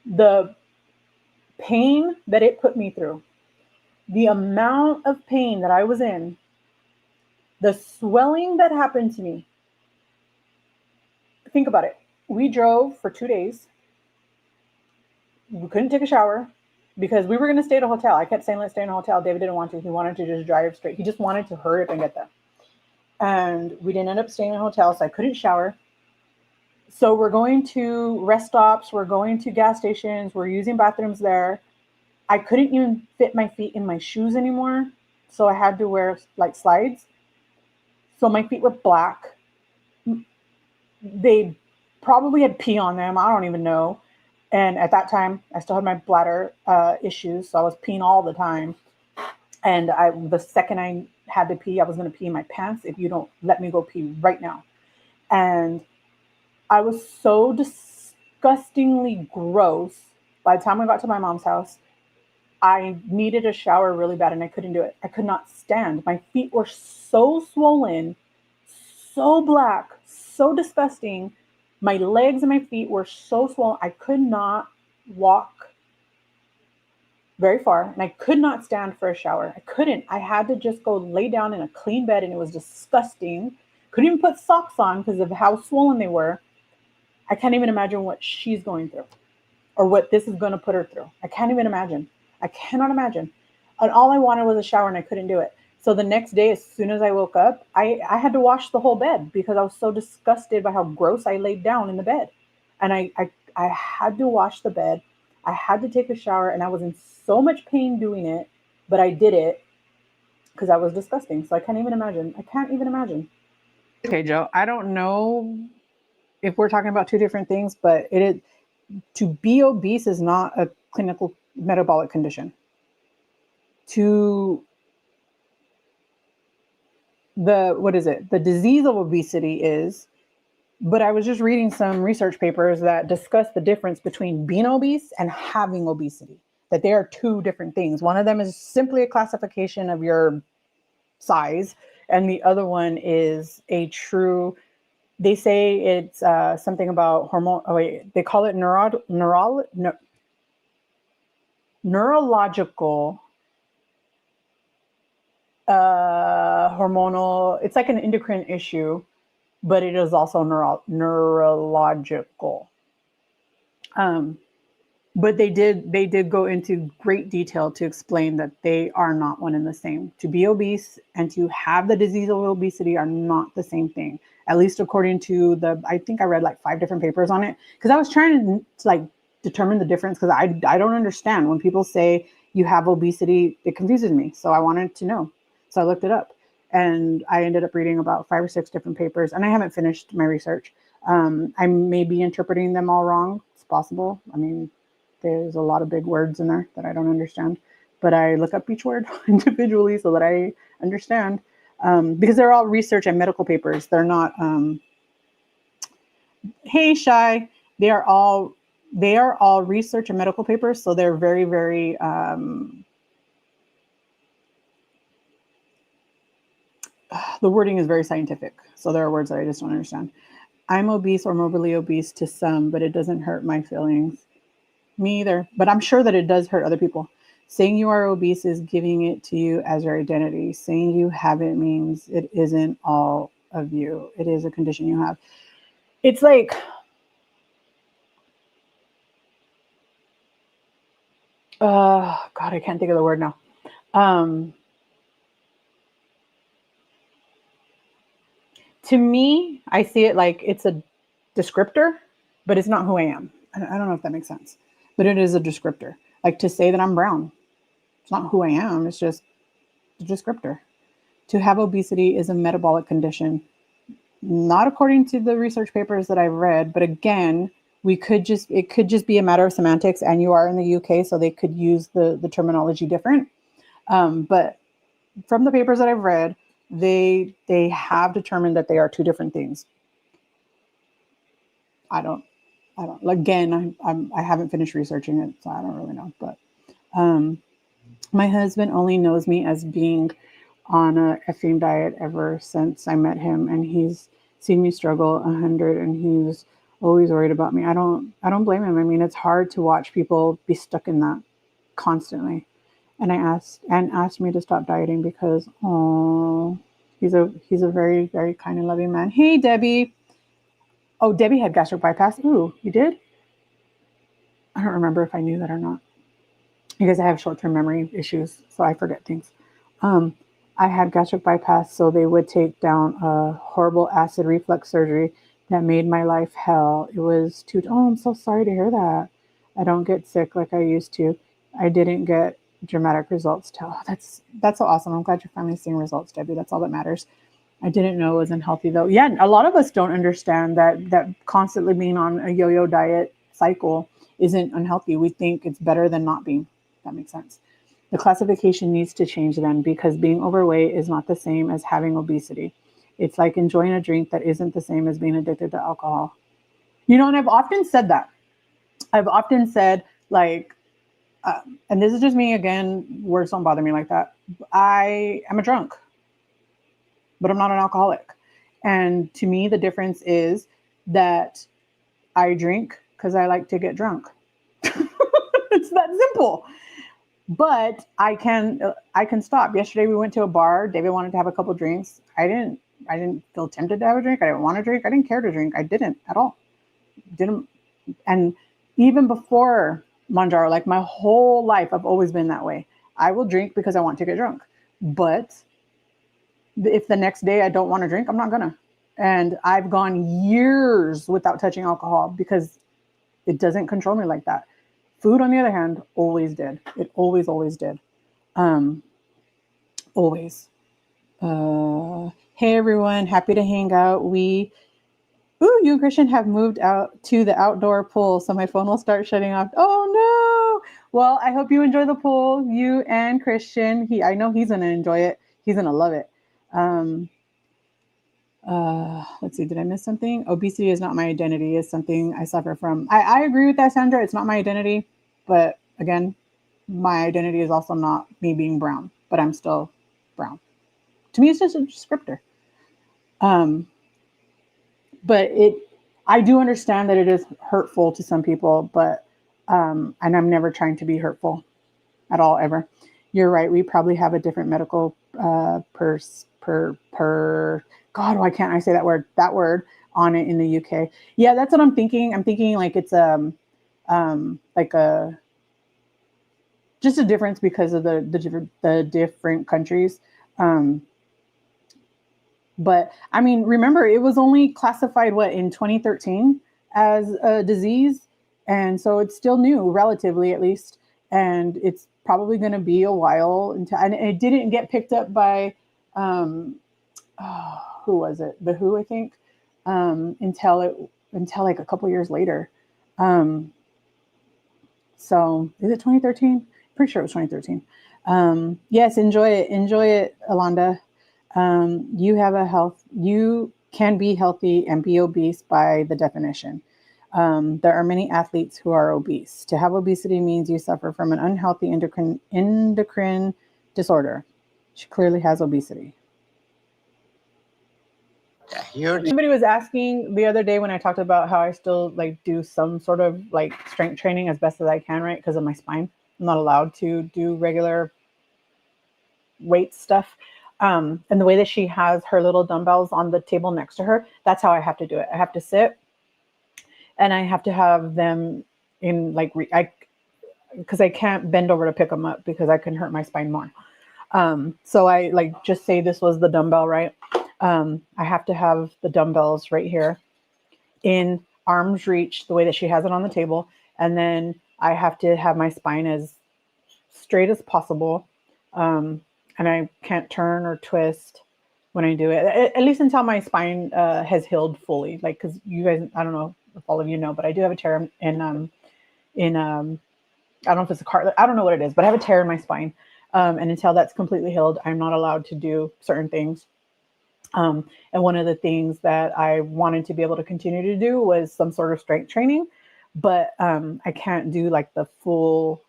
the pain that it put me through, the amount of pain that I was in The swelling that happened to me, think about it. We drove for 2 days. We couldn't take a shower because we were going to stay at a hotel. I kept saying, let's stay in a hotel. David didn't want to. He wanted to just drive straight. He just wanted to hurry up and get there. And we didn't end up staying in a hotel, so I couldn't shower. So we're going to rest stops. We're going to gas stations. We're using bathrooms there. I couldn't even fit my feet in my shoes anymore. So I had to wear like slides. So my feet were black. They probably had pee on them. I don't even know. And at that time, I still had my bladder issues. So I was peeing all the time. And the second I had to pee, I was going to pee in my pants if you don't let me go pee right now. And I was so disgustingly gross. By the time I got to my mom's house, I needed a shower really bad and I couldn't do it. I could not stand. My feet were so swollen, so black, so disgusting. My legs and my feet were so swollen. I could not walk very far and I could not stand for a shower. I couldn't. I had to just go lay down in a clean bed and it was disgusting. Couldn't even put socks on because of how swollen they were. I can't even imagine what she's going through or what this is going to put her through. I can't even imagine. I cannot imagine. And all I wanted was a shower and I couldn't do it. So the next day, as soon as I woke up, I had to wash the whole bed because I was so disgusted by how gross I laid down in the bed. And I had to wash the bed. I had to take a shower and I was in so much pain doing it, but I did it because I was disgusting. So I can't even imagine. I can't even imagine. Okay, Joe, I don't know if we're talking about two different things, but to be obese is not a clinical metabolic condition. The disease of obesity is, but I was just reading some research papers that discuss the difference between being obese and having obesity, that they are two different things. One of them is simply a classification of your size, and the other one is a true, they say it's something about hormone, they call it neurological hormonal, it's like an endocrine issue, but it is also neurological. But they did go into great detail to explain that they are not one and the same. To be obese and to have the disease of obesity are not the same thing, at least according to I think I read like 5 different papers on it, because I was trying to like determine the difference, because I don't understand when people say you have obesity. It confuses me, so I wanted to know. So I looked it up and I ended up reading about 5 or 6 different papers, and I haven't finished my research. I may be interpreting them all wrong. It's possible. I mean, there's a lot of big words in there that I don't understand, but I look up each word individually so that I understand, because they're all research and medical papers. They're not, hey, Shy, they are all research and medical papers. So they're very, very, the wording is very scientific. So there are words that I just don't understand. I'm obese or morbidly obese to some, but it doesn't hurt my feelings. Me either, but I'm sure that it does hurt other people. Saying you are obese is giving it to you as your identity. Saying you have it means it isn't all of you. It is a condition you have. It's like, God, I can't think of the word now. To me, I see it like it's a descriptor, but it's not who I am. I don't know if that makes sense, but it is a descriptor. Like to say that I'm brown, it's not who I am. It's just a descriptor. To have obesity is a metabolic condition, not according to the research papers that I've read, but again, it could just be a matter of semantics, and you are in the UK, so they could use the terminology different. But from the papers that I've read, they have determined that they are two different things. I don't, again, I haven't finished researching it, so I don't really know, but, my husband only knows me as being on a effing diet ever since I met him, and he's seen me struggle 100, and he's always worried about me. I don't blame him. I mean, it's hard to watch people be stuck in that constantly. And asked me to stop dieting because, oh, He's a very, very kind and loving man. Hey, Debbie. Oh, Debbie had gastric bypass. Ooh, you did? I don't remember if I knew that or not. Because I have short-term memory issues, so I forget things. Um, I had gastric bypass, so they would take down a horrible acid reflux surgery that made my life hell. It was too. Oh, I'm so sorry to hear that. I don't get sick like I used to. I didn't get dramatic results. That's so awesome. I'm glad you're finally seeing results, Debbie. That's all that matters. I didn't know it was unhealthy though. Yeah, a lot of us don't understand that constantly being on a yo-yo diet cycle isn't unhealthy. We think it's better than not being. That makes sense. The classification needs to change then, because being overweight is not the same as having obesity. It's like enjoying a drink that isn't the same as being addicted to alcohol. And I've often said that. I've often said, like, and this is just me again, words don't bother me like that. I am a drunk, but I'm not an alcoholic. And to me, the difference is that I drink because I like to get drunk. It's that simple. But I can stop. Yesterday we went to a bar. David wanted to have a couple drinks. I didn't feel tempted to have a drink. I didn't want to drink. I didn't care to drink. I didn't at all. Didn't. And even before Manjaro, like my whole life, I've always been that way. I will drink because I want to get drunk. But if the next day I don't want to drink, I'm not gonna. And I've gone years without touching alcohol because it doesn't control me like that. Food, on the other hand, always did. It always, always did. Always. Hey, everyone. Happy to hang out. You and Christian have moved out to the outdoor pool, so my phone will start shutting off. Oh, no. Well, I hope you enjoy the pool, you and Christian. I know he's going to enjoy it. He's going to love it. Let's see, did I miss something? Obesity is not my identity. It's something I suffer from. I agree with that, Sandra. It's not my identity. But again, my identity is also not me being brown, but I'm still brown. To me, it's just a descriptor. But I do understand that it is hurtful to some people, but, and I'm never trying to be hurtful at all, ever. You're right. We probably have a different medical, God, why can't I say that word on it in the UK? Yeah, that's what I'm thinking. I'm thinking like it's, like just a difference because of the different countries. But I mean, remember, it was only classified in 2013 as a disease, and so it's still new, relatively at least, and it's probably going to be a while until. And it didn't get picked up by, who was it? The WHO, I think, until like a couple years later. So is it 2013? Pretty sure it was 2013. Yes, enjoy it, Alonda. You can be healthy and be obese by the definition. There are many athletes who are obese. To have obesity means you suffer from an unhealthy endocrine disorder. She clearly has obesity. Somebody was asking the other day when I talked about how I still do some sort of strength training as best as I can, right? Because of my spine. I'm not allowed to do regular weight stuff. And the way that she has her little dumbbells on the table next to her, that's how I have to do it. I have to sit and I have to have them in because I can't bend over to pick them up because I can hurt my spine more. So I just say this was the dumbbell, right? I have to have the dumbbells right here in arm's reach, the way that she has it on the table. And then I have to have my spine as straight as possible. And I can't turn or twist when I do it, at least until my spine has healed fully. Because you guys, I don't know if all of you know, but I do have a tear in I don't know if it's a cartilage, I don't know what it is, but I have a tear in my spine. And until that's completely healed, I'm not allowed to do certain things. And one of the things that I wanted to be able to continue to do was some sort of strength training, but I can't do the full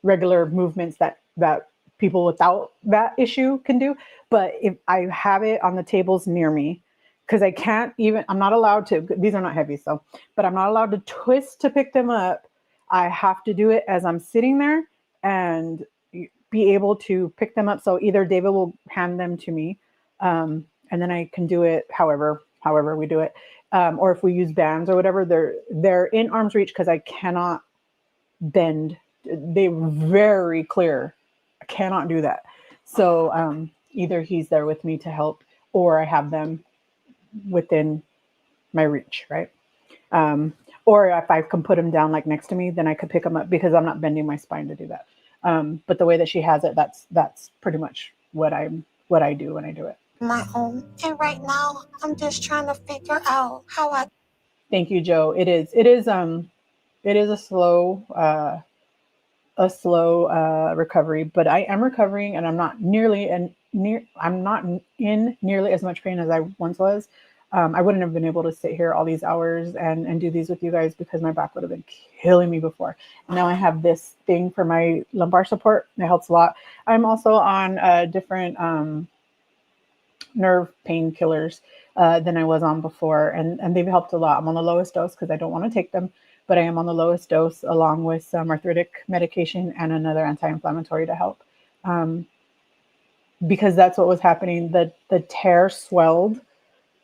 regular movements that people without that issue can do. But if I have it on the tables near me, because I'm not allowed to, these are not heavy, but I'm not allowed to twist to pick them up. I have to do it as I'm sitting there and be able to pick them up. So either David will hand them to me, And then I can do it however we do it. Or if we use bands or whatever, they're in arm's reach because I cannot bend. They're very clear. I cannot do that. So either he's there with me to help, or I have them within my reach, right? Or if I can put him down like next to me, then I could pick him up because I'm not bending my spine to do that. But the way that she has it, that's pretty much what I do when I do it. My own. And right now, I'm just trying to figure out how I. Thank you, Joe. It is a slow recovery, but I am recovering, and I'm not I'm not in nearly as much pain as I once was. I wouldn't have been able to sit here all these hours and do these with you guys because my back would have been killing me before. Now I have this thing for my lumbar support. It helps a lot. I'm also on different nerve painkillers than I was on before, and they've helped a lot. I'm on the lowest dose because I don't want to take them, but I am on the lowest dose along with some arthritic medication and another anti-inflammatory to help. Because that's what was happening. The tear swelled,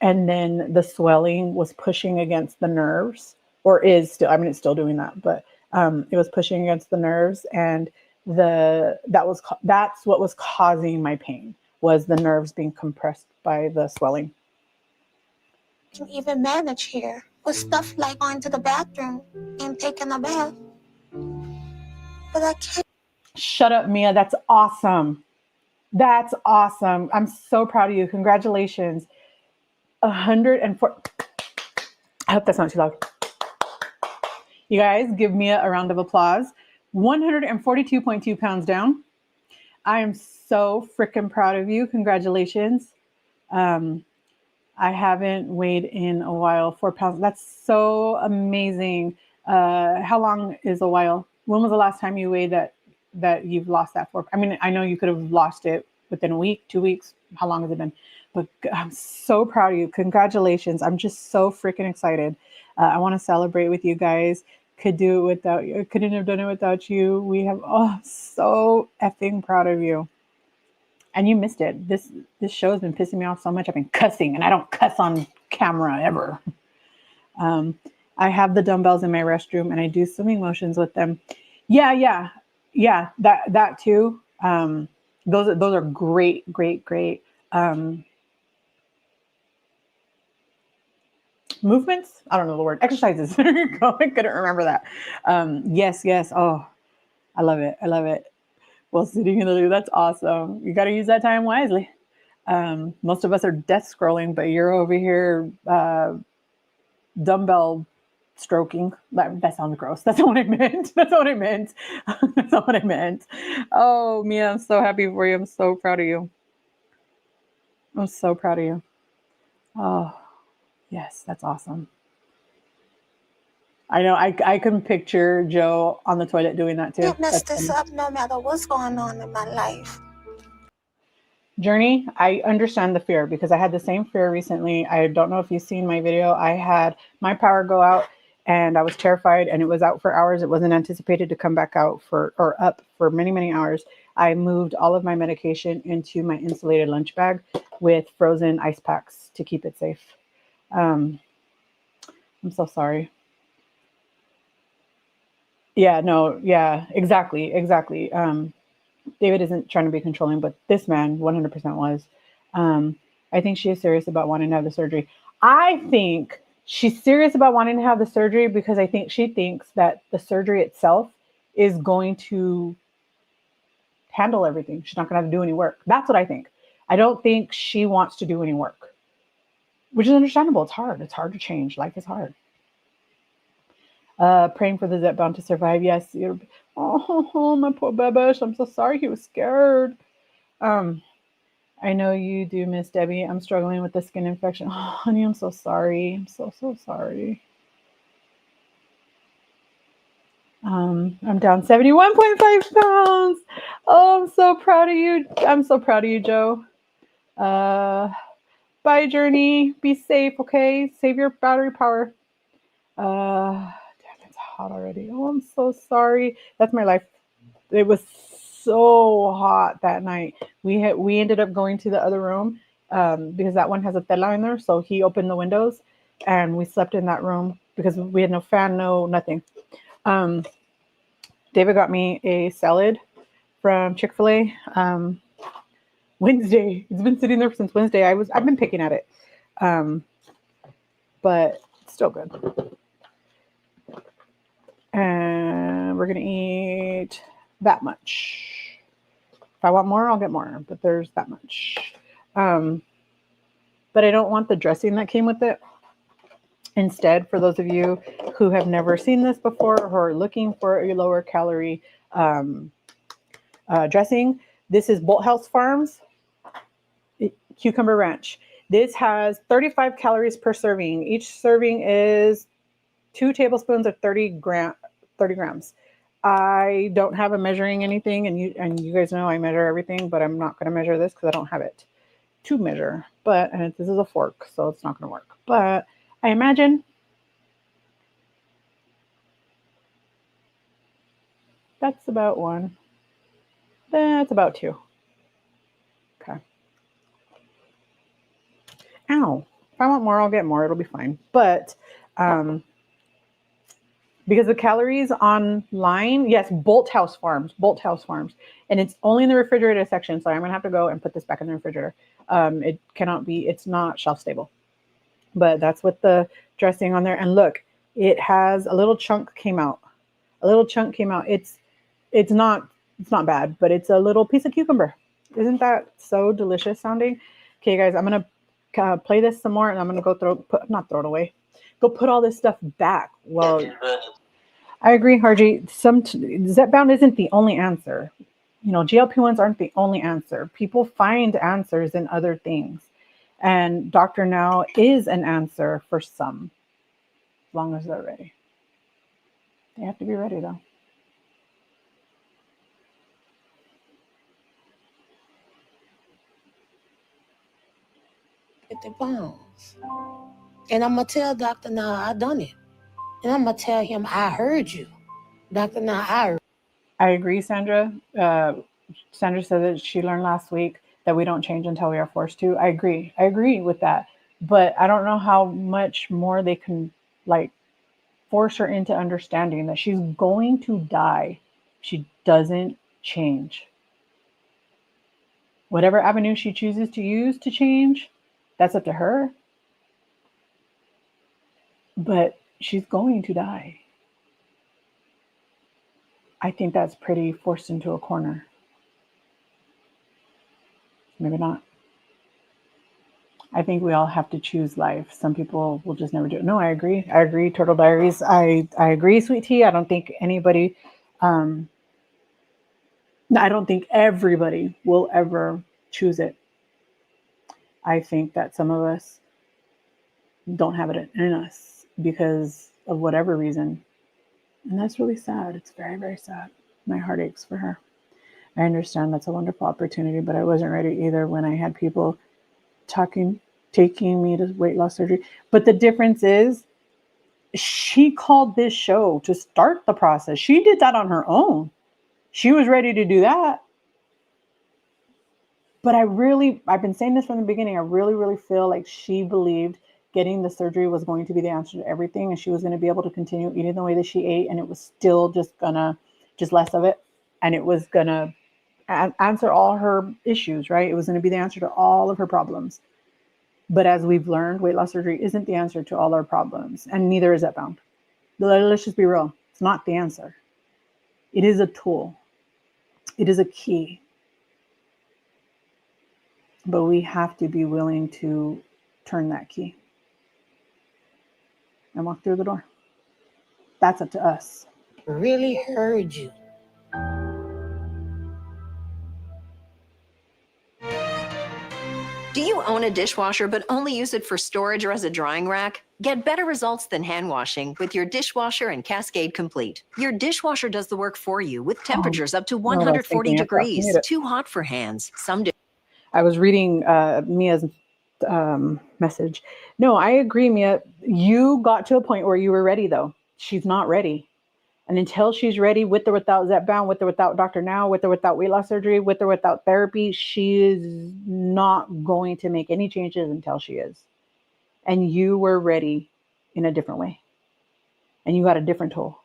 and then the swelling was pushing against the nerves, or is still. I mean, it's still doing that, but it was pushing against the nerves, and that's what was causing my pain, was the nerves being compressed by the swelling. Can even manage here with stuff like going to the bathroom and taking a bath, but I can't. Shut up, Mia. That's awesome. That's awesome. I'm so proud of you. Congratulations. 104. I hope that's not too loud. You guys, give Mia a round of applause. 142.2 pounds down. I am so freaking proud of you. Congratulations. I haven't weighed in a while. 4 pounds. That's so amazing. How long is a while? When was the last time you weighed that you've lost that 4? I mean, I know you could have lost it within a week, 2 weeks. How long has it been? But I'm so proud of you. Congratulations. I'm just so freaking excited. I want to celebrate with you guys. Could do it without you. Couldn't have done it without you. We have, so effing proud of you. And you missed it. This show has been pissing me off so much. I've been cussing, and I don't cuss on camera ever. I have the dumbbells in my restroom, and I do swimming motions with them. Yeah. That too. Those are great. Movements. I don't know the word. Exercises. There you go. I couldn't remember that. Yes. Oh, I love it. Well, sitting in the loo, that's awesome. You got to use that time wisely. Most of us are death scrolling, but you're over here dumbbell stroking. That sounds gross. That's not what I meant. That's not what I meant. Oh, Mia, I'm so happy for you. I'm so proud of you. Oh, yes, that's awesome. I know. I can picture Joe on the toilet doing that too. Can't mess this up no matter what's going on in my life. Journey, I understand the fear because I had the same fear recently. I don't know if you've seen my video. I had my power go out and I was terrified, and it was out for hours. It wasn't anticipated to come back out up for many, many hours. I moved all of my medication into my insulated lunch bag with frozen ice packs to keep it safe. I'm so sorry. Yeah, no, yeah, exactly. David isn't trying to be controlling, but this man 100% was. I think she is serious about wanting to have the surgery. I think she's serious about wanting to have the surgery because I think she thinks that the surgery itself is going to handle everything. She's not going to have to do any work. That's what I think. I don't think she wants to do any work, which is understandable. It's hard. It's hard to change. Life is hard. Praying for the Zep bound to survive. Yes. Oh, my poor Babish. I'm so sorry. He was scared. I know you do, Miss Debbie. I'm struggling with the skin infection. Oh, honey, I'm so sorry. I'm so sorry. I'm down 71.5 pounds. Oh, I'm so proud of you. I'm so proud of you, Joe. Bye, Journey. Be safe, okay? Save your battery power. Damn, it's hot already. Oh, I'm so sorry. That's my life. It was so hot that night. We ended up going to the other room, because that one has a tela in there. So he opened the windows and we slept in that room because we had no fan, no nothing. David got me a salad from Chick-fil-A Wednesday. It's been sitting there since Wednesday. I've been picking at it, but it's still good. And we're gonna eat that much. If I want more, I'll get more, but there's that much. But I don't want the dressing that came with it. Instead, for those of you who have never seen this before or are looking for a lower calorie dressing, this is Bolthouse Farms Cucumber Ranch. This has 35 calories per serving. Each serving is 2 tablespoons of 30 grams. I don't have a measuring anything, and you guys know I measure everything, but I'm not going to measure this because I don't have it to measure. And this is a fork, so it's not going to work. But I imagine that's about 1. That's about 2. Okay. Ow. If I want more, I'll get more. It'll be fine. But because the calories online, yes, Bolthouse Farms, and it's only in the refrigerator section. So I'm gonna have to go and put this back in the refrigerator. It cannot be. It's not shelf stable. But that's what the dressing on there. And look, it has a little chunk came out. It's not bad, but it's a little piece of cucumber. Isn't that so delicious sounding? Okay, guys, I'm gonna play this some more, and I'm gonna go not throw it away. Go put all this stuff back. Well, I agree, Harji. Zepbound isn't the only answer. GLP-1s aren't the only answer. People find answers in other things. And Dr. Now is an answer for some, as long as they're ready. They have to be ready, though. The pounds. And I'm going to tell Dr. Now I done it. And I'm going to tell him I heard you. Dr. Now I heard. I agree, Sandra. Sandra said that she learned last week that we don't change until we are forced to. I agree with that. But I don't know how much more they can force her into understanding that she's going to die. She doesn't change. Whatever avenue she chooses to use to change, that's up to her. But she's going to die. I think that's pretty forced into a corner. Maybe not. I think we all have to choose life. Some people will just never do it. No, I agree. Turtle Diaries. I agree, Sweet Tea. I don't think anybody, I don't think everybody will ever choose it. I think that some of us don't have it in us because of whatever reason. And that's really sad. It's very, very sad. My heart aches for her. I understand that's a wonderful opportunity, but I wasn't ready either when I had people taking me to weight loss surgery. But the difference is she called this show to start the process. She did that on her own. She was ready to do that. But I've been saying this from the beginning. I really, really feel like she believed getting the surgery was going to be the answer to everything. And she was going to be able to continue eating the way that she ate. And it was still just less of it. And it was going to answer all her issues, right? It was going to be the answer to all of her problems. But as we've learned, weight loss surgery isn't the answer to all our problems. And neither is Zepbound. Let's just be real. It's not the answer. It is a tool. It is a key. But we have to be willing to turn that key and walk through the door. That's up to us. Really heard you. Do you own a dishwasher but only use it for storage or as a drying rack? Get better results than hand washing with your dishwasher and Cascade Complete. Your dishwasher does the work for you with temperatures up to 140 degrees. Too hot for hands. I was reading Mia's message. No, I agree, Mia. You got to a point where you were ready, though. She's not ready. And until she's ready, with or without Zepbound, with or without Dr. Now, with or without weight loss surgery, with or without therapy, she is not going to make any changes until she is. And you were ready in a different way. And you got a different tool.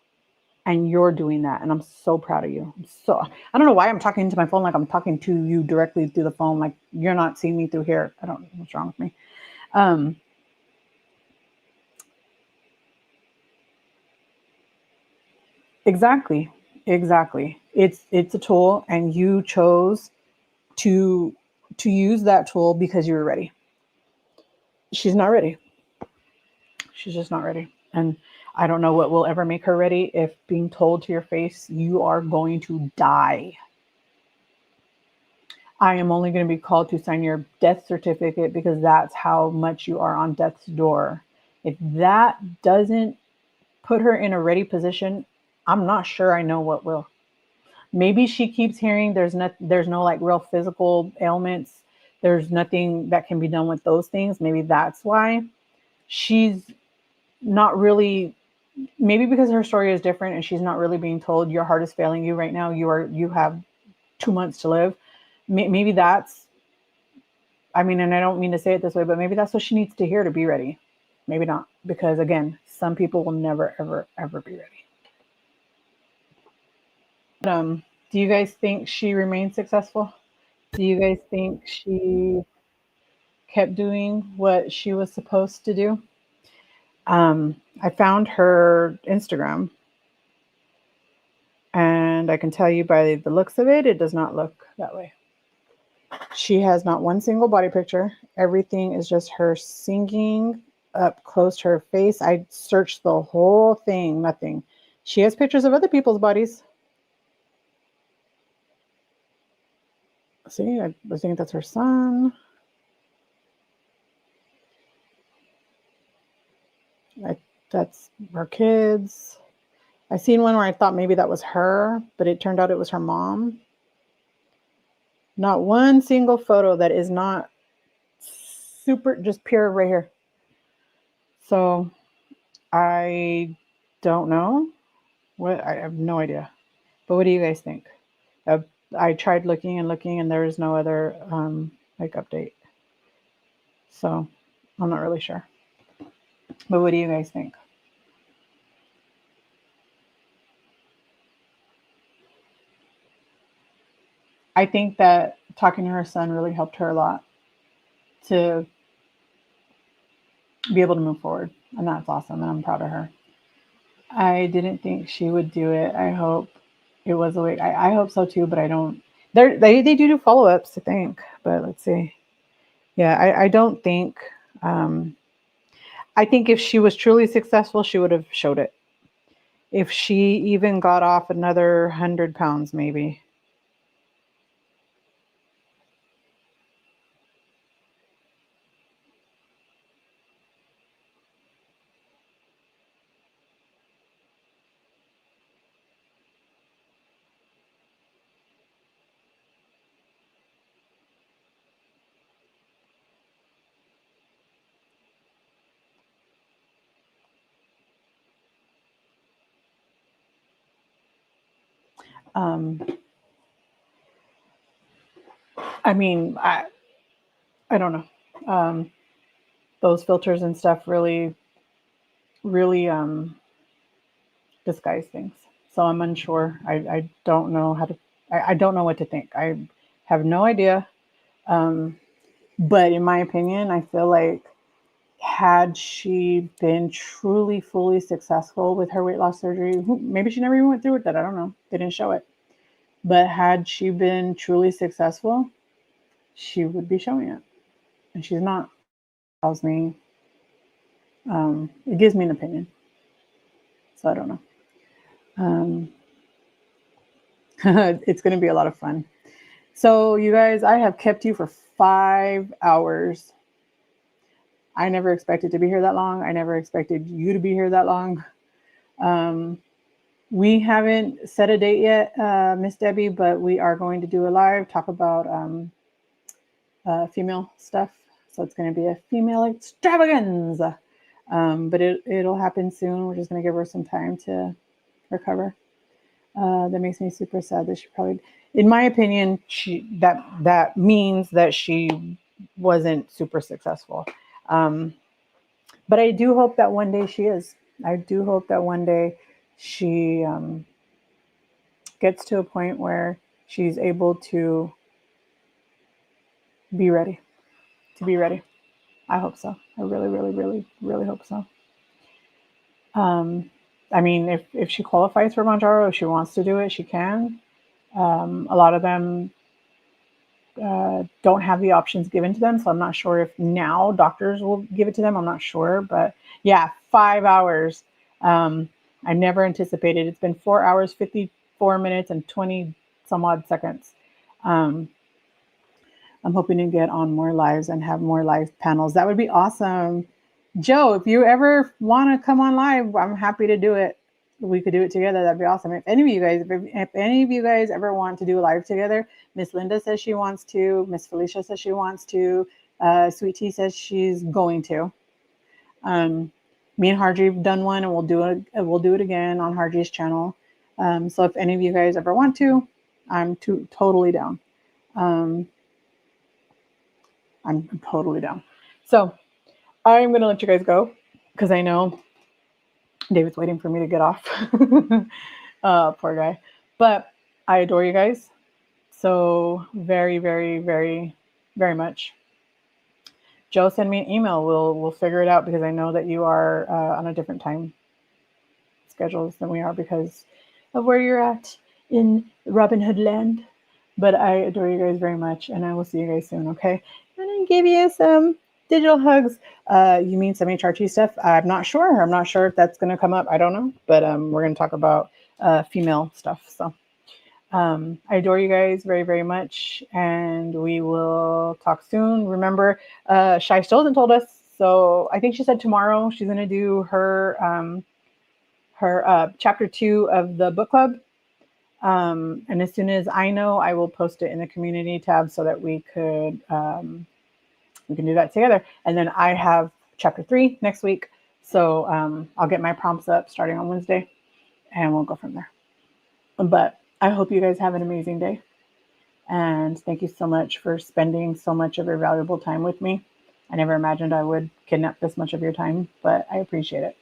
And you're doing that. And I'm so proud of you. I don't know why I'm talking into my phone like I'm talking to you directly through the phone. Like you're not seeing me through here. I don't know what's wrong with me. Exactly. It's a tool, and you chose to use that tool because you were ready. She's not ready. She's just not ready. And I don't know what will ever make her ready if being told to your face, you are going to die. I am only going to be called to sign your death certificate because that's how much you are on death's door. If that doesn't put her in a ready position, I'm not sure I know what will. Maybe she keeps hearing there's no like real physical ailments. There's nothing that can be done with those things. Maybe that's why she's not really, maybe because her story is different and she's not really being told your heart is failing you right now. You have 2 months to live. Maybe that's, I mean, and I don't mean to say it this way, but maybe that's what she needs to hear to be ready. Maybe not, because again, some people will never, ever, ever be ready. Do you guys think she remained successful? Do you guys think she kept doing what she was supposed to do? I found her Instagram, and I can tell you by the looks of it, it does not look that way. She has not one single body picture. Everything is just her singing up close to her face. I searched the whole thing, nothing. She has pictures of other people's bodies. See, I think that's her son. That's her kids. I seen one where I thought maybe that was her, but it turned out it was her mom. Not one single photo that is not super, just pure right here. So I don't know. I have no idea. But what do you guys think? I tried looking and there is no other like update. So I'm not really sure. But what do you guys think? I think that talking to her son really helped her a lot to be able to move forward. And that's awesome. And I'm proud of her. I didn't think she would do it. I hope it was a way. I hope so too, but I don't. They do follow-ups, I think. But let's see. Yeah, I don't think. I think if she was truly successful, she would have showed it. If she even got off another 100 pounds, maybe. I mean, I don't know. Those filters and stuff really disguise things. So I'm unsure. I don't know how to. I don't know what to think. I have no idea. But in my opinion, I feel like had she been truly, fully successful with her weight loss surgery, maybe she never even went through with that. I don't know. They didn't show it. But had she been truly successful, she would be showing it. And she's not. It tells me, it gives me an opinion. So I don't know. It's going to be a lot of fun. So you guys, I have kept you for 5 hours. I never expected to be here that long. I never expected you to be here that long. We haven't set a date yet, Miss Debbie, but we are going to do a live, talk about female stuff. So it's going to be a female extravaganza. But it'll happen soon. We're just going to give her some time to recover. That makes me super sad that she probably, in my opinion, that means that she wasn't super successful. But I do hope that one day she is. I do hope that one day she gets to a point where she's able to be ready. To be ready. I hope so. I really, really, really, really hope so. I mean, if she qualifies for Manjaro, if she wants to do it, she can. A lot of them don't have the options given to them, so I'm not sure if now doctors will give it to them. I'm not sure, but yeah, 5 hours. I never anticipated. It's been 4 hours, 54 minutes, and 20 some odd seconds. I'm hoping to get on more lives and have more live panels. That would be awesome. Joe, if you ever want to come on live, I'm happy to do it. We could do it together. That'd be awesome. If any of you guys ever want to do a live together, Miss Linda says she wants to. Miss Felicia says she wants to. Sweet Tea says she's going to. Me and Harji have done one, and we'll do it again on Harji's channel. So if any of you guys ever want to, I'm totally down. I'm totally down. So I'm going to let you guys go because I know David's waiting for me to get off. Poor guy. But I adore you guys so very, very, very, very much. Joe, send me an email. We'll figure it out because I know that you are on a different time schedules than we are because of where you're at in Robin Hood land. But I adore you guys very much, and I will see you guys soon, okay? And I give you some digital hugs. You mean some HRT stuff? I'm not sure. I'm not sure if that's going to come up. I don't know. But we're going to talk about female stuff. So I adore you guys very, very much, and we will talk soon. Remember, Shai still hasn't told us, so I think she said tomorrow she's going to do her chapter 2 of the book club. And as soon as I know, I will post it in the community tab so that we can do that together. And then I have chapter 3 next week. So I'll get my prompts up starting on Wednesday and we'll go from there. But I hope you guys have an amazing day. And thank you so much for spending so much of your valuable time with me. I never imagined I would kidnap this much of your time, but I appreciate it.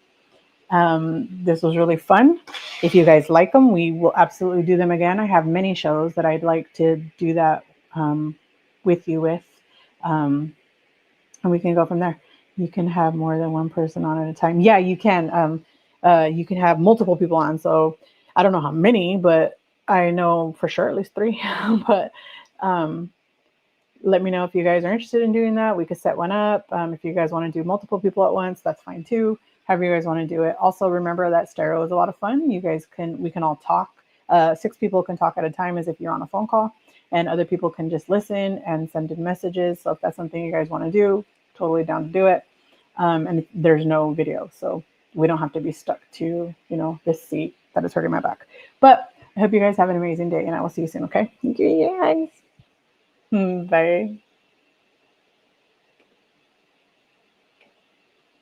This was really fun. If you guys like them, we will absolutely do them again. I have many shows that I'd like to do that with you with. And we can go from there. You can have more than one person on at a time. Yeah, you can. You can have multiple people on. So I don't know how many, but I know for sure at least 3. But let me know if you guys are interested in doing that. We could set one up. If you guys want to do multiple people at once, that's fine too. However you guys want to do it. Also, remember that stereo is a lot of fun. We can all talk. 6 people can talk at a time as if you're on a phone call, and other people can just listen and send in messages. So if that's something you guys want to do, totally down to do it. And there's no video, so we don't have to be stuck to, this seat that is hurting my back. But I hope you guys have an amazing day, and I will see you soon, okay? Thank you guys. Bye.